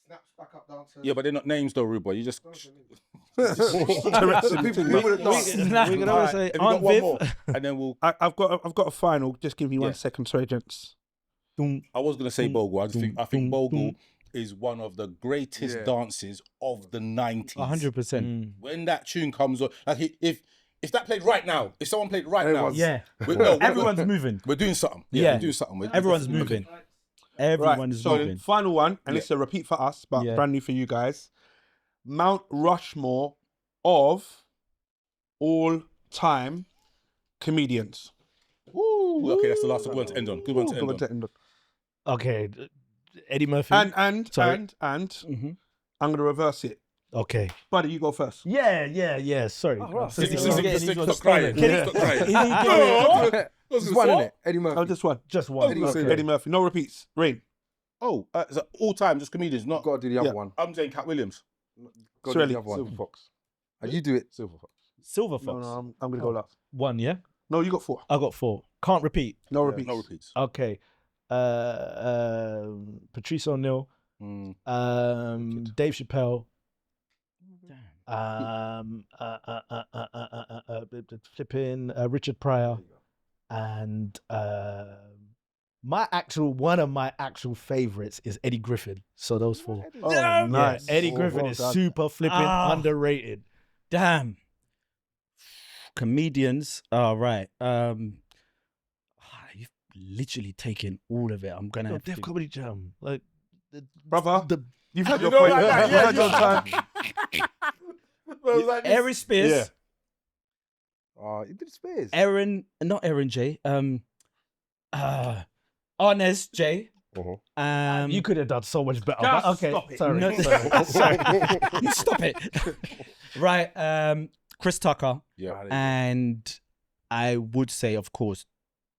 Snaps backup dancers. yeah, but they're not names though, rude boy. You just. People that dance. We can always say Have you got Aunt one Viv. more? And then I've got a final. Just give me 1 Yeah. second, sorry, gents. I was gonna say Bogle. I think Bogle is one of the greatest Yeah. dances of the 90s. 100%. When that tune comes on, like if that played right now, if someone played right now, Everyone's- Yeah. we're Everyone's moving. we're doing something. Yeah. We're doing something. Everyone's moving. Everyone is so moving. final one, and Yeah. it's a repeat for us, but Yeah. brand new for you guys. Mount Rushmore of all time comedians. Woo. Okay, that's the last good one to end on. Good one to end on. Okay, Eddie Murphy. And Mm-hmm. I'm gonna reverse it. Okay. Buddy, you go first. Yeah. Sorry. Stop crying. Just one, innit? Eddie Murphy. Oh, just one. Just one. Eddie Murphy. No repeats. Rain. Oh, it's all time, just comedians, not. Got to do the other one. I'm saying Cat Williams. Got to do Sirelli. the other one. Silver Fox. And you do it. Silver Fox. Silver Fox. No, I'm gonna go last. One, yeah? No, you got 4. I got 4. Can't repeat. No repeats. No repeats. Okay. Patrice O'Neill. Dave Chappelle. Flipping Richard Pryor. And one of my actual favorites is Eddie Griffin. So those 4. Oh, Yeah, nice. Eddie Griffin is super flipping underrated. Damn. Comedians. All right. You've literally taken all of it. I'm gonna have Def to. Comedy Jam. Like, Brother, you've had your point. You've had your time. Aaron Spears. Yeah. Oh, you did Spears. Not Aaron J. Arnez J. you could have done so much better. Just but okay, stop it. sorry. No, sorry. You stop it. Right. Chris Tucker. Yeah. And I would say, of course,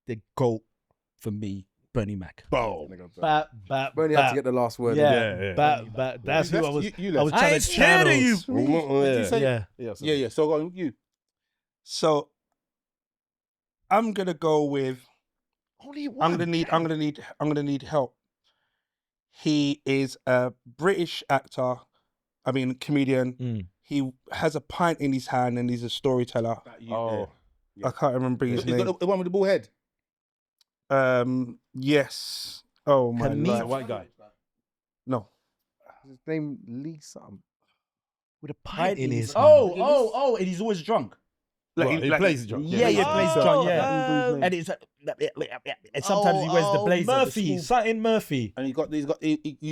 the GOAT for me, Bernie Mac. Boom. Bernie had to get the last word. Yeah. That's who I was. I was trying to channel you. Yeah. So go on, you. So I'm gonna go with. Only one. I'm gonna need help. He is a British actor. I mean, comedian. He has a pint in his hand and he's a storyteller. Oh, I can't remember his He's name. got the one with the ball head. Yes. Oh my Comedian. life. White guy. No. His name Lee something. with a pint in his. Oh, and he's always drunk. Like, he plays drunk. Yeah, he plays drunk. Yeah, and it's and sometimes he wears the blazer. Murphy, something Murphy. And he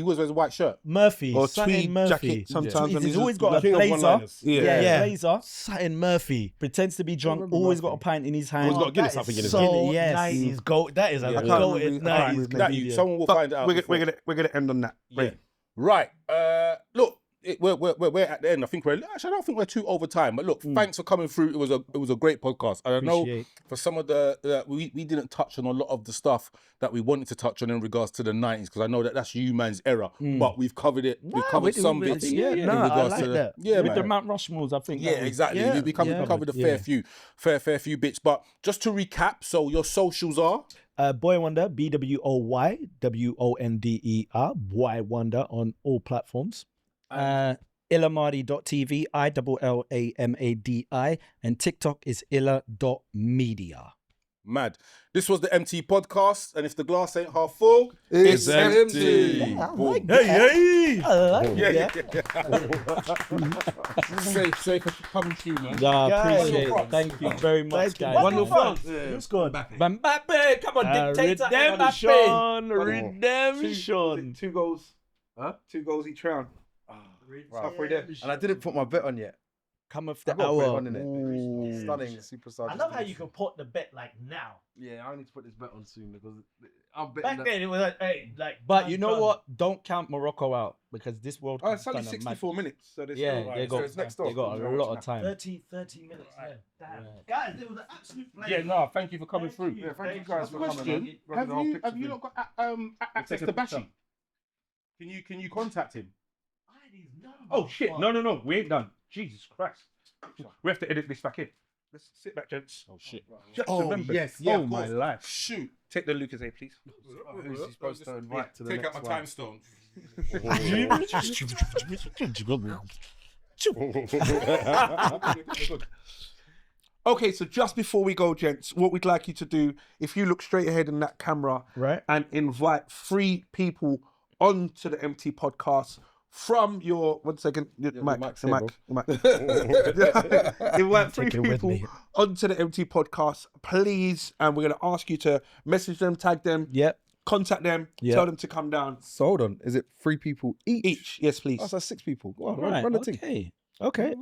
always wears a white shirt. Murphy, Or something tweed Murphy. jacket sometimes. and He's always got a King of blazer. one-liners. Yeah, blazer. Something Murphy. Pretends to be drunk. remember Always Murphy. got a pint in his hand. Always got a Guinness, I think, in his So hand. Yes. 90s goat. That is a Yeah. goated Alright, 90s That comedian. someone will find it out. We're gonna end on that. Yeah. Right. Look, we're at the end. I don't think we're too over time. But look, thanks for coming through. It was a great podcast. And I know for some of we didn't touch on a lot of the stuff that we wanted to touch on in regards to the 90s, because I know that's you man's era. But we've covered it. We've covered some bits. I regards like to that. Yeah, With the man. Mount Rushmores, I think. Yeah, exactly. We covered a fair few bits. But just to recap, so your socials are Bwoy Wonder, Bwoy Wonder, Bwoy Wonder on all platforms. Illamadi.tv, ILLAMADI, and TikTok is illa.media. mad. This was the MT podcast, and if the glass ain't half full, It's empty. empty. I like that. I like that. Safe for coming through, man. Appreciate it. Thank you very much, guys. Wonderful. Who's good? Mbappe, come on, dictator. Redemption. 2 goals. Huh? 2 goals each round. Halfway there. And I didn't put my bet on yet. Come off I the got a bet hour. on, innit? Stunning superstar. I love how you can put the bet like now. Yeah, I need to put this bet on soon because I'm betting Back that. then it was like, hey, like. But you know what? Don't count Morocco out because this World Oh, Cup's it's only done a 64 minutes. So there's Yeah, still, they so got, it's next they door. got a lot of time. 30 minutes. Yeah. Damn. Guys, it was an absolute pleasure. Yeah, no, thank you for coming through. Yeah, thank you guys for coming. Question: man. Have you not got access to Bashi? Can you contact him? Oh shit! No, we ain't done. Jesus Christ! We have to edit this back in. Let's sit back, gents. Oh shit! Just Oh, remember. yes, yeah, Oh of my course. life. Shoot! Take the Lucas A, please. Who's he supposed to invite to the Take out next my one? time stone. Okay, so just before we go, gents, what we'd like you to do, if you look straight ahead in that camera, Right. and invite 3 people onto the MT podcast from your 1 second, your mic. mic's here, Invite 3 Take it with people me. onto the MT podcast, please, and we're gonna ask you to message them, tag them, Yep. contact them, Yep. tell them to come down. So hold on. Is it 3 people each? Each, yes, please. Oh, so 6 people. Go on, Right, run the thing. okay. Okay.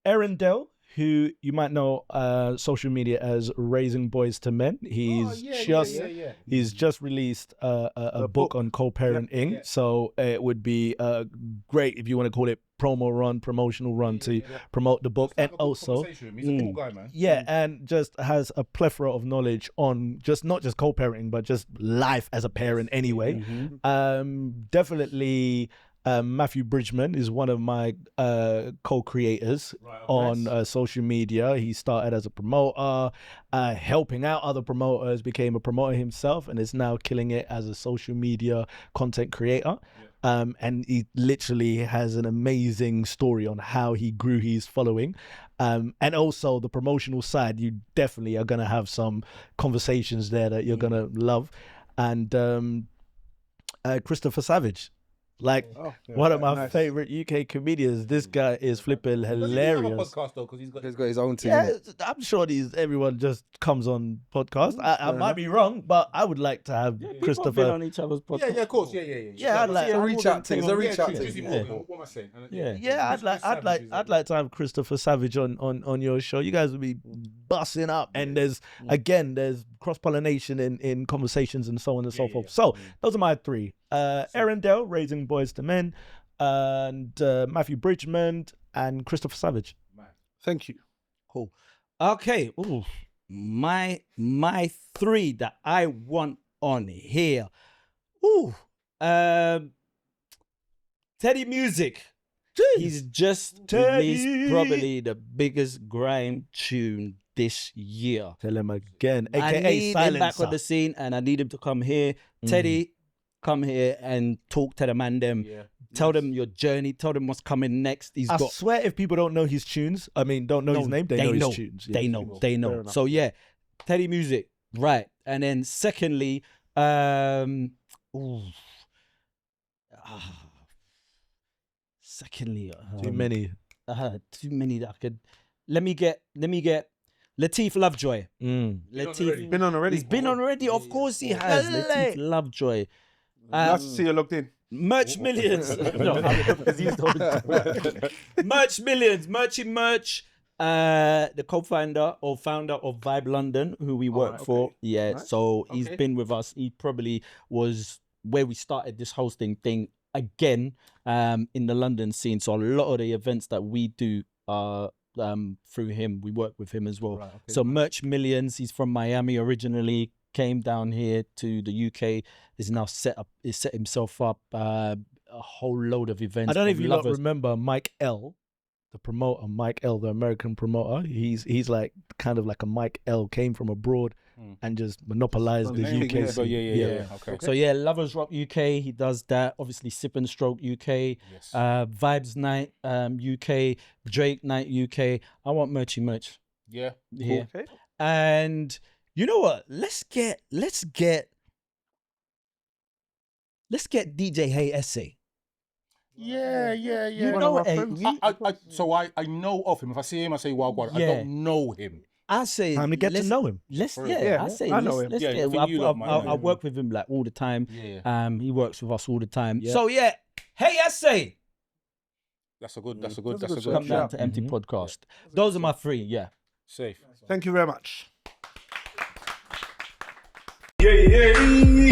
Aaron Dell, who you might know social media as Raising Boys to Men. He's he's just released a book on co-parenting. So it would be great if you want to call it promotional run to promote the book. And also he's a cool guy, man. And just has a plethora of knowledge on just not just co-parenting but just life as a parent anyway. Definitely Matthew Bridgman is one of my co-creators on social media. He started as a promoter, helping out other promoters, became a promoter himself, and is now killing it as a social media content creator. And he literally has an amazing story on how he grew his following. And also the promotional side, you definitely are going to have some conversations there that you're going to love. And Christopher Savage. Like one of my favorite UK comedians. This guy is flipping hilarious. He have a podcast though, because he's got his own team. Yeah, I'm sure everyone just comes on podcast. I might be wrong, but I would like to have Christopher been on each other's podcast. Yeah, of course. Yeah. I'd like It's a reach out thing. What am I saying? I'd like to have Christopher Savage on your show. You guys would be busting up, and there's cross-pollination in conversations and so on and so forth. So those are my three. Arundel, Raising Boys to Men, and Matthew Bridgman and Christopher Savage. Thank you. Cool. Okay. Ooh, my three that I want on here. Ooh. Teddy Music. Jeez. He's just released probably the biggest grime tune this year. Tell him again. AKA I need Silencer. him back on the scene, and I need him to come here. Teddy, come here and talk to the man them. Tell them your journey. Tell them what's coming next. I swear, if people don't know his tunes, don't know his name, they know his tunes. They know. So yeah, Teddy Music, right? And then secondly, too many that I could. Let me get Lateef Lovejoy. Lateef Been on already. He's been on already. Of course he has. Lateef Lovejoy. Nice to see you logged in. Merch Millions. Merch Millions. Merch. The co-founder or founder of Vibe London, who we work for. Yeah. Right. So he's been with us. He probably was where we started this hosting thing again in the London scene. So a lot of the events that we do are through him. We work with him as well. Right, so Merch Millions, he's from Miami originally, came down here to the UK, is now set himself up a whole load of events. I don't know if you remember Mike L, the promoter, Mike L, the American promoter. He's like kind of like a Mike L, came from abroad and just monopolized the UK. So okay. So yeah, Lovers Rock UK, he does that. Obviously Sip and Stroke UK, Vibes Night UK, Drake Night UK. I want merch. Yeah. Okay. And you know what? Let's get DJ Hey Essay. Yeah. You know, I know of him. If I see him, I say Wild Wild. I don't know him. I say time to get to know him. I know him. I work with him like all the time. He works with us all the time. Yeah. So yeah, Hey Essay. That's a good. Come down to Empty Podcast. Those are my three. Yeah. Safe. Thank you very much. Yeah.